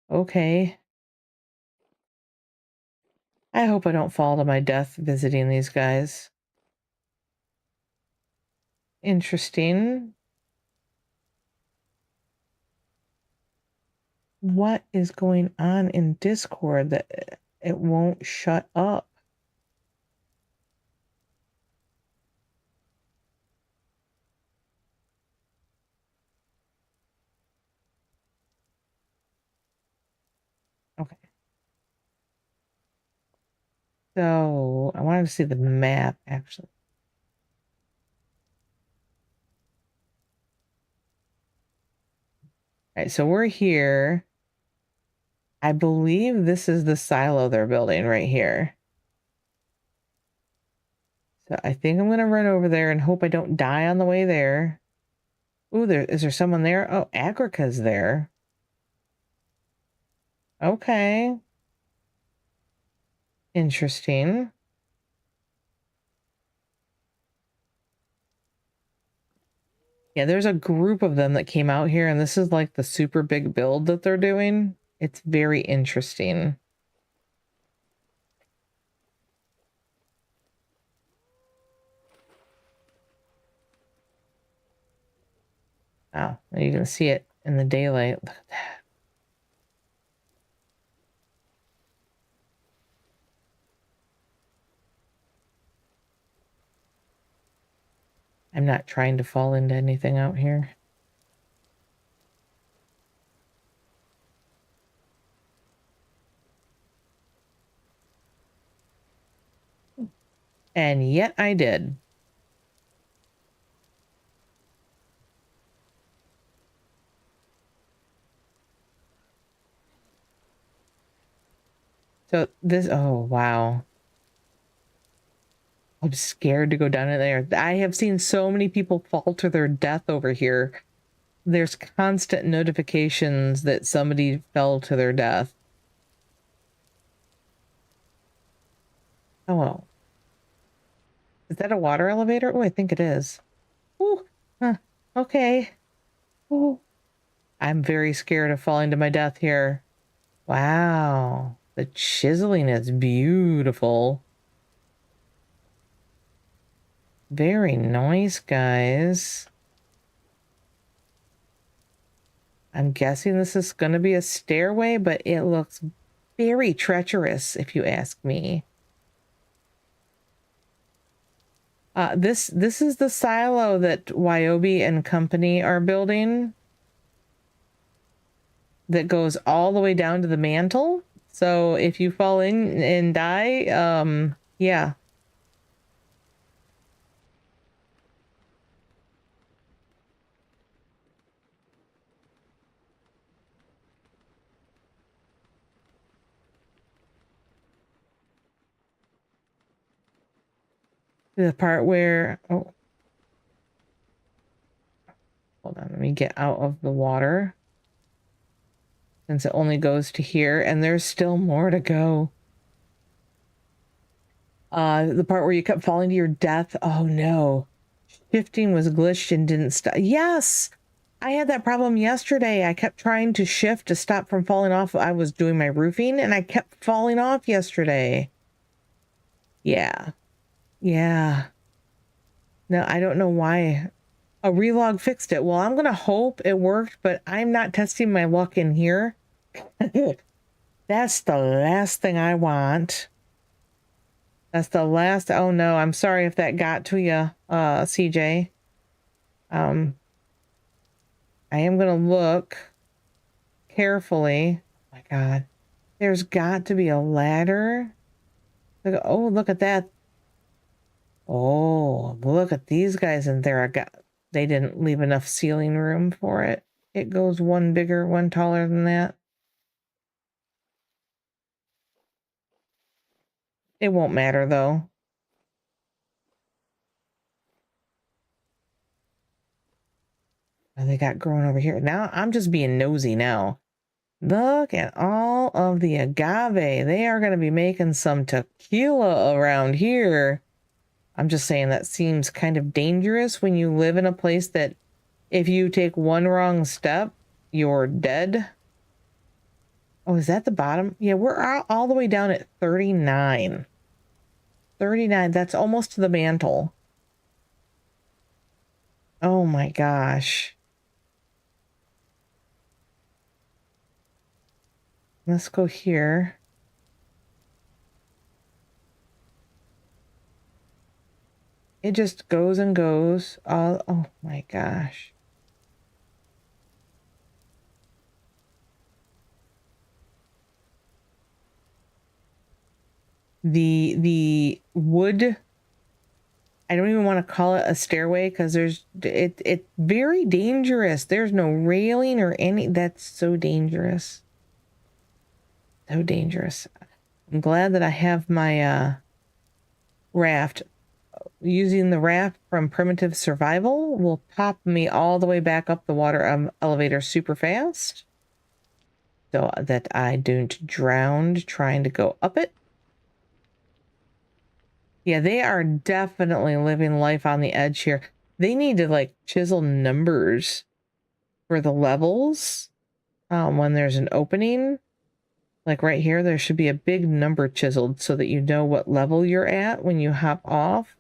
okay. I hope I don't fall to my death visiting these guys. Interesting. What is going on in Discord that it won't shut up? Okay. So I wanted to see the map actually. All right, so we're here. I believe this is the silo they're building right here. So I think I'm gonna run over there and hope I don't die on the way there. Ooh, is there someone there? Oh, Agrica's there. Okay. Interesting. Yeah, there's a group of them that came out here, and this is like the super big build that they're doing. It's very interesting. Oh, you can see it in the daylight. Look at that. I'm not trying to fall into anything out here. And yet I did. So this, oh wow. I'm scared to go down in there. I have seen so many people fall to their death over here. There's constant notifications that somebody fell to their death. Oh, well. Is that a water elevator? Oh, I think it is. Ooh, huh, okay. Ooh. I'm very scared of falling to my death here. Wow. The chiseling is beautiful. Very nice, guys. I'm guessing this is going to be a stairway, but it looks very treacherous, if you ask me. This is the silo that Wyobe and company are building that goes all the way down to the mantle. So if you fall in and die, yeah. The part where, oh, hold on, let me get out of the water. Since it only goes to here, and there's still more to go. The part where you kept falling to your death. Oh no. Shifting was glitched and didn't stop. Yes! I had that problem yesterday. I kept trying to shift to stop from falling off. I was doing my roofing and I kept falling off yesterday. Yeah. Yeah. No, I don't know why. A relog fixed it. Well, I'm going to hope it worked, but I'm not testing my luck in here. That's the last thing I want. That's the last. Oh no, I'm sorry if that got to you, CJ. I am going to look carefully. Oh my God. There's got to be a ladder. Look, oh, look at that. Oh, look at these guys in there. They didn't leave enough ceiling room for it. It goes one bigger, one taller than that. It won't matter though. Oh, they got growing over here. Now I'm just being nosy now. Look at all of the agave. They are going to be making some tequila around here. I'm just saying that seems kind of dangerous when you live in a place that if you take one wrong step, you're dead. Oh, is that the bottom? Yeah, we're all the way down at 39. 39, that's almost to the mantle. Oh my gosh. Let's go here. It just goes and goes. Oh my gosh. The wood, I don't even want to call it a stairway because it's very dangerous. There's no railing or any. That's so dangerous. So dangerous. I'm glad that I have my raft. Using the raft from Primitive Survival will pop me all the way back up the water elevator super fast so that I don't drown trying to go up it. Yeah, they are definitely living life on the edge here. They need to like chisel numbers for the levels when there's an opening. Like right here, there should be a big number chiseled so that you know what level you're at when you hop off.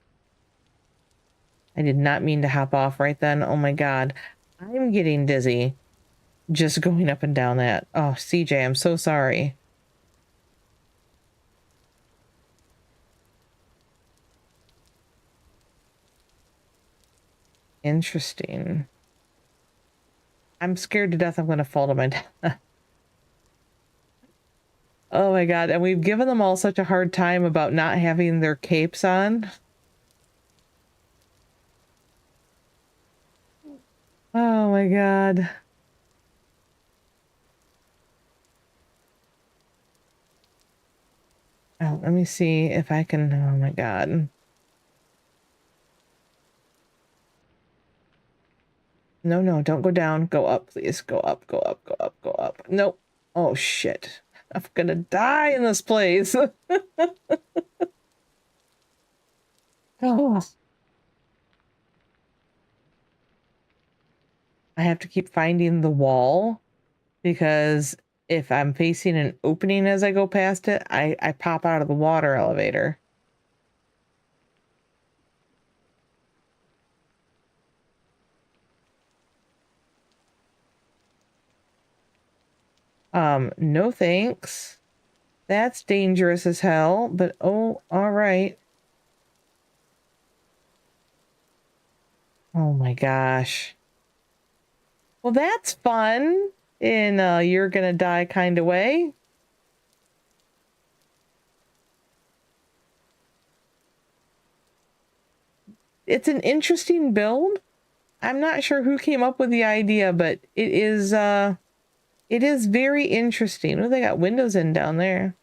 I did not mean to hop off right then. Oh my God. I'm getting dizzy just going up and down that. Oh, CJ, I'm so sorry. Interesting. I'm scared to death I'm going to fall to my death. Oh my God. And we've given them all such a hard time about not having their capes on. Oh my God. Oh, let me see if I can. Oh my god. No, no, don't go down. Go up, please. Go up, go up, go up, go up. Nope. Oh shit. I'm gonna die in this place. Oh. I have to keep finding the wall because if I'm facing an opening as I go past it, I pop out of the water elevator. No thanks. That's dangerous as hell, but oh, all right. Oh my gosh. Well, that's fun in a you're gonna die kind of way. It's an interesting build. I'm not sure who came up with the idea, but it is very interesting. Oh, they got windows in down there.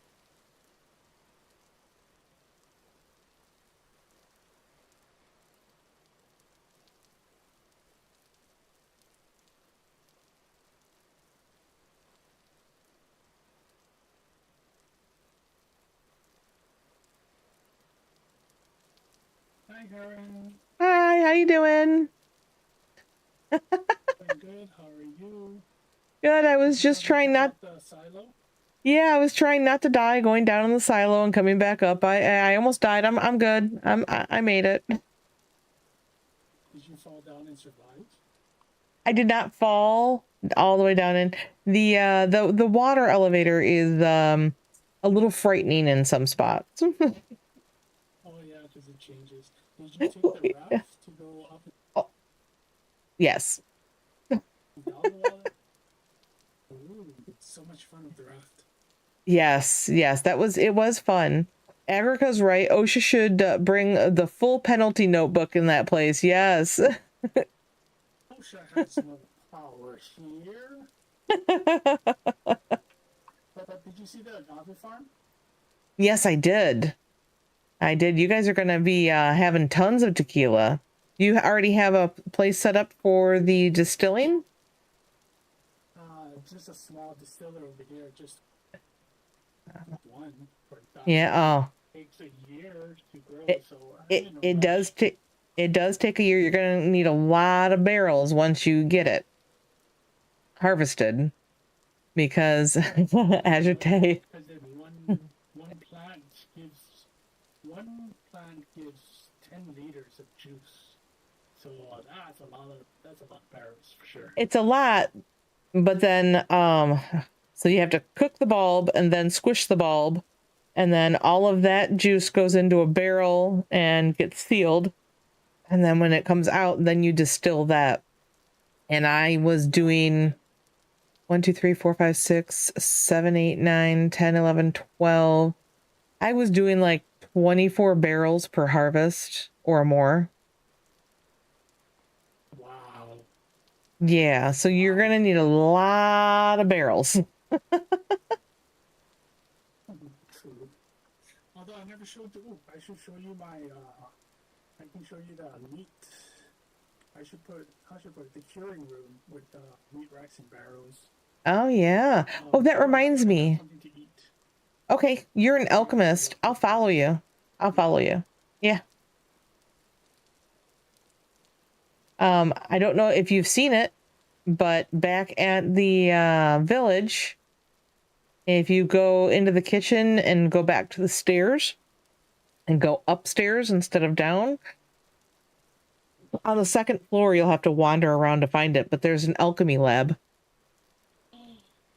Hi, Karen. Hi, how you doing? I'm good. How are you? Good. I was Did you just finally trying check not. out the silo? Yeah, I was trying not to die, going down in the silo and coming back up. I almost died. I'm good. I made it. Did you fall down and survive? I did not fall all the way down in the water elevator is a little frightening in some spots. Oh yeah, because it changes. Did you take the raft to go up Oh, yes. and down the water? Ooh, it's so much fun with the raft. Yes, yes, it was fun. Agrica's right. OSHA should bring the full penalty notebook in that place. Yes. OSHA has no power here. But did you see the agave farm? Yes, I did. I did. You guys are going to be having tons of tequila. You already have a place set up for the distilling? Just a small distiller over here, just one for Yeah. Oh, takes a year to grow, it so I'm it in a it does rush. take it does take a year. You're going to need a lot of barrels once you get it harvested because agitate. Because then one plant gives 10 liters of juice. So that's a lot of barrels for sure. It's a lot, but then so you have to cook the bulb and then squish the bulb, and then all of that juice goes into a barrel and gets sealed, and then when it comes out, then you distill that. And I was doing 1 2 3 4 5 6 7 8 9 10 11 12. I was doing like 24 barrels per harvest or more. Wow. Yeah, so you're Wow. gonna need a lot of barrels. True. Although I never showed you. Ooh, I should show you my. I can show you the meat. I should put the curing room with meat racks and barrels. Oh yeah. Oh, that Come on, I reminds gotta have me. something to eat. Okay, you're an Yeah, yeah, alchemist. I'll follow you. I'll yeah. follow you. Yeah. I don't know if you've seen it, but back at the village, if you go into the kitchen and go back to the stairs and go upstairs instead of down, on the second floor you'll have to wander around to find it, but there's an alchemy lab.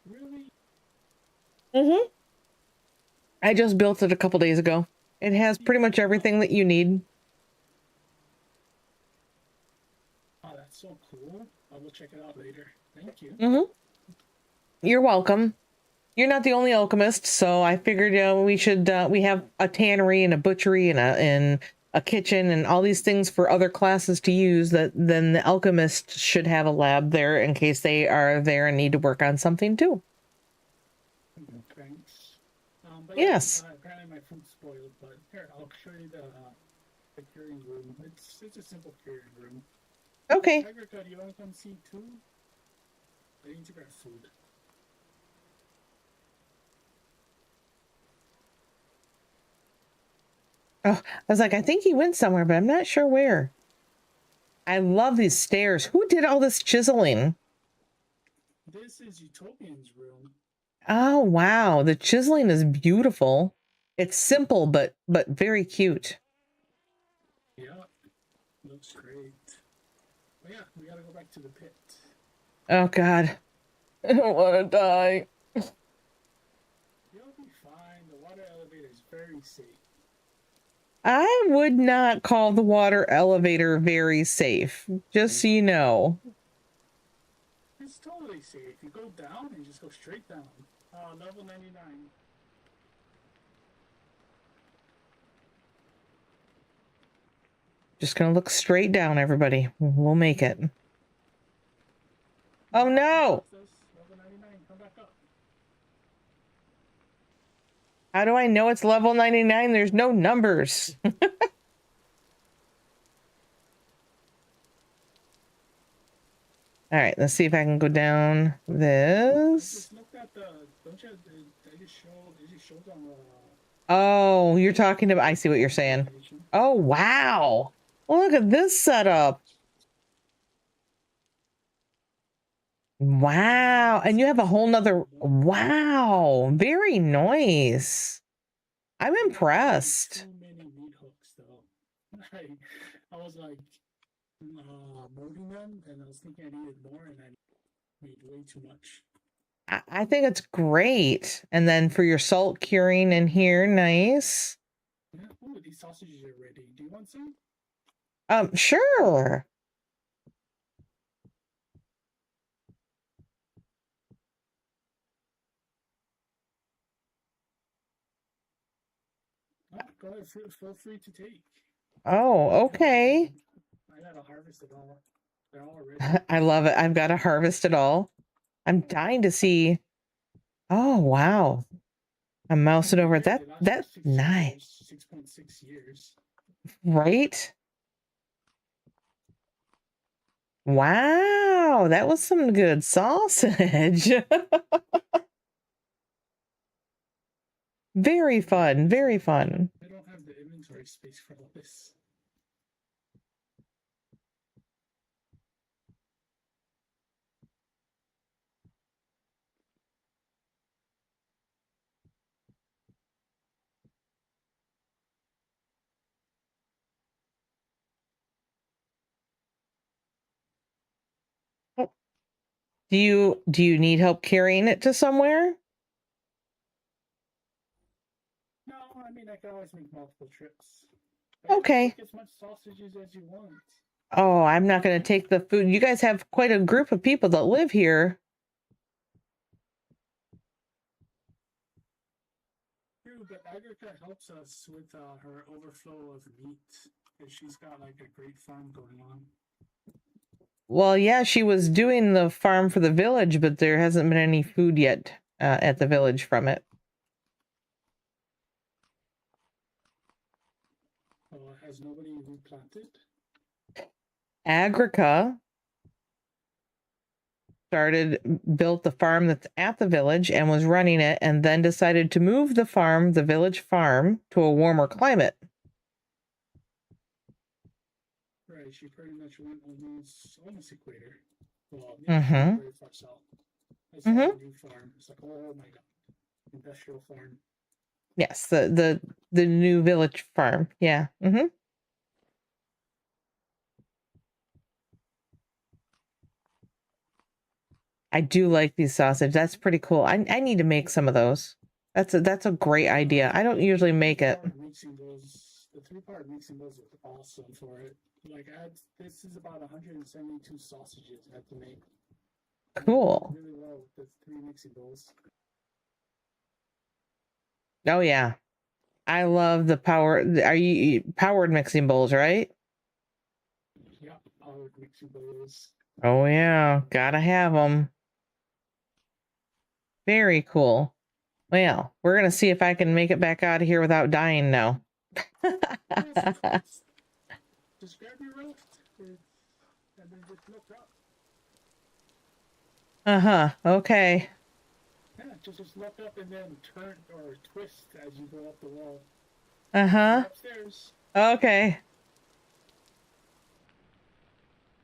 Really? Mm-hmm. I just built it a couple days ago. It has pretty much everything that you need. Oh, that's so cool. I will check it out later. Thank you. Mm-hmm. You're welcome. You're not the only alchemist, so I figured we should we have a tannery and a butchery and a kitchen and all these things for other classes to use. That then the alchemist should have a lab there in case they are there and need to work on something too. Thanks. But yeah, Yes. apparently my food's spoiled, but here, I'll show you the curing room. It's a simple curing room. Okay. Agrica, do you want to come see too? I need to grab food. Oh, I was like, I think he went somewhere, but I'm not sure where. I love these stairs. Who did all this chiseling? This is Utopian's room. Oh, wow. The chiseling is beautiful. It's simple, but very cute. Yeah, looks great. But yeah, we gotta go back to the pit. Oh, God. I don't want to die. You'll be fine. The water elevator is very safe. I would not call the water elevator very safe, just so you know. It's totally safe. You go down and just go straight down. Level 99. Just gonna look straight down, everybody. We'll make it. Oh, no! Level 99, come back up. How do I know it's level 99? There's no numbers. All right, let's see if I can go down this. Just looked at the. Don't you? They just showed on the. Oh, you're talking about. I see what you're saying. Oh, wow. Look at this setup. Wow. And you have a whole nother. Wow. Very nice. I'm impressed. Too many meat hooks, though. I was like moving them, and I was thinking I needed more, and I made way too much. I think it's great. And then for your salt curing in here, nice. Yeah. Ooh, these sausages are ready. Do you want some? Sure. Oh, go ahead. Feel free to take. Oh, okay. I gotta harvest it all. They're all ready. I love it. I've got to harvest it all. I'm dying to see. Oh, wow. I'm mousing over. That's nice. 6.6 years. Right? Wow, that was some good sausage. Very fun, very fun. I don't have the inventory space for all this. Do you need help carrying it to somewhere? No, I mean I can always make multiple trips. Okay. Take as much sausages as you want. Oh, I'm not going to take the food. You guys have quite a group of people that live here. True, but Agrica helps us with her overflow of meat because she's got like a great farm going on. Well, yeah, she was doing the farm for the village, but there hasn't been any food yet at the village from it. Has nobody replanted? Agrica built the farm that's at the village and was running it, and then decided to move the village farm, to a warmer climate. Right, she pretty much went almost equator. Well, yeah, very far south. I saw a new farm. It's like, oh my god, industrial farm. Yes, the new village farm. Yeah. I do like these sausage. That's pretty cool. I need to make some of those. That's a great idea. I don't usually make it. The 3-part mixing bowls are awesome for it. Like, this is about 172 sausages I have to make. Cool. Really well with the 3 mixing bowls. Oh yeah, I love the power. Are you powered mixing bowls, right? Yeah, powered mixing bowls. Oh yeah, gotta have them. Very cool. Well, we're gonna see if I can make it back out of here without dying now. Just grab your raft and then just look up. Uh-huh. Okay. Yeah, just look up and then turn or twist as you go up the wall. Uh-huh. Upstairs. Okay.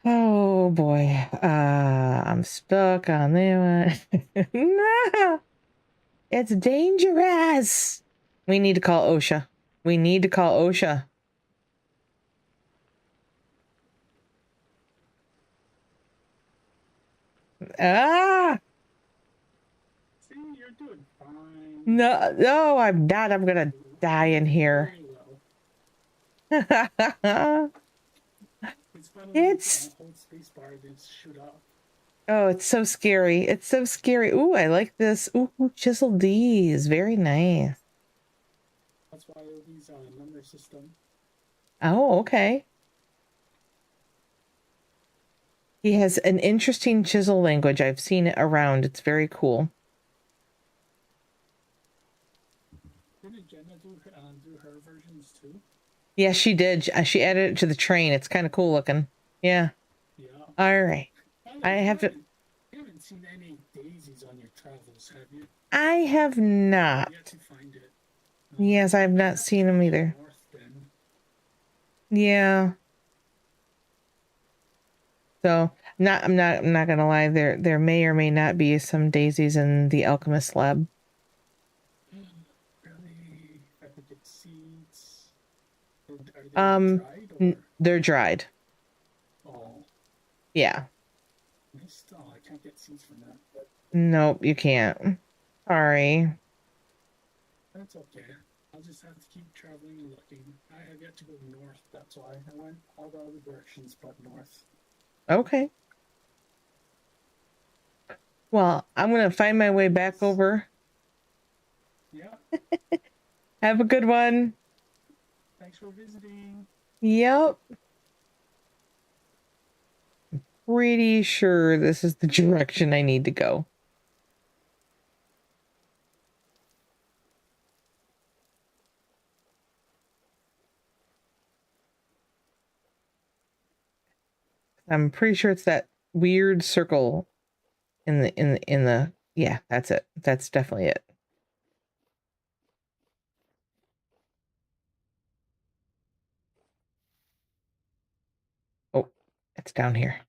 Oh boy. I'm stuck on that one. No! It's dangerous. We need to call OSHA. We need to call OSHA. Ah! See, you're doing fine. No, no, I'm not. I'm gonna die in here. It's funny. It's Hold spacebar and then shoot up. oh, it's so scary. It's so scary. Ooh, I like this. Ooh, chiseled D's. Very nice. That's why these number system. Oh, okay. He has an interesting chisel language. I've seen it around. It's very cool. Didn't Jenna do her versions too? Yeah, she did. She added it to the train. It's kind of cool looking. Yeah. Yeah. All right. I have to. You haven't seen any daisies on your travels, have you? I have not. Yet to find it. Yes, I have not seen them either. North, then. Yeah. So, I'm not gonna lie. There may or may not be some daisies in the alchemist lab. Really? I could get seeds. Are they dried or? They're dried. Oh. Yeah. I can't get seeds from that. But Nope, you can't. Sorry. that's okay. I'll just have to keep traveling and looking. I have yet to go north. That's why I went all the other directions but north. Okay. Well, I'm gonna find my way back over. Yeah. Have a good one. Thanks for visiting. Yep. Pretty sure this is the direction I need to go. I'm pretty sure it's that weird circle in the yeah, that's it. That's definitely it. Oh, it's down here.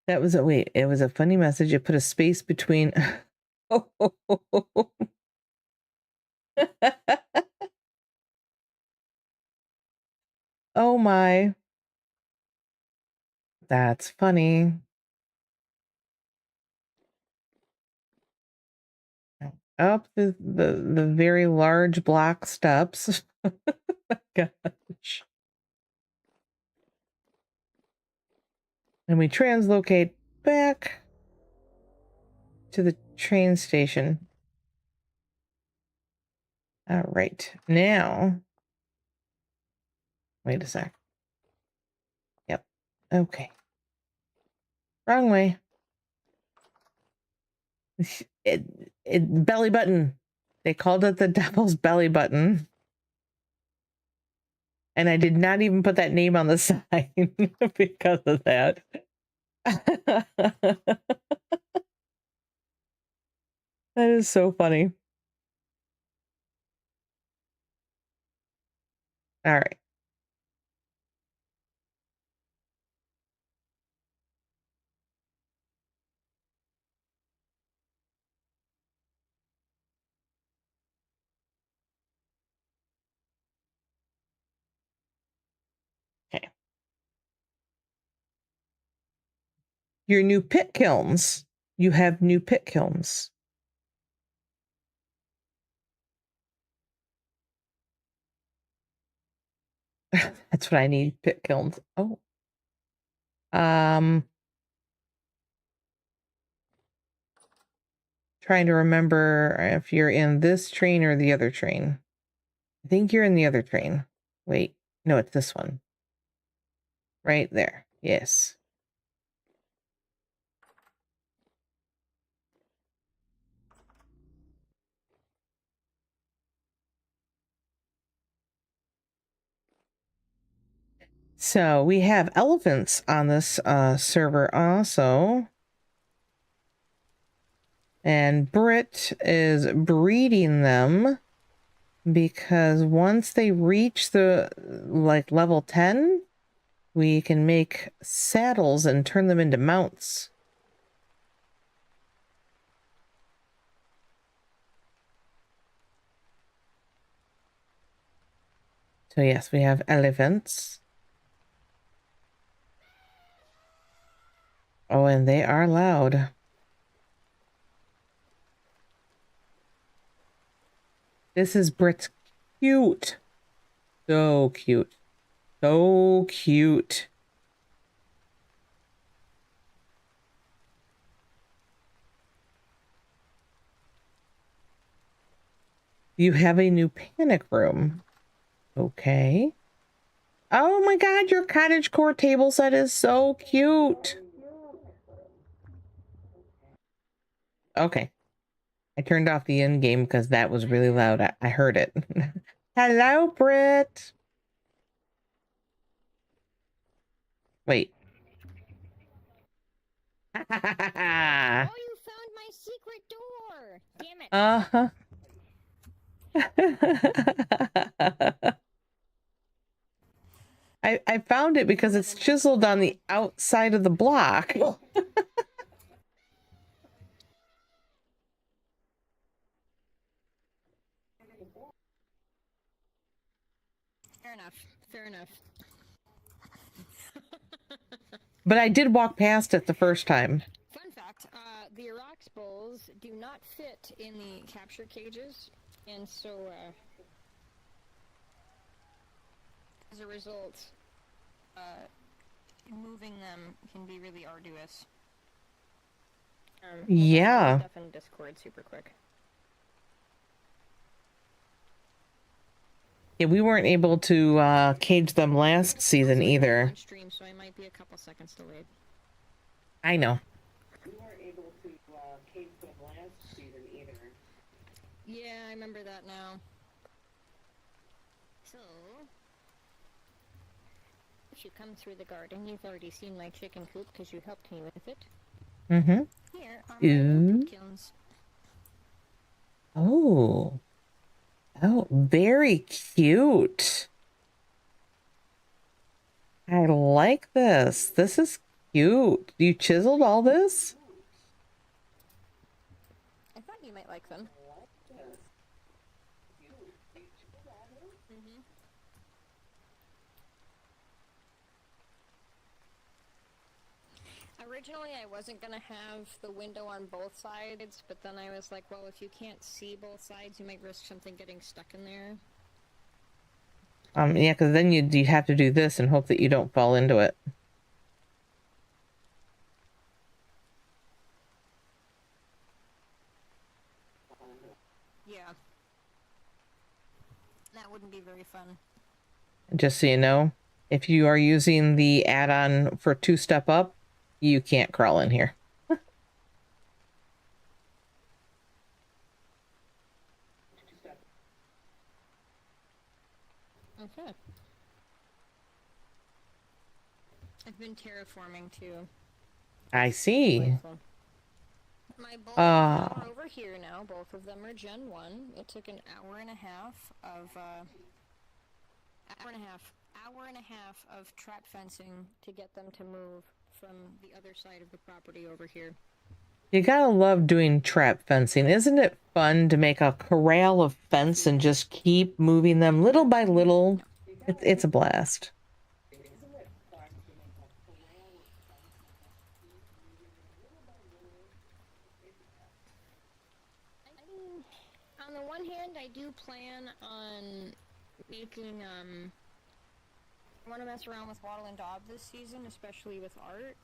That was a wait, it was a funny message. It put a space between Oh my. That's funny. Up the very large block steps. Gosh. And we translocate back to the train station. All right. Now, wait a sec. Yep. Okay. Wrong way. It belly button. They called it the devil's belly button. And I did not even put that name on the sign because of that. That is so funny. All right. Okay. Your new pit kilns. You have new pit kilns. That's what I need. Pit kilns. Oh. Trying to remember if you're in this train or the other train. I think you're in the other train. Wait, no, it's this one. Right there. Yes. So we have elephants on this server also. And Britt is breeding them because once they reach the like level 10, we can make saddles and turn them into mounts. So yes, we have elephants. Oh, and they are loud. This is Britt's cute. So cute. So cute. You have a new panic room. Okay. Oh my god, your cottagecore table set is so cute. Okay. I turned off the end game because that was really loud. I heard it. Hello, Britt. Wait. Oh, you found my secret door. Damn it. Uh-huh. I found it because it's chiseled on the outside of the block. Fair enough. Fair enough. But I did walk past it the first time. Fun fact, the Iraq's bowls do not fit in the capture cages, and so, as a result, moving them can be really arduous. Yeah. Stuff in Discord super quick. Yeah, we weren't able to cage them last season either. On stream, so I might be a couple seconds delayed. I know. We weren't able to cage them last season either. Yeah, I remember that now. So, if you come through the garden, you've already seen my chicken coop because you helped me with it. Mm-hmm. Here are my Ooh. pumpkins. Oh. Oh, very cute. I like this. This is cute. You chiseled all this? I thought you might like them. Originally, I wasn't going to have the window on both sides, but then I was like, well, if you can't see both sides, you might risk something getting stuck in there. Yeah, because then you'd have to do this and hope that you don't fall into it. Yeah. That wouldn't be very fun. Just so you know, if you are using the add-on for 2-step up, you can't crawl in here. Okay. I've been terraforming too. I see. Delightful. My bowls are over here now. Both of them are Gen 1. It took an hour and a half of hour and a half of trap fencing to get them to move from the other side of the property over here. You gotta love doing trap fencing. Isn't it fun to make a corral of fence and just keep moving them little by little? It's a blast. On the one hand, I do plan on making, I want to mess around with Waddle and Daub this season, especially with art.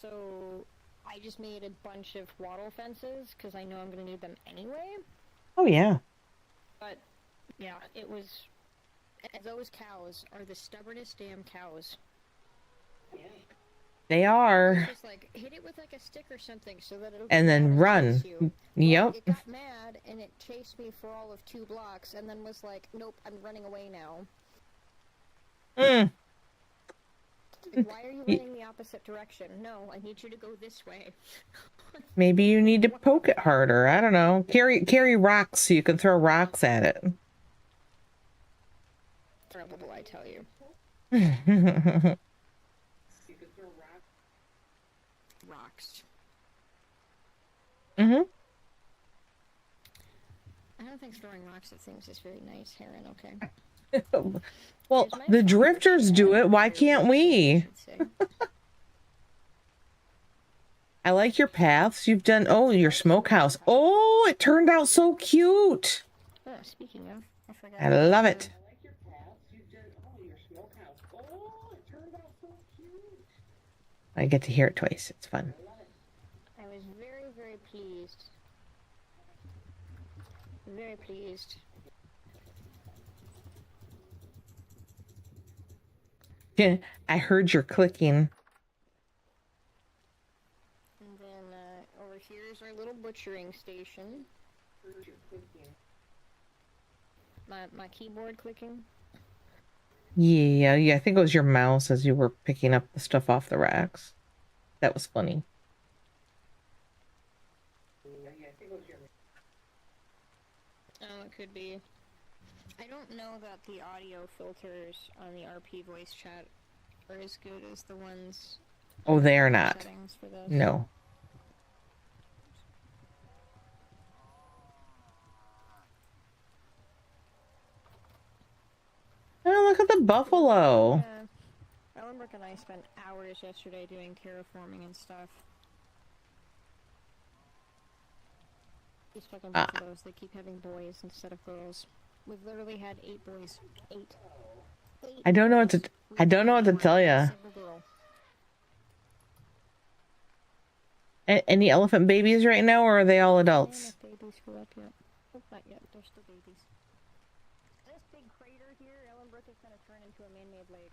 So I just made a bunch of wattle fences, because I know I'm going to need them anyway. Oh, yeah. But, yeah, it was... Those cows are the stubbornest damn cows. Yeah. They are. Just like hit it with like a stick or something so that it'll and then run. Yep. It got mad and it chased me for all of 2 blocks and then was like, nope, I'm running away now. Like, why are you running the opposite direction? No, I need you to go this way. Maybe you need to poke it harder. I don't know. Carry rocks so you can throw rocks at it. Terrible, I tell you. You could throw Rocks. Mm-hmm. I don't think throwing rocks at things is very nice, Heron, okay? Well, Here's my the phone drifters do shed, it. Why or can't workshop, I we? should say. I like your paths. You've done, oh, your smokehouse. Oh, it turned out so cute. Oh, speaking of, I forgot. I love it. I like your paths. You did, oh, your smokehouse. Oh, it turned out so cute. I get to hear it twice. It's fun. I love it. I was very, very pleased. Very pleased. Yeah, I heard your clicking. And then over here is our little butchering station. Heard your clicking. My keyboard clicking. Yeah, I think it was your mouse as you were picking up the stuff off the racks. That was funny. Yeah, I think it was your. Oh, it could be. I don't know that the audio filters on the RP voice chat are as good as the ones. Oh, they are on the not. settings for this. No. Oh, look at the buffalo. Yeah. Ellenbrook and I spent hours yesterday doing terraforming and stuff. These fucking buffaloes, they keep having boys instead of girls. We've literally had 8 boys. 8. I don't know what to. I don't know what to tell you. Any elephant babies right now, or are they all adults? Babies grew up yet. Oh, not yet. They're still babies. This big crater here, Ellenbrook, is going to turn into a man-made lake.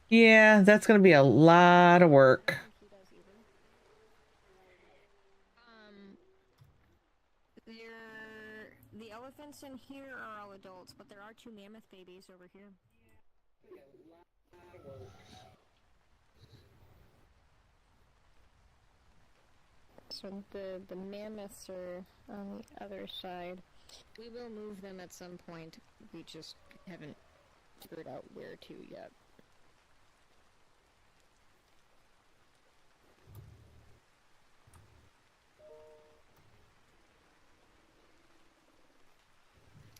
Yeah, that's gonna be a lot of work. He does either. The elephants in here are all adults, but there are 2 mammoth babies over here. So the mammoths are on the other side. We will move them at some point. We just haven't figured out where to yet.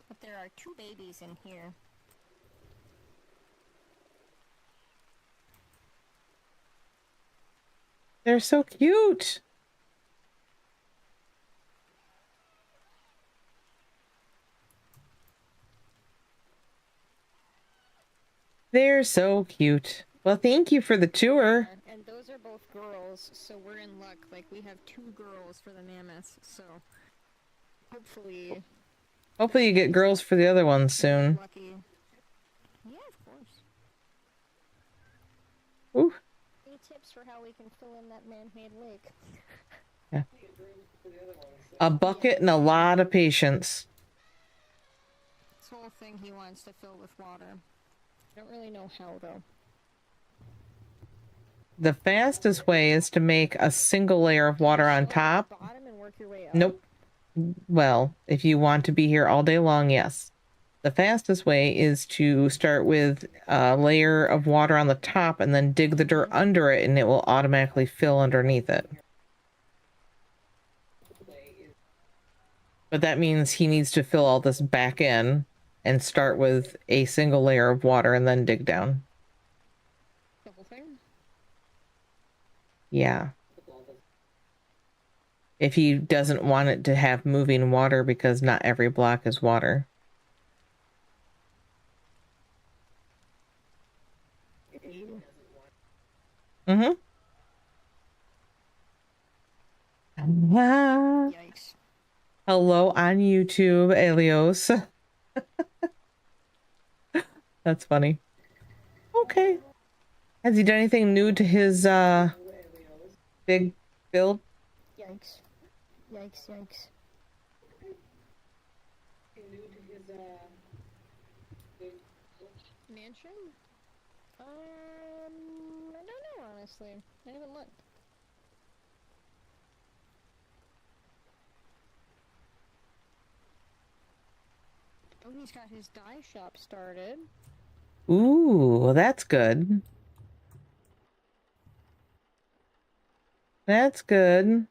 But there are 2 babies in here. They're so cute. They're so cute. Well, thank you for the tour. And those are both girls, so we're in luck. Like, we have 2 girls for the mammoths, so hopefully Hopefully you get girls for the other ones soon. lucky. Yeah, of course. Ooh. Any tips for how we can fill in that man-made lake? Yeah. A bucket and a lot of patience. This whole thing he wants to fill with water. I don't really know how, though. The fastest way is to make a single layer of water on top. Bottom and work your way up. Nope. Well, if you want to be here all day long, yes. The fastest way is to start with a layer of water on the top and then dig the dirt under it, and it will automatically fill underneath it. But that means he needs to fill all this back in and start with a single layer of water and then dig down. The whole thing? Yeah. If he doesn't want it to have moving water, because not every block is water. Mm-hmm. Yikes. Hello on YouTube, Elios. That's funny. Okay. Has he done anything new to his big build? Yikes. Yikes, yikes. Mansion? I honestly. I didn't even look. Oh, he's got his dye shop started. Ooh, that's good. That's good.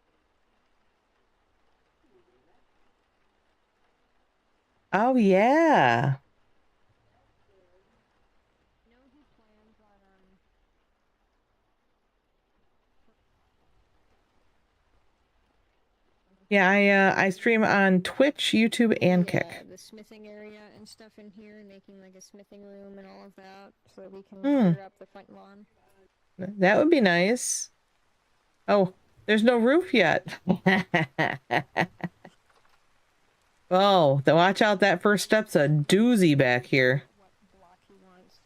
Oh, yeah. You know he plans on Yeah, I stream on Twitch, YouTube, and Kick. the smithing area and stuff in here, making like a smithing room and all of that, so that we can Hmm. clear up the front lawn. That would be nice. Oh, there's no roof yet. Oh, then watch out, that first step's a doozy back here. What block he wants.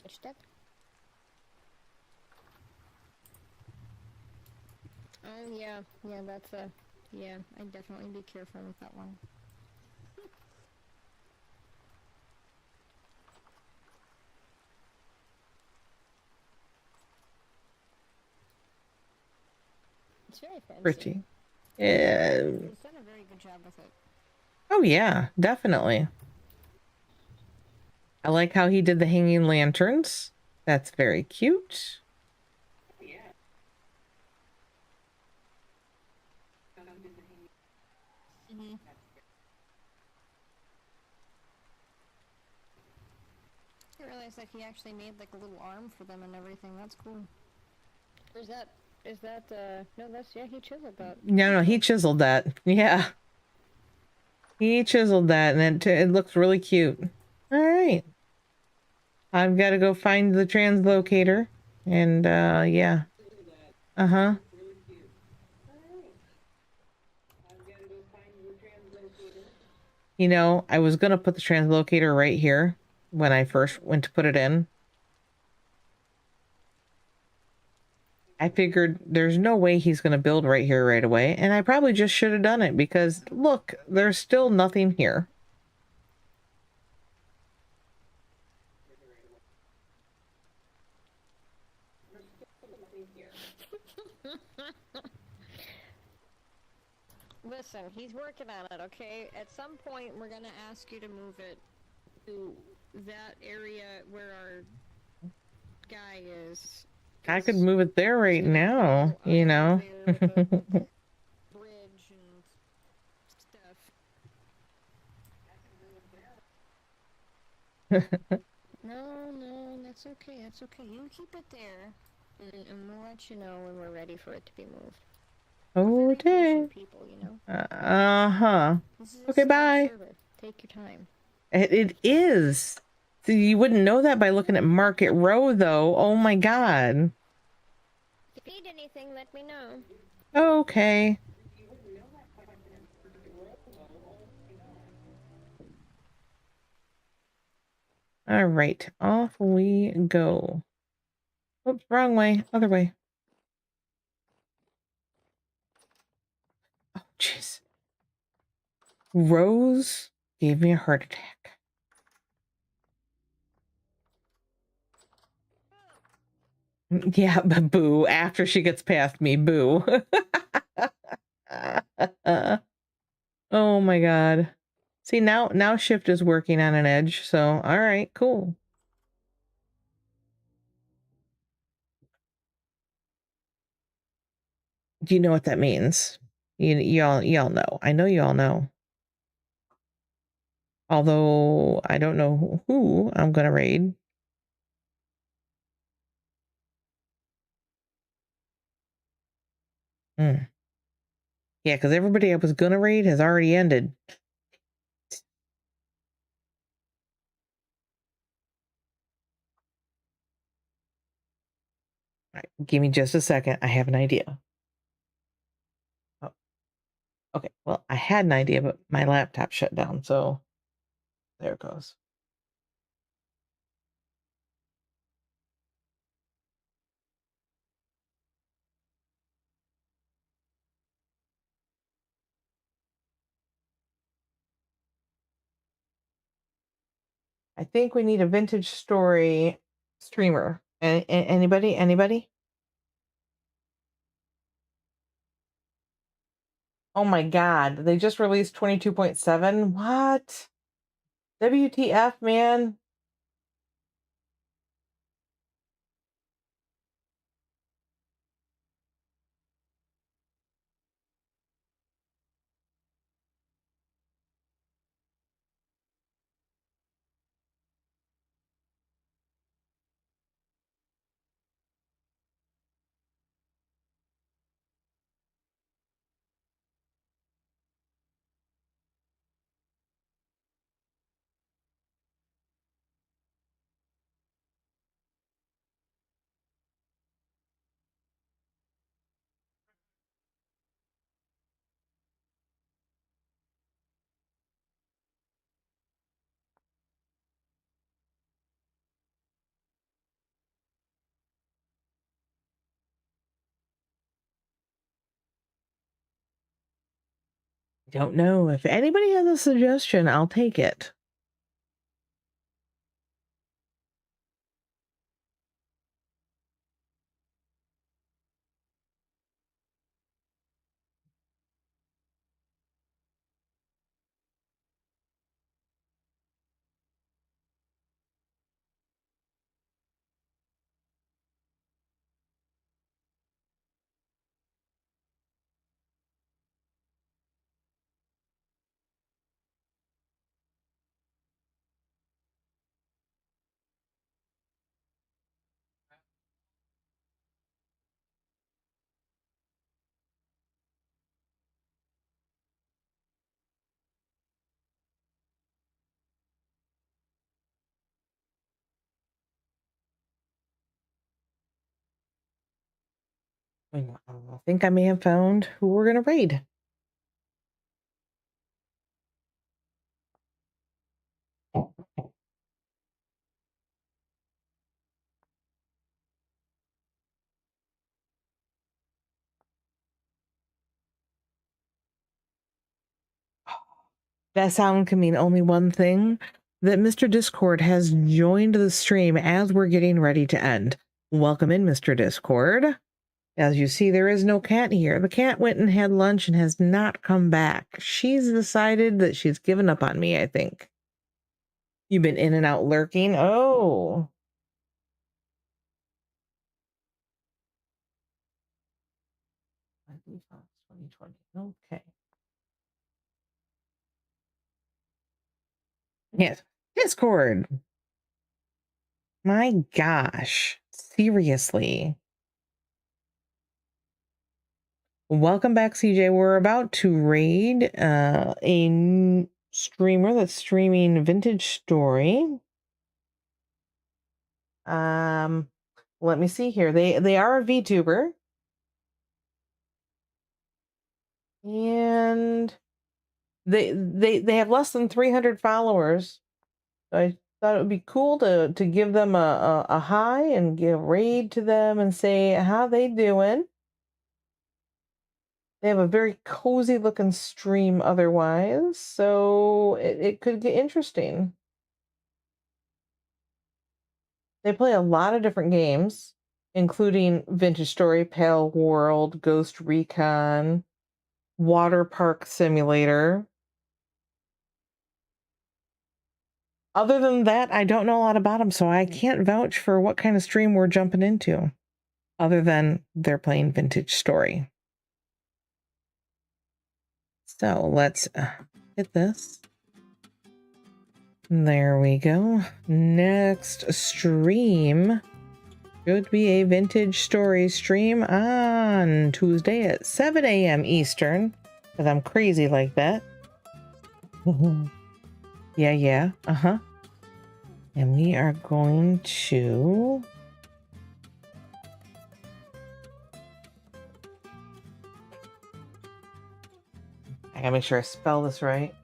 Which step? Oh yeah, that's a, I'd definitely be careful with that one. It's very fancy. Pretty. Yeah. He's done a very good job with it. Oh yeah, definitely. I like how he did the hanging lanterns. That's very cute. Yeah. Mm-hmm. I realized that he actually made like a little arm for them and everything. That's cool. Or is that, no, that's, yeah, he chiseled that. No, he chiseled that. Yeah. He chiseled that, and it looks really cute. All right. I've got to go find the translocator. And, yeah. Uh-huh. You know, I was going to put the translocator right here when I first went to put it in. I figured there's no way he's going to build right here right away, and I probably just should have done it because, look, there's still nothing here. Listen, he's working on it, okay? At some point, we're gonna ask you to move it to that area where our guy is. I could move it there right now, you know. Bridge and stuff. No, that's okay. That's okay. You keep it there, and we'll let you know when we're ready for it to be moved. Oh, dang. People, you know. Uh-huh. This is Okay, bye. server. Take your time. It is. So you wouldn't know that by looking at Market Row, though. Oh my god. If you need anything, let me know. Okay. All right, off we go. Oops, wrong way. Other way. Oh, jeez. Rose gave me a heart attack. Yeah, but boo. After she gets past me, boo. Oh my god. See, now shift is working on an edge, so all right, cool. Do you know what that means? Y'all know. I know y'all know. Although I don't know who I'm gonna raid. Hmm. Yeah, because everybody I was gonna raid has already ended. All right, give me just a second. I have an idea. Oh, okay. Well, I had an idea, but my laptop shut down, so there it goes. I think we need a vintage story streamer. Anybody? Anybody? Oh my God. They just released 22.7. What? WTF, man? Don't know. If anybody has a suggestion, I'll take it. I think I may have found who we're going to raid. That sound can mean only one thing, that Mr. Discord has joined the stream as we're getting ready to end. Welcome in, Mr. Discord. As you see, there is no cat here. The cat went and had lunch and has not come back. She's decided that she's given up on me, I think. You've been in and out lurking? Oh. 2020. Okay. Yes. Discord. My gosh. Seriously. Welcome back, CJ. We're about to raid a streamer that's streaming Vintage Story. Let me see here. They are a VTuber. And they have less than 300 followers. I thought it would be cool to give them a hi and give a raid to them and say how they doing. They have a very cozy looking stream otherwise, so it could get interesting. They play a lot of different games, including Vintage Story, Pale World, Ghost Recon, Water Park Simulator. Other than that, I don't know a lot about them, so I can't vouch for what kind of stream we're jumping into, other than they're playing Vintage Story. So let's hit this. There we go. Next stream should be a Vintage Story stream on Tuesday at 7 a.m. Eastern, because I'm crazy like that. Yeah. Uh-huh. And we are going to... I gotta make sure I spell this right.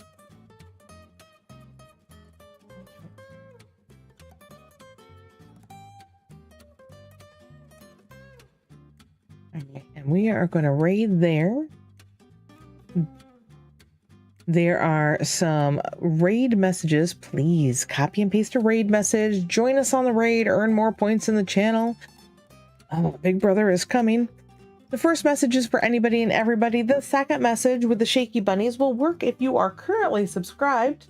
Okay, and we are going to raid there. there are some raid messages. Please copy and paste a raid message. Join us on the raid. Earn more points in the channel. Oh, Big Brother is coming. The first message is for anybody and everybody. The second message with the shaky bunnies will work if you are currently subscribed.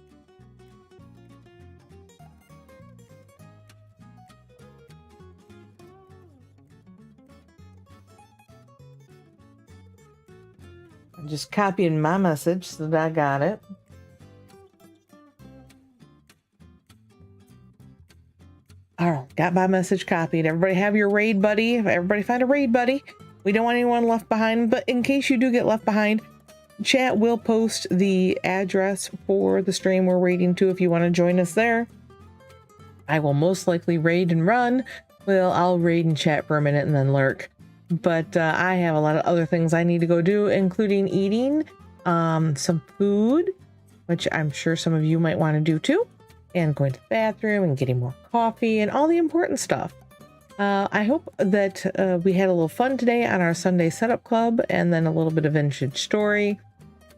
I'm just copying my message so that I got it. All right, got my message copied. Everybody have your raid buddy. Everybody find a raid buddy. We don't want anyone left behind, but in case you do get left behind, chat will post the address for the stream we're raiding to if you want to join us there. I will most likely raid and run. Well, I'll raid and chat for a minute and then lurk. But I have a lot of other things I need to go do, including eating some food, which I'm sure some of you might want to do too, and going to the bathroom and getting more coffee and all the important stuff. I hope that we had a little fun today on our Sunday Setup Club and then a little bit of vintage story.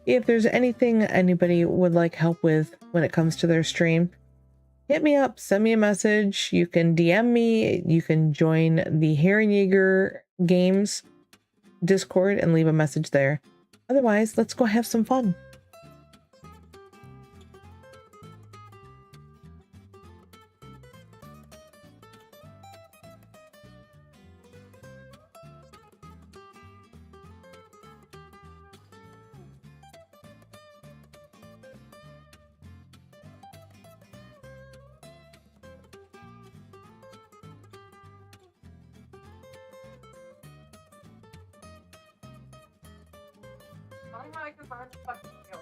If there's anything anybody would like help with when it comes to their stream, hit me up, send me a message. You can DM me. You can join the Herrenjäger Games Discord and leave a message there. Otherwise, let's go have some fun. My microphone fucking killed.